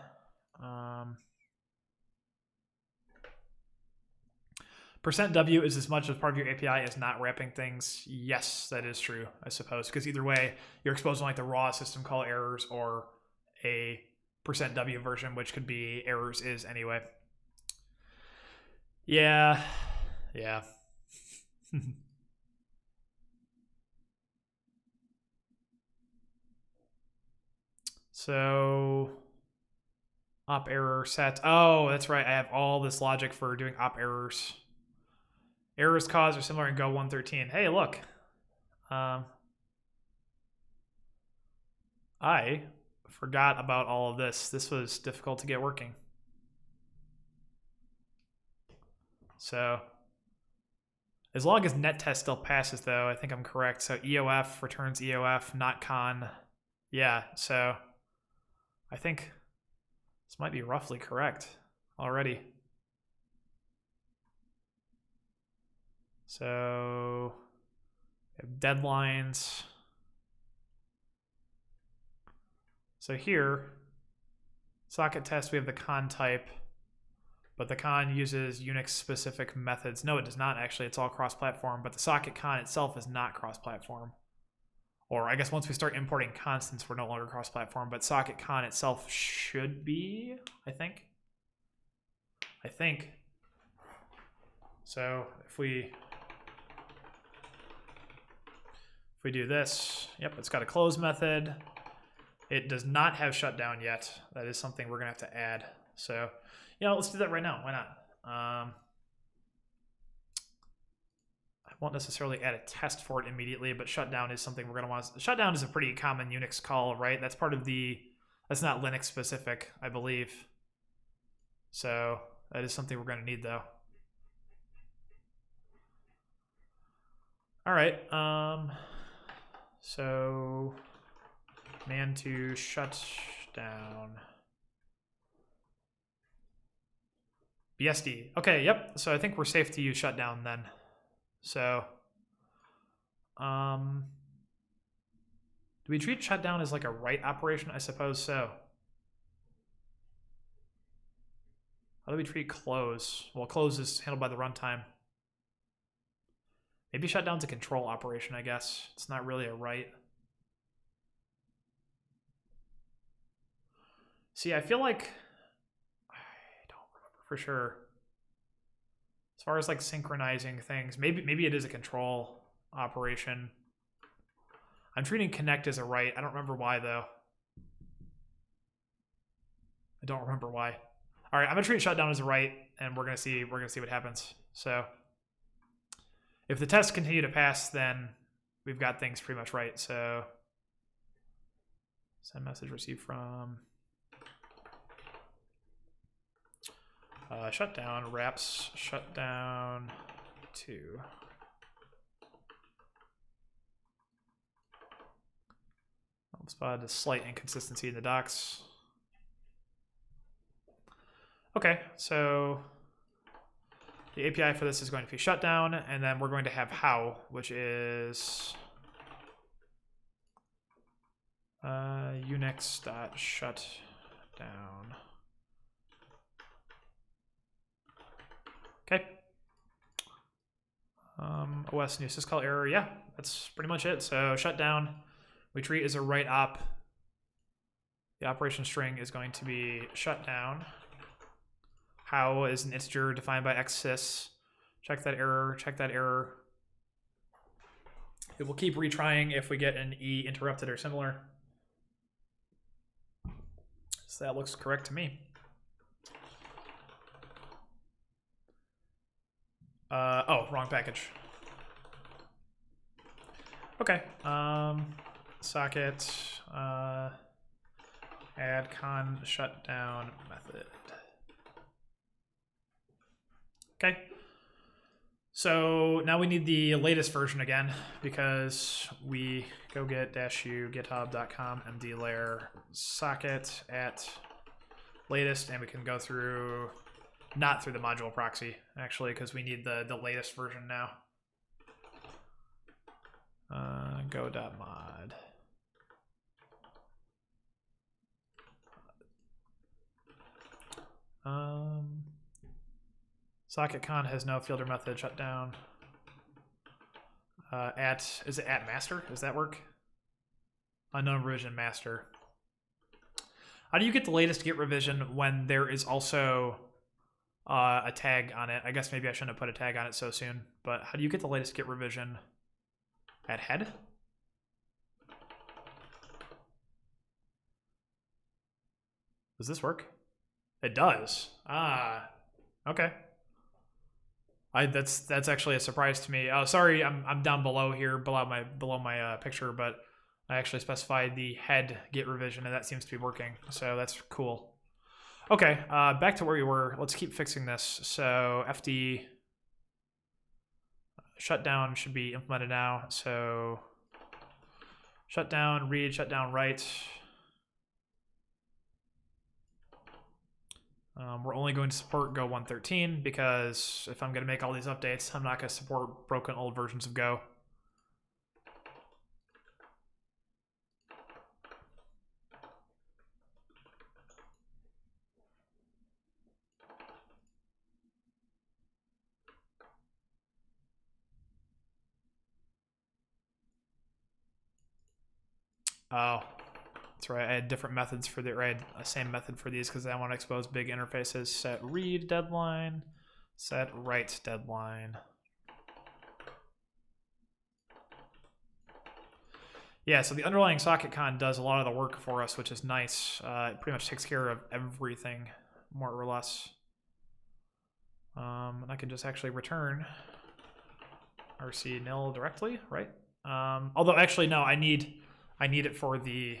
%w is as much as part of your API as not wrapping things. Yes, that is true, I suppose, because either way, you're exposed to like the raw system call errors or a %w version, which could be errors is anyway. Yeah. So op error set. Oh, that's right. I have all this logic for doing op errors. Errors caused are similar in Go 113. Hey, look. I forgot about all of this. This was difficult to get working. So as long as nettest still passes, though, I think I'm correct. So EOF returns EOF, not con. Yeah, so I think this might be roughly correct already. So deadlines. So here, socket test, we have the con type, but the con uses Unix specific methods. No, it does not actually. It's all cross-platform, but the socket con itself is not cross-platform. Or I guess once we start importing constants, we're no longer cross-platform, but socket con itself should be, I think. So if we do this, yep, it's got a close method. It does not have shutdown yet. That is something we're gonna have to add. So, let's do that right now. Why not? I won't necessarily add a test for it immediately, but shutdown is something we're gonna want. Shutdown is a pretty common Unix call, right? That's part of that's not Linux specific, I believe. So that is something we're gonna need though. All right, so man to shut down. BSD. Okay, yep. So I think we're safe to use shutdown then. So, do we treat shutdown as like a write operation? I suppose so. How do we treat close? Well, close is handled by the runtime. Maybe shutdown's a control operation, I guess. It's not really a write. See, I feel like, I don't remember for sure. As far as like synchronizing things, maybe it is a control operation. I'm treating connect as a write. I don't remember why though. I don't remember why. All right, I'm gonna treat shutdown as a write, and we're gonna see what happens. So if the tests continue to pass, then we've got things pretty much right. So send message received from shutdown wraps shutdown to. I'll spot a slight inconsistency in the docs. Okay, so the API for this is going to be shutdown, and then we're going to have how, which is unix.shutdown. Okay. OS new syscall error. Yeah, that's pretty much it. So shutdown, we treat as a write op. The operation string is going to be shutdown. How is an integer defined by xsys. Check that error, check that error. It will keep retrying if we get an E interrupted or similar. So that looks correct to me. Oh, wrong package. Okay. Socket add con shutdown method. Okay. So now we need the latest version again, because we go get -u github.com mdlayer socket at latest, and we can go through, not through the module proxy, actually, because we need the latest version now. Go.mod. SocketCon has no fielder method shut down. Is it at master? Does that work? Unknown revision master. How do you get the latest git revision when there is also a tag on it? I guess maybe I shouldn't have put a tag on it so soon, but how do you get the latest git revision at head? Does this work? It does. Ah, okay. That's actually a surprise to me. Sorry, I'm down below here, below my picture, but I actually specified the head git revision, and that seems to be working. So that's cool. Okay, back to where we were. Let's keep fixing this. So fd shutdown should be implemented now. So shutdown read, shutdown write. We're only going to support Go 1.13 because if I'm going to make all these updates, I'm not going to support broken old versions of Go. Oh, that's right. I had different methods for the, or I had a same method for these because I want to expose big interfaces. Set read deadline, set write deadline. Yeah, so the underlying SocketCon does a lot of the work for us, which is nice. It pretty much takes care of everything, more or less. And I can just actually return RC nil directly, right? Although actually no, I need it for the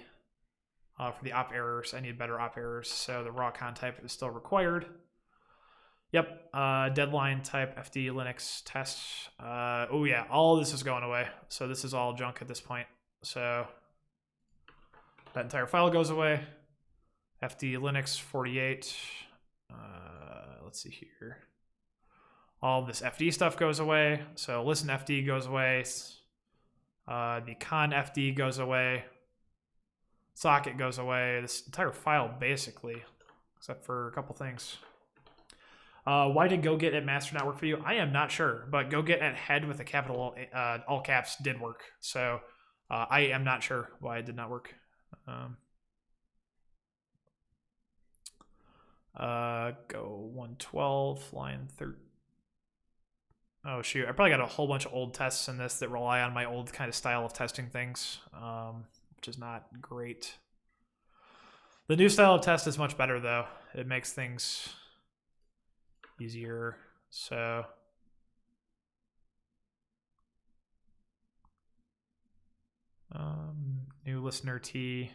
op errors. I need better op errors, so the raw con type is still required. Yep, deadline type fd linux test. Oh yeah, all this is going away. So this is all junk at this point. So that entire file goes away. fd linux 48. Let's see here. All this fd stuff goes away. So listen fd goes away. The con fd goes away. Socket goes away. This entire file basically, except for a couple things. Why did go get at master not work for you? I am not sure, but go get at head with a capital all caps did work. So I am not sure why it did not work. Go 112 line 13. Oh shoot, I probably got a whole bunch of old tests in this that rely on my old kind of style of testing things, which is not great. The new style of test is much better though. It makes things easier. So new listener T.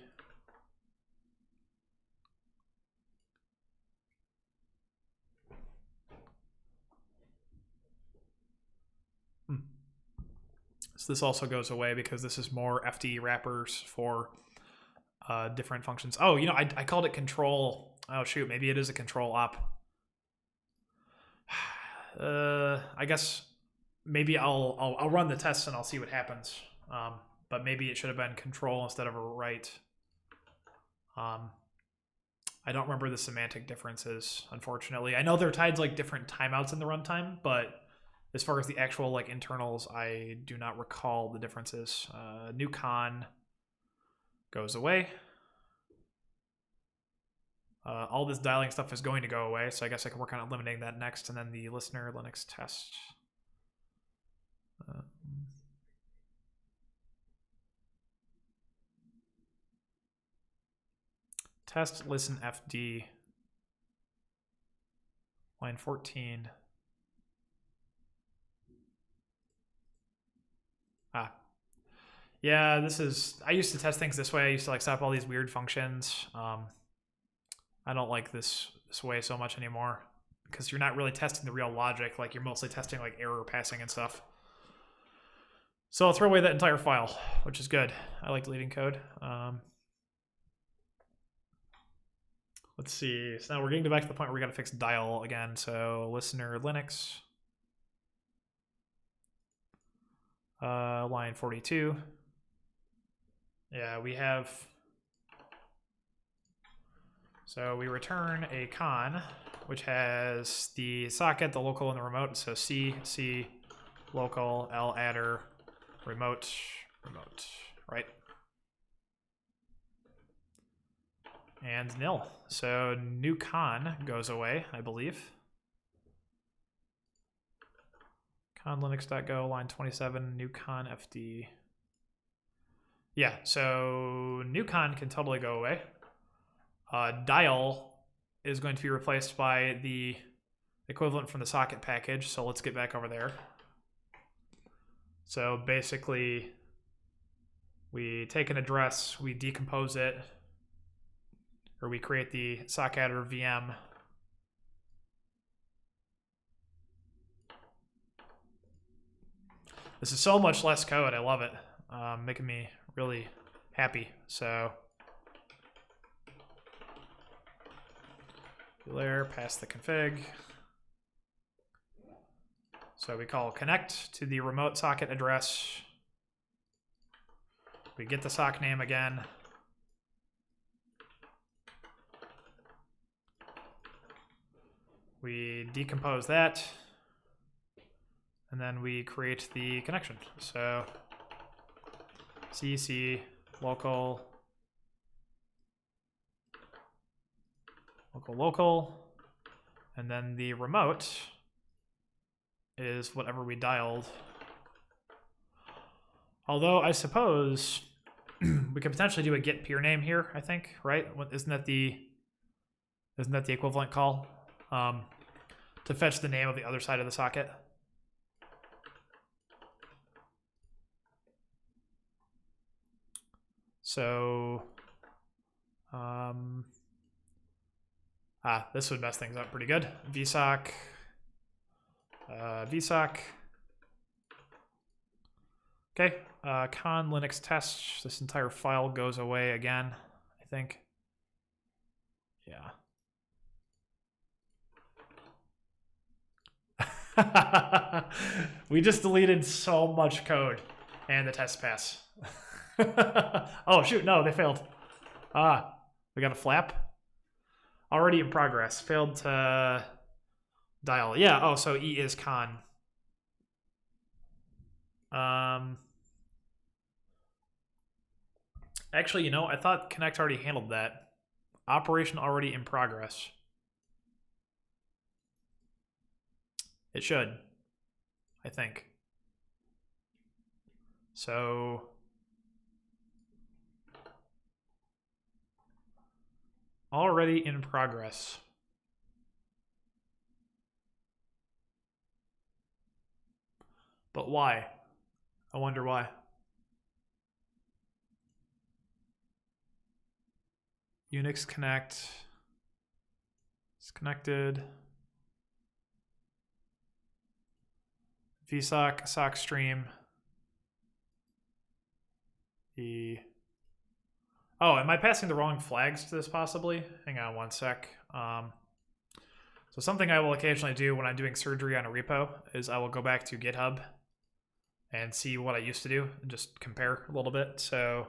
So this also goes away because this is more FD wrappers for different functions. Oh, you know, I called it control. Oh shoot, maybe it is a control op. I guess maybe I'll run the tests and I'll see what happens. But maybe it should have been control instead of a write. I don't remember the semantic differences, unfortunately. I know they're tied to like different timeouts in the runtime, but as far as the actual like internals, I do not recall the differences. New con goes away. All this dialing stuff is going to go away, so I guess I can work on eliminating that next, and then the listener Linux test. Test listen FD. Line 14. Yeah, this is, I used to test things this way. I used to like set up all these weird functions. I don't like this way so much anymore because you're not really testing the real logic. Like you're mostly testing like error passing and stuff. So I'll throw away that entire file, which is good. I like deleting code. Let's see. So now we're getting back to the point where we got to fix dial again. So listener Linux. Line 42. Yeah, we have. So we return a con, which has the socket, the local, and the remote. So C, local, L adder, remote, right? And nil. So new con goes away, I believe. Con linux.go, line 27, new con fd. Yeah, so new con can totally go away. Dial is going to be replaced by the equivalent from the socket package, so let's get back over there. So basically, we take an address, we decompose it, or we create the sock adder VM. This is so much less code. I love it. Making me really happy. So there, pass the config. So we call connect to the remote socket address. We get the sock name again. We decompose that. And then we create the connection. So CC local, and then the remote is whatever we dialed. Although I suppose we could potentially do a get peer name here, I think, right? Isn't that the equivalent call to fetch the name of the other side of the socket? So, this would mess things up pretty good. vsock, Okay, con linux test. This entire file goes away again, I think. Yeah. We just deleted so much code and the test pass. Oh, shoot, no, they failed. We got a flap. Already in progress. Failed to dial. Yeah, oh, so E is con. Actually, you know, I thought Connect already handled that. Operation already in progress. It should, I think. So already in progress. But why? I wonder why. Unix connect is connected. vsock, sock stream. Oh, am I passing the wrong flags to this possibly? Hang on one sec. So something I will occasionally do when I'm doing surgery on a repo is I will go back to GitHub and see what I used to do and just compare a little bit. So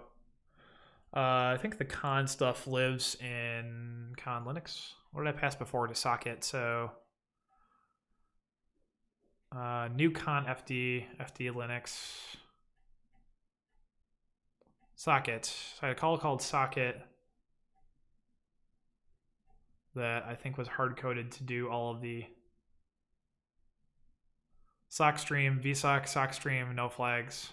I think the con stuff lives in con Linux. What did I pass before to socket? So new con fd Linux socket. So I had a call called socket that I think was hard coded to do all of the sock stream, vsock, sock stream, no flags.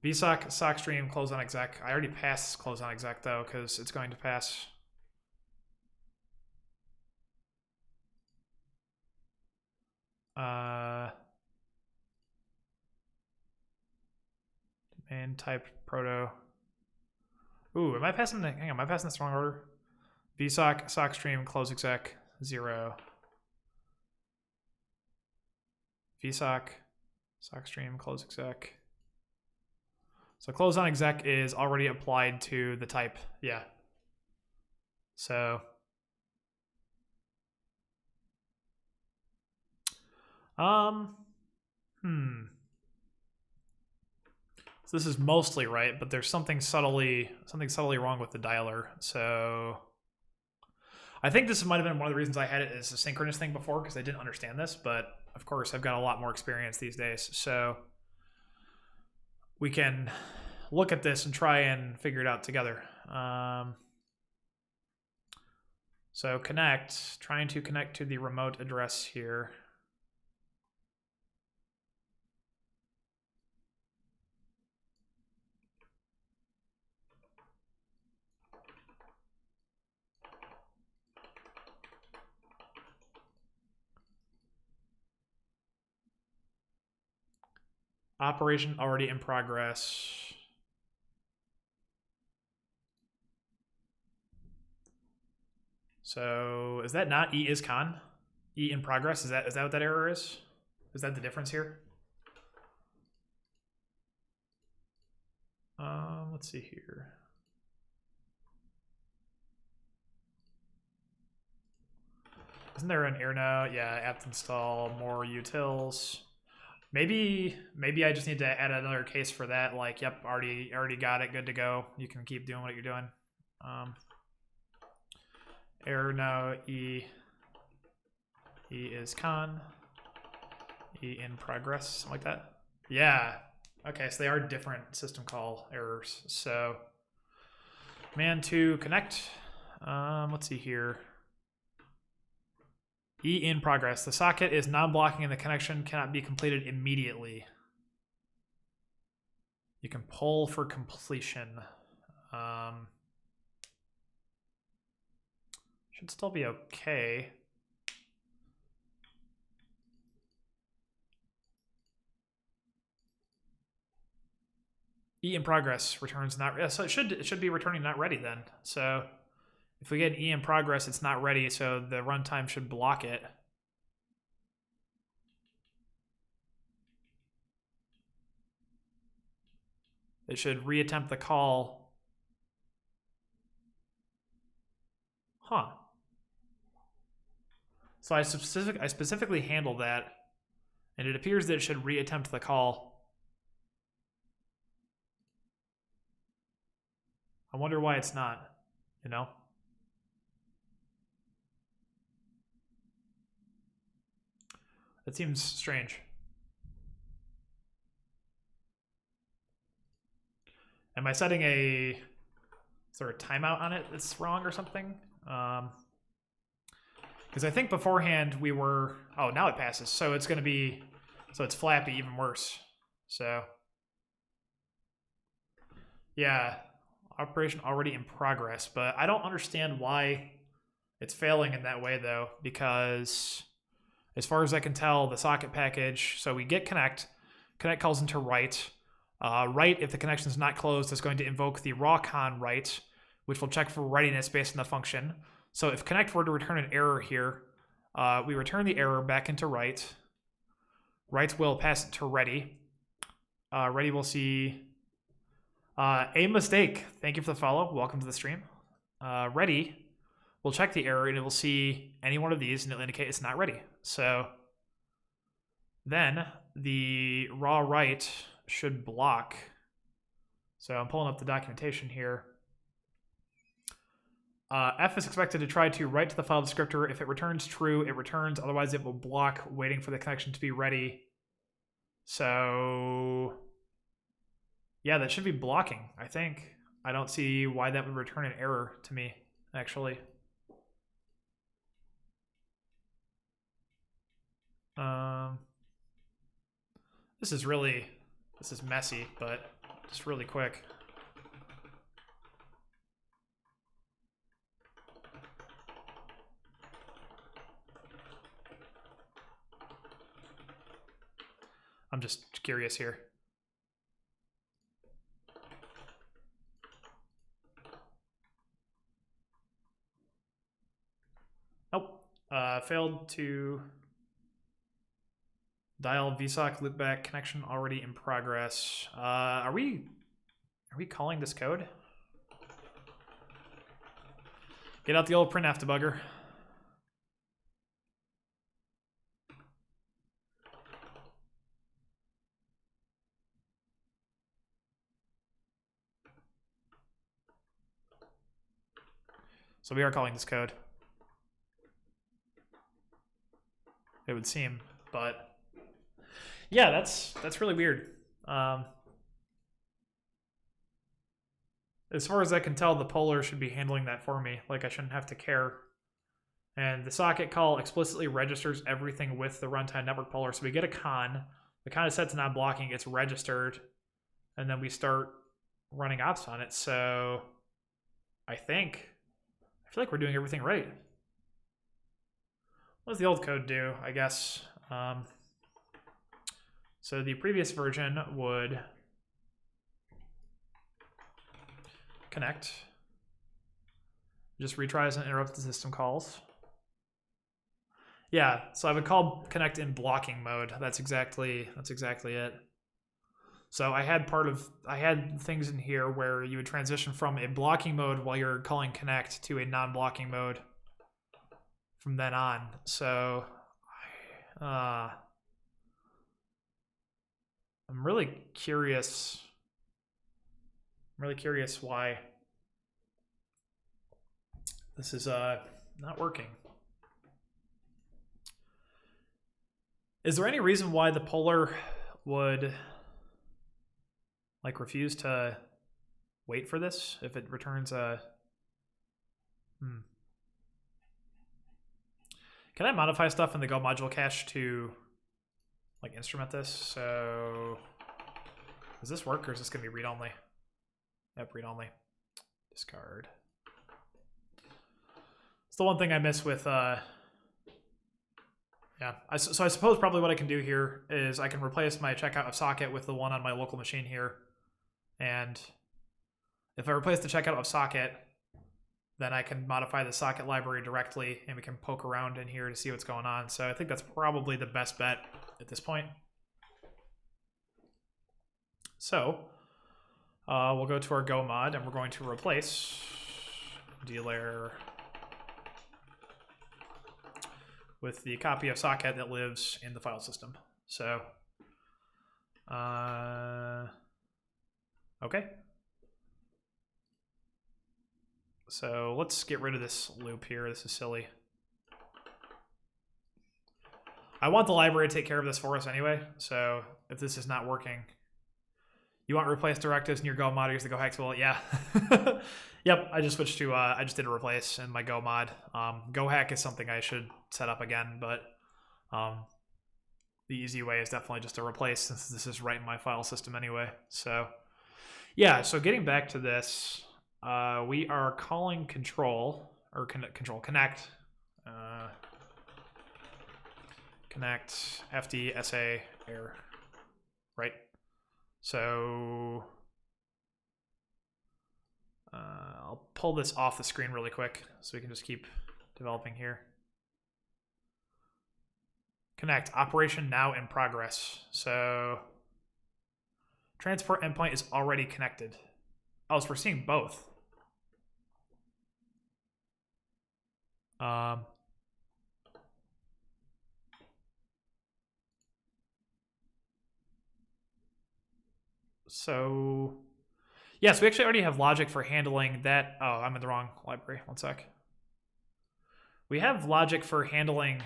vsock, sock stream, close on exec. I already passed close on exec though, because it's going to pass. Domain type proto. Ooh, am I passing the, hang on, am I passing this wrong order? vsock, sock stream, close exec, 0. vsock, sock stream, close exec. So close on exec is already applied to the type, yeah. So, so this is mostly right, but there's something subtly wrong with the dialer. So I think this might have been one of the reasons I had it as a synchronous thing before, because I didn't understand this, but of course I've got a lot more experience these days. So we can look at this and try and figure it out together. So trying to connect to the remote address here. Operation already in progress. So is that not E is con? E in progress, is that what that error is? Is that the difference here? Let's see here. Isn't there an error now? Yeah, apt install more utils. Maybe I just need to add another case for that. Like, yep, already got it, good to go. You can keep doing what you're doing. Error now, E is con, E in progress, something like that. Yeah. Okay, so they are different system call errors. So, man to connect. Let's see here. E in progress. The socket is non-blocking and the connection cannot be completed immediately. You can pull for completion. Should still be okay. E in progress returns not ready. So it should be returning not ready then. So if we get an E in progress, it's not ready, so the runtime should block it. It should reattempt the call. Huh. So I specifically handled that, and it appears that it should reattempt the call. I wonder why it's not, you know? That seems strange. Am I setting a sort of timeout on it that's wrong or something? Because I think beforehand we were, oh, now it passes. So it's going to be, so it's flappy, even worse. So, yeah, operation already in progress. But I don't understand why it's failing in that way, though, because as far as I can tell, the socket package, so we get connect calls into write. Write, if the connection is not closed, is going to invoke the raw con write, which will check for readiness based on the function. So if connect were to return an error here, we return the error back into write. Write will pass it to ready. Ready will see a mistake. Thank you for the follow. Welcome to the stream. Ready will check the error and it will see any one of these and it'll indicate it's not ready. So then the raw write should block. So I'm pulling up the documentation here. F is expected to try to write to the file descriptor. If it returns true, it returns. Otherwise, it will block, waiting for the connection to be ready. So, yeah, that should be blocking, I think. I don't see why that would return an error to me, actually. This is messy, but just really quick. I'm just curious here. Nope. Failed to dial vsock loopback connection already in progress. Are we calling this code? Get out the old printf debugger. So we are calling this code. It would seem, but yeah, that's really weird. As far as I can tell, the polar should be handling that for me. Like, I shouldn't have to care. And the socket call explicitly registers everything with the runtime network polar. So we get a con. The con is set to non-blocking. It's registered. And then we start running ops on it. So I feel like we're doing everything right. What does the old code do, I guess? So the previous version would connect, just retries and interrupt the system calls. Yeah, so I would call connect in blocking mode. That's exactly it. So I had things in here where you would transition from a blocking mode while you're calling connect to a non-blocking mode from then on. So I'm really curious. Why this is not working. Is there any reason why the polar would like refuse to wait for this if it returns a Can I modify stuff in the Go module cache to like instrument this? So does this work, or is this gonna be read only? Yep, read only. Discard. It's the one thing I miss with yeah. So I suppose probably what I can do here is I can replace my checkout of socket with the one on my local machine here. And if I replace the checkout of socket, then I can modify the socket library directly, and we can poke around in here to see what's going on. So I think that's probably the best bet at this point. So we'll go to our Go mod, and we're going to replace dlayer with the copy of socket that lives in the file system. So, okay. So let's get rid of this loop here. This is silly. I want the library to take care of this for us anyway. So if this is not working, you want replace directives in your Go mod, use the Go hack tool. Yeah. Yep. I just switched to, I just did a replace in my Go mod. Go hack is something I should set up again, but the easy way is definitely just to replace, since this is right in my file system anyway. So yeah, so getting back to this, we are calling control, or connect, connect fd sa error, right? So I'll pull this off the screen really quick so we can just keep developing here. Connect, operation now in progress. So transport endpoint is already connected. Oh, so we're seeing both. So yes, we actually already have logic for handling that. Oh, I'm in the wrong library. One sec. We have logic for handling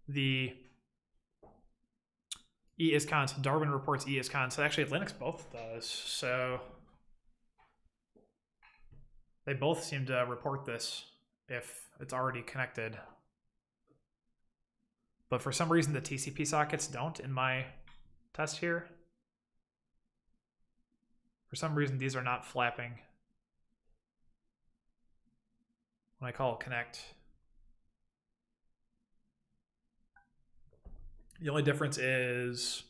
the eiscon. So Darwin reports eiscon. So actually Linux both does. So they both seem to report this if it's already connected. But for some reason the TCP sockets don't in my test here. For some reason these are not flapping when I call connect. The only difference is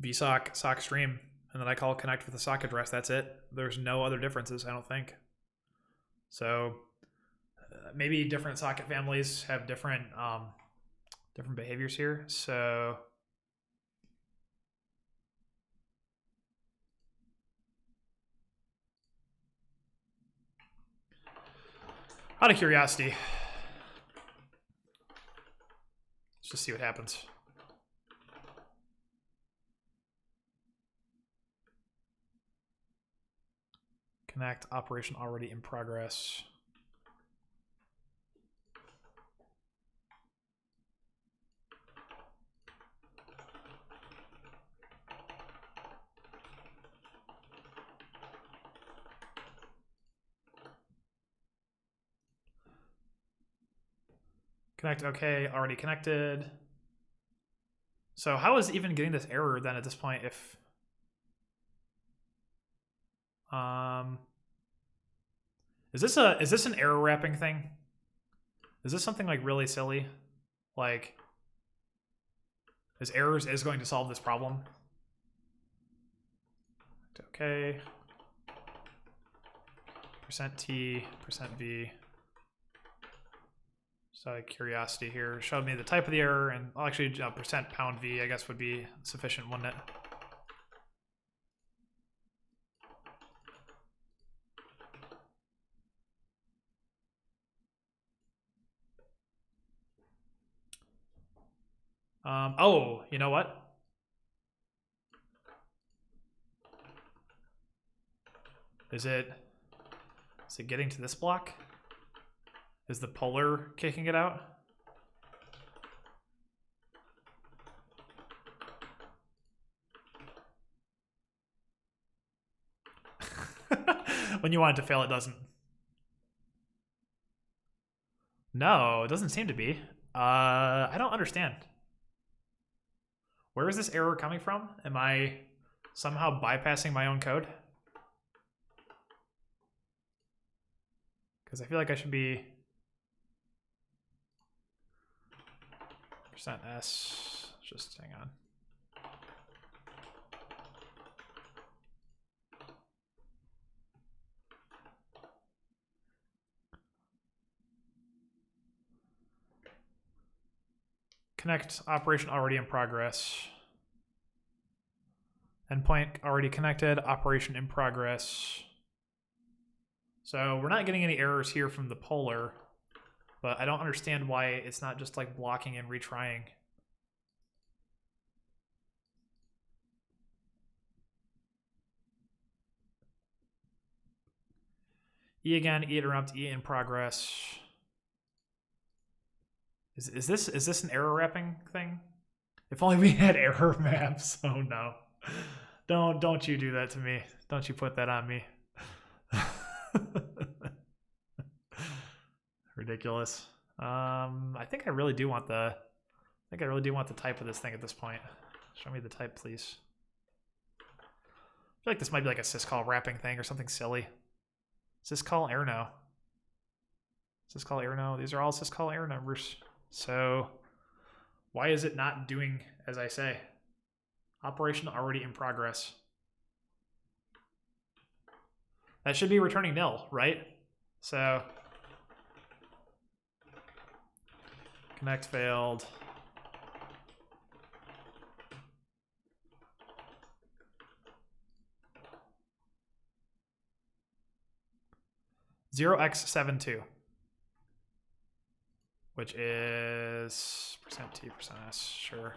vsock, sock stream, and then I call connect with the sock address. That's it. There's no other differences, I don't think. So maybe different socket families have different different behaviors here. So Out of curiosity, let's just see what happens. Connect operation already in progress. Connect, okay, already connected. So how is even getting this error then at this point if... Is this an error wrapping thing? Is this something like really silly? Like, is errors is going to solve this problem? Okay. %t, %v. Just out of curiosity here, showed me the type of the error, and well, actually %pound_v I guess would be sufficient, wouldn't it? Oh, you know what? Is it getting to this block? Is the polar kicking it out? When you want it to fail, it doesn't. No, it doesn't seem to be. I don't understand. Where is this error coming from? Am I somehow bypassing my own code? Because I feel like I should be %s. Just hang on. Connect operation already in progress. Endpoint already connected, operation in progress. So we're not getting any errors here from the polar, but I don't understand why it's not just like blocking and retrying. E again, E interrupt, E in progress. Is this an error wrapping thing? If only we had error maps. Oh no. Don't you do that to me. Don't you put that on me. Ridiculous. I think I really do want the type of this thing at this point. Show me the type, please. I feel like this might be like a syscall wrapping thing or something silly. Syscall error no. Syscall error no. These are all syscall error numbers. So why is it not doing as I say? Operation already in progress. That should be returning nil, right? So connect failed. (0x72), which is %t, %s, sure.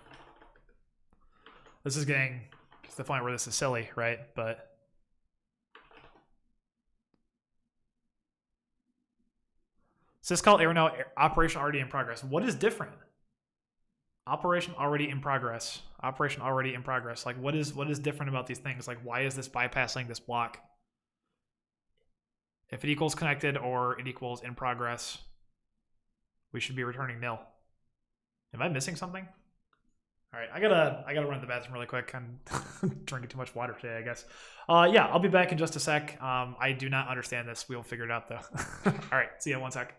This is getting to the point where this is silly, right? But syscall error no, operation already in progress. What is different? Operation already in progress. Operation already in progress. Like what is different about these things? Like why is this bypassing this block? If it equals connected or it equals in progress, we should be returning nil. Am I missing something? All right, I gotta run to the bathroom really quick. I'm drinking too much water today, I guess. Yeah, I'll be back in just a sec. I do not understand this. We'll figure it out though. All right, see you in 1 sec.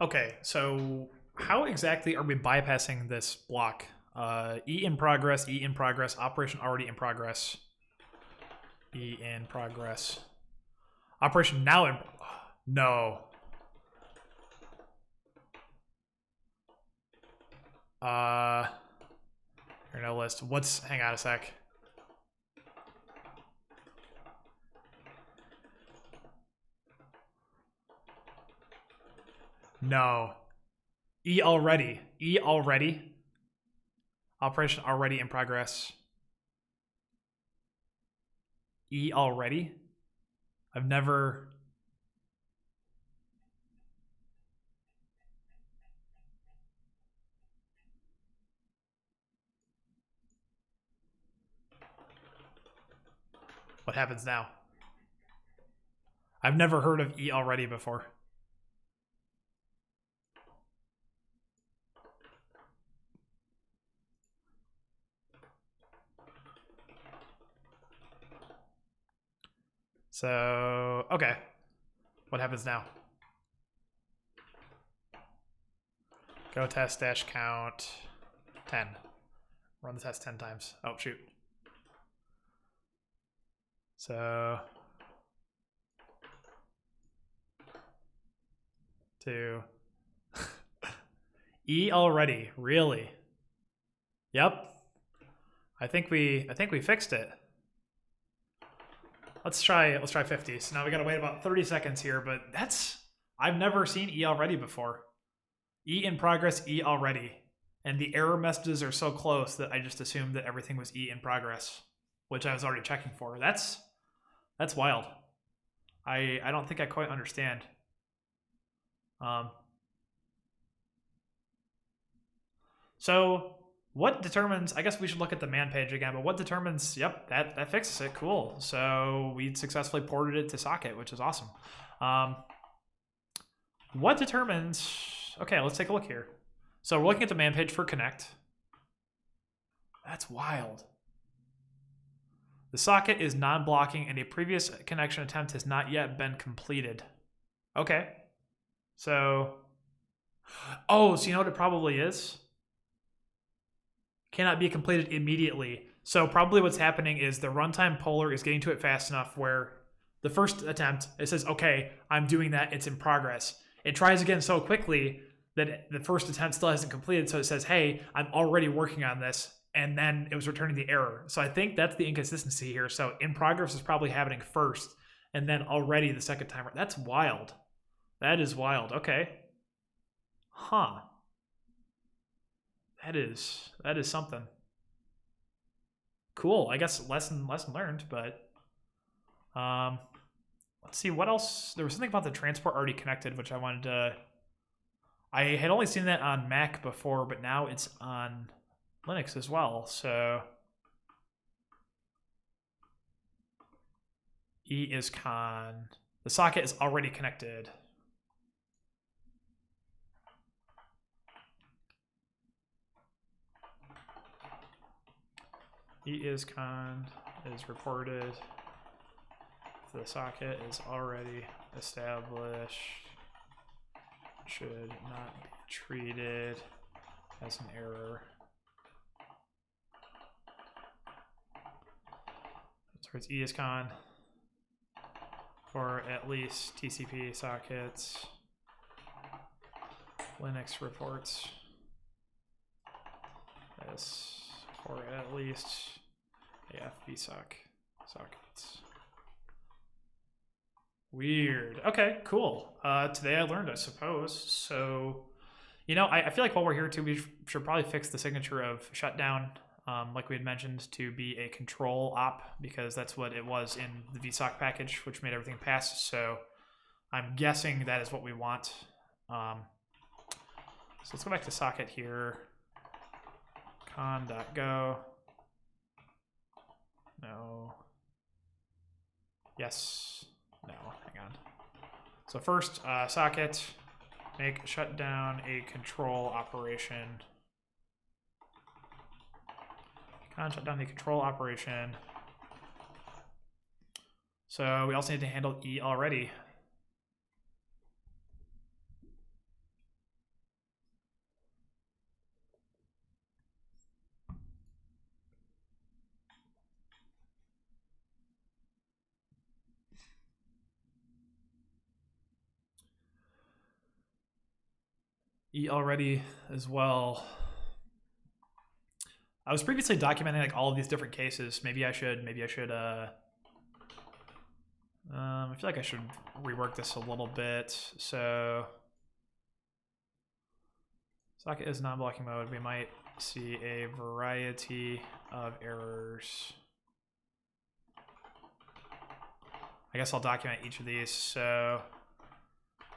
Okay, so how exactly are we bypassing this block? E in progress, operation already in progress. E in progress. Operation now in... No. Kernel list. What's... Hang on a sec. No. E already. E already. Operation already in progress. E already? I've never... What happens now? I've never heard of E already before. So, okay. What happens now? Go test dash count 10. Run the test 10 times. Oh, shoot. So, 2. E already, really? Yep. I think we fixed it. Let's try 50. So now we gotta wait about 30 seconds here, but I've never seen E already before. E in progress, E already. And the error messages are so close that I just assumed that everything was E in progress, which I was already checking for. That's wild. I don't think I quite understand. So what determines, I guess we should look at the man page again, but what determines, yep, that fixes it, cool. So we successfully ported it to socket, which is awesome. What determines, okay, let's take a look here. So we're looking at the man page for connect. That's wild. The socket is non-blocking and a previous connection attempt has not yet been completed. Okay. So, oh, so you know what it probably is? Cannot be completed immediately. So probably what's happening is the runtime poller is getting to it fast enough where the first attempt, it says, okay, I'm doing that, it's in progress. It tries again so quickly that the first attempt still hasn't completed, so it says, hey, I'm already working on this, and then it was returning the error. So I think that's the inconsistency here. So in progress is probably happening first, and then already the second time. That's wild. That is wild. Okay. Huh. That is something. Cool. I guess lesson learned, but let's see what else. There was something about the transport already connected, which I wanted to. I had only seen that on Mac before, but now it's on Linux as well. So E is con. The socket is already connected. E is con is reported. The socket is already established. Should not be treated as an error. So it's E is con for at least TCP sockets. Linux reports this for at least vsock sockets. Weird. Okay, cool. Today I learned, I suppose. So, you know, I feel like while we're here too, we should probably fix the signature of shutdown, like we had mentioned, to be a control op, because that's what it was in the vsock package, which made everything pass. So I'm guessing that is what we want. So let's go back to socket here. Con.go. No. Yes. No, hang on. So first, socket, make shutdown a control operation. Con shut down the control operation. So we also need to handle E already. E already as well. I was previously documenting like all of these different cases. Maybe I should I feel like I should rework this a little bit. So socket is non-blocking mode. We might see a variety of errors. I guess I'll document each of these. So,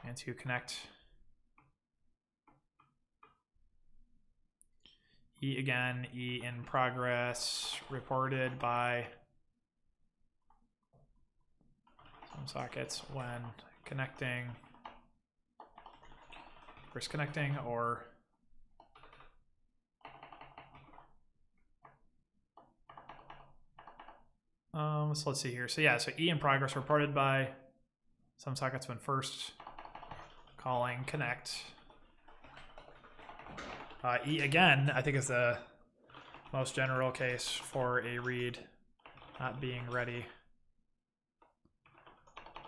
and to connect. E again, E in progress, reported by some sockets when connecting, first connecting, or so let's see here. So yeah, so E in progress reported by some sockets when first calling connect. E again, I think is the most general case for a read not being ready.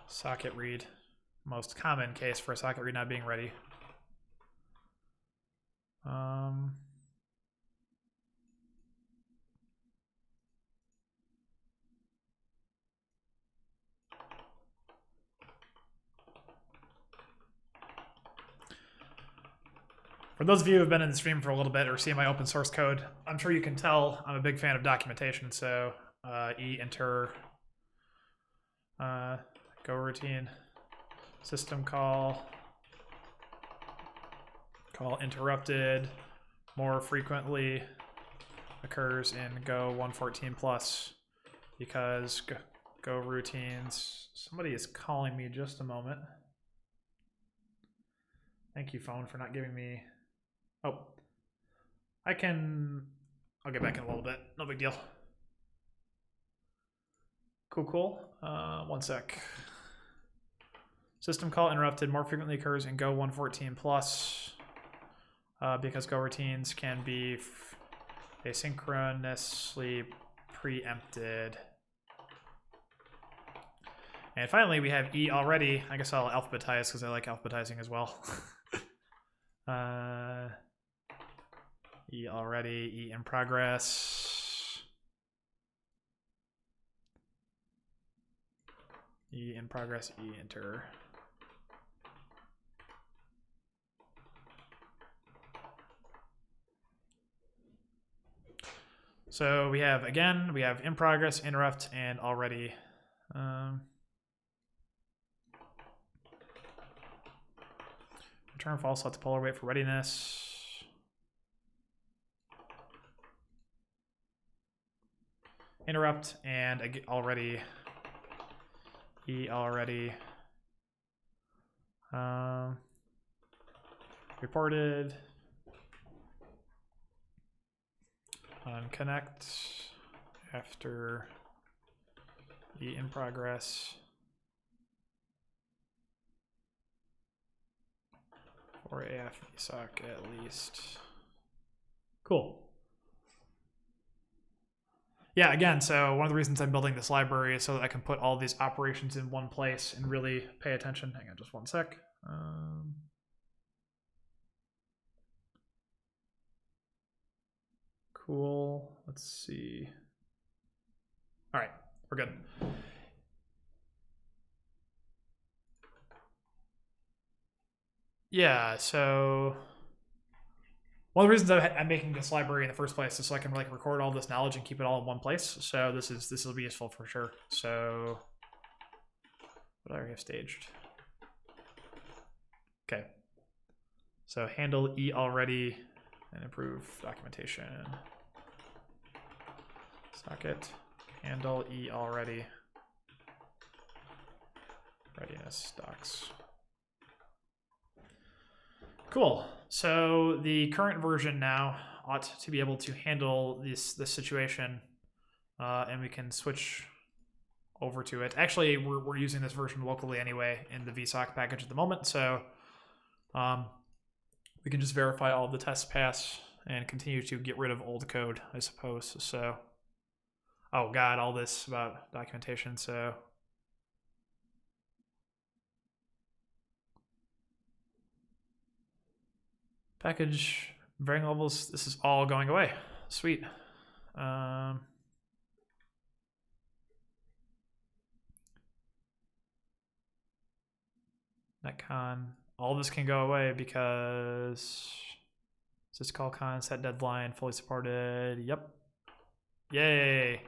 Socket read, most common case for a socket read not being ready. For those of you who have been in the stream for a little bit or see my open source code, I'm sure you can tell I'm a big fan of documentation. So E enter go routine system call interrupted more frequently occurs in Go 114 plus because Go routines. Somebody is calling me, just a moment. Thank you, phone, for not giving me. Oh, I'll get back in a little bit. No big deal. Cool. 1 sec. System call interrupted more frequently occurs in Go 114 plus because Go routines can be asynchronously preempted. And finally, we have E already. I guess I'll alphabetize because I like alphabetizing as well. E already, E in progress. E in progress, E enter. So we have, again, we have in progress, interrupt, and already. Return false, let the polar wait for readiness. Interrupt and already, E already. Reported. On connect after E in progress. Or AF vsock at least. Cool. Yeah, again, so one of the reasons I'm building this library is so that I can put all these operations in one place and really pay attention. Hang on just 1 sec. Cool. Let's see. All right, we're good. Yeah, so one of the reasons I'm making this library in the first place is so I can like record all this knowledge and keep it all in one place. So this will be useful for sure. So what do I already have staged? Okay. So handle E already and improve documentation. Socket handle E already. Readiness docs. Cool. So the current version now ought to be able to handle this situation, and we can switch over to it. Actually, we're using this version locally anyway in the vsock package at the moment, so we can just verify all of the tests pass and continue to get rid of old code, I suppose. So, oh god, all this about documentation. So. Package varying levels. This is all going away. Sweet. Netcon. All this can go away because syscall con set deadline fully supported. Yep. Yay.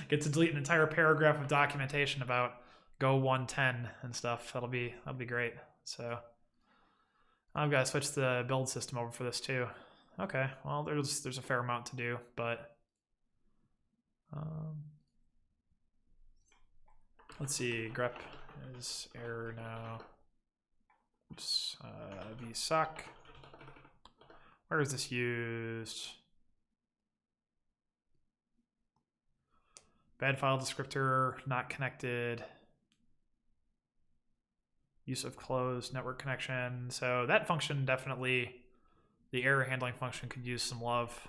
Get to delete an entire paragraph of documentation about Go 110 and stuff. That'll be great. So I've got to switch the build system over for this too. Okay, well there's a fair amount to do, but let's see. Grep is error now. Oops. Vsock. Where is this used? Bad file descriptor, not connected. Use of closed network connection. So that function definitely, the error handling function could use some love.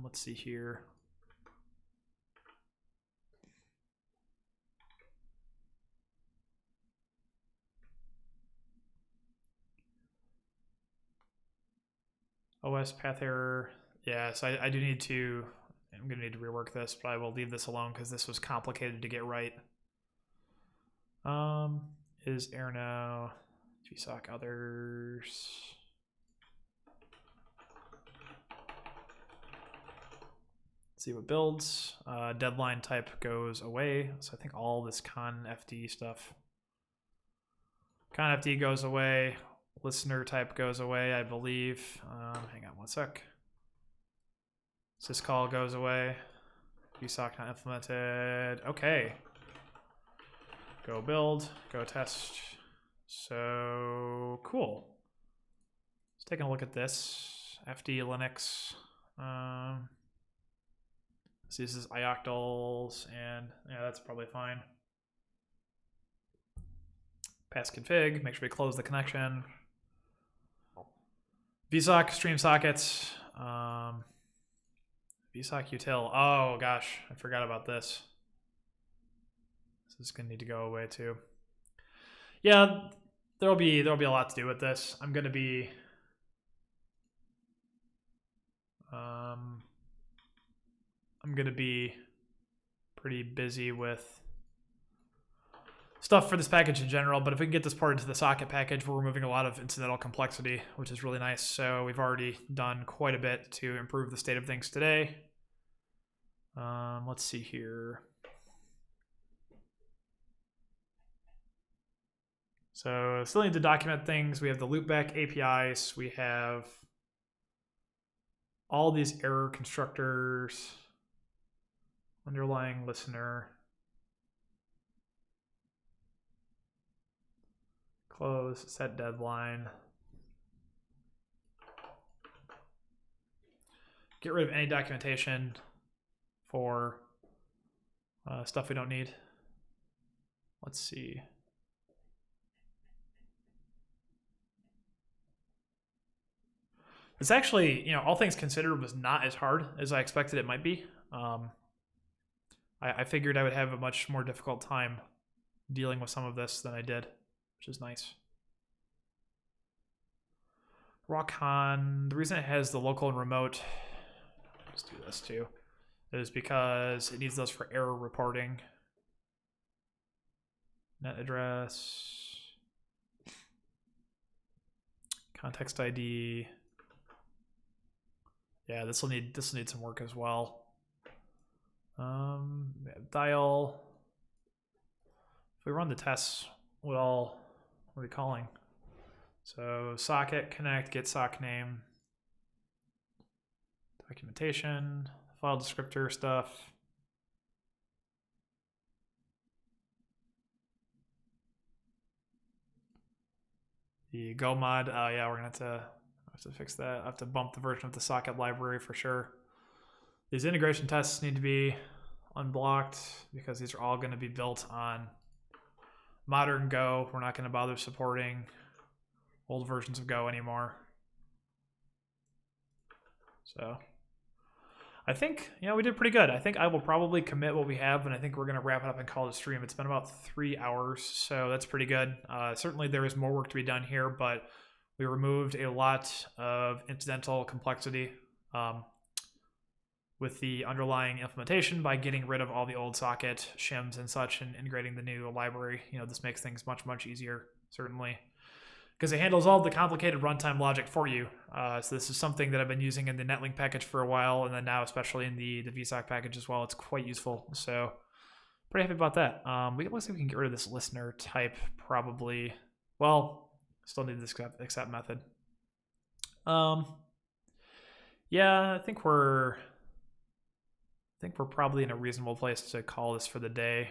Let's see here. OS path error. Yeah, so I do need to, I'm going to need to rework this, but I will leave this alone because this was complicated to get right. Is error now, vsock others. Let's see what builds. Deadline type goes away. So I think all this confd stuff. Confd goes away. Listener type goes away, I believe. Hang on one sec. Syscall goes away. vsock not implemented. Okay. Go build, go test. So cool. Let's take a look at this. FD Linux. So this is ioctls, and yeah, that's probably fine. Pass config, make sure we close the connection. vsock stream sockets. vsock util. Oh gosh, I forgot about this. This is gonna need to go away too. Yeah, there'll be a lot to do with this. I'm gonna be pretty busy with stuff for this package in general, but if we can get this part into the socket package, we're removing a lot of incidental complexity, which is really nice. So we've already done quite a bit to improve the state of things today. Let's see here. So still need to document things. We have the loopback APIs. We have all these error constructors, underlying listener, close, set deadline. Get rid of any documentation for stuff we don't need. Let's see. It's actually, all things considered, was not as hard as I expected it might be. I figured I would have a much more difficult time dealing with some of this than I did, which is nice. Rawcon, the reason it has the local and remote, let's do this too, is because it needs those for error reporting. Net address, context ID. Yeah, this will need some work as well. Dial. If we run the tests, what are we calling? So socket connect get sock name, documentation, file descriptor stuff. The go mod. Oh yeah, we're gonna have to fix that. I have to bump the version of the socket library for sure. These integration tests need to be unblocked because these are all going to be built on modern Go. We're not going to bother supporting old versions of Go anymore. So I think, we did pretty good. I think I will probably commit what we have, and I think we're going to wrap it up and call it a stream. It's been about 3 hours, so that's pretty good. Certainly there is more work to be done here, but We removed a lot of incidental complexity with the underlying implementation by getting rid of all the old socket shims and such and integrating the new library. This makes things much, much easier, certainly, because it handles all the complicated runtime logic for you. So this is something that I've been using in the netlink package for a while, and then now especially in the vsock package as well. It's quite useful. So pretty happy about that. Looks like we can get rid of this listener type probably. Well, still need this accept method. Yeah, I think we're probably in a reasonable place to call this for the day.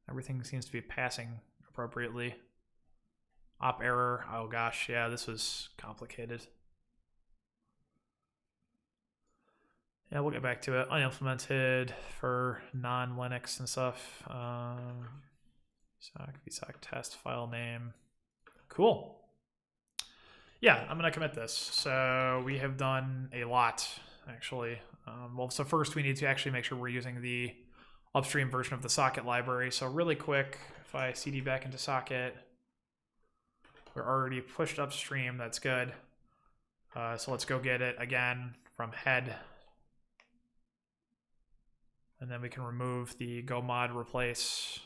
Everything seems to be passing appropriately. Op error. Oh gosh, yeah, this was complicated. Yeah, we'll get back to it. Unimplemented for non-Linux and stuff. vsock test file name. Cool. Yeah, I'm going to commit this. So we have done a lot, actually. Well, so first we need to actually make sure we're using the upstream version of the socket library. So really quick, if I cd back into socket, we're already pushed upstream. That's good. So let's go get it again from head. And then we can remove the go mod replace.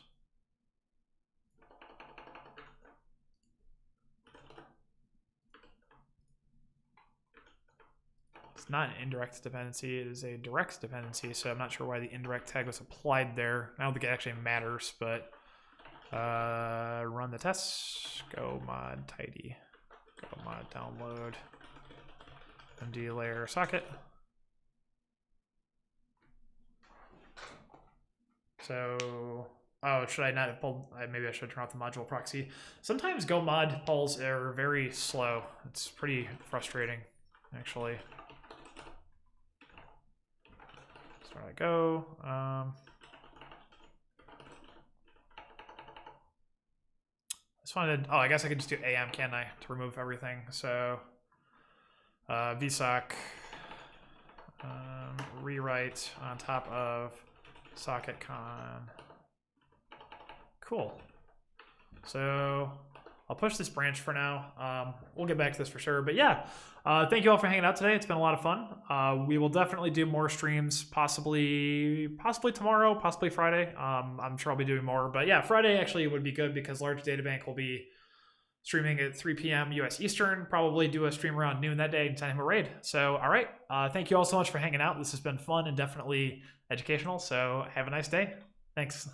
It's not an indirect dependency, it is a direct dependency, so I'm not sure why the indirect tag was applied there. I don't think it actually matters, but run the tests, go mod tidy, go mod download, md layer socket. So, oh, should I not have pulled? Maybe I should turn off the module proxy. Sometimes go mod pulls are very slow. It's pretty frustrating, actually. So I go. Just wanted. Oh, I guess I could just do am, can't I, to remove everything? So vsock rewrite on top of socket con. Cool. So I'll push this branch for now. We'll get back to this for sure. But yeah, thank you all for hanging out today. It's been a lot of fun. We will definitely do more streams, possibly tomorrow, possibly Friday. I'm sure I'll be doing more. But yeah, Friday actually would be good because largedatabank will be streaming at 3 p.m. US Eastern. Probably do a stream around noon that day and send him a raid. So all right, thank you all so much for hanging out. This has been fun and definitely educational. So have a nice day. Thanks.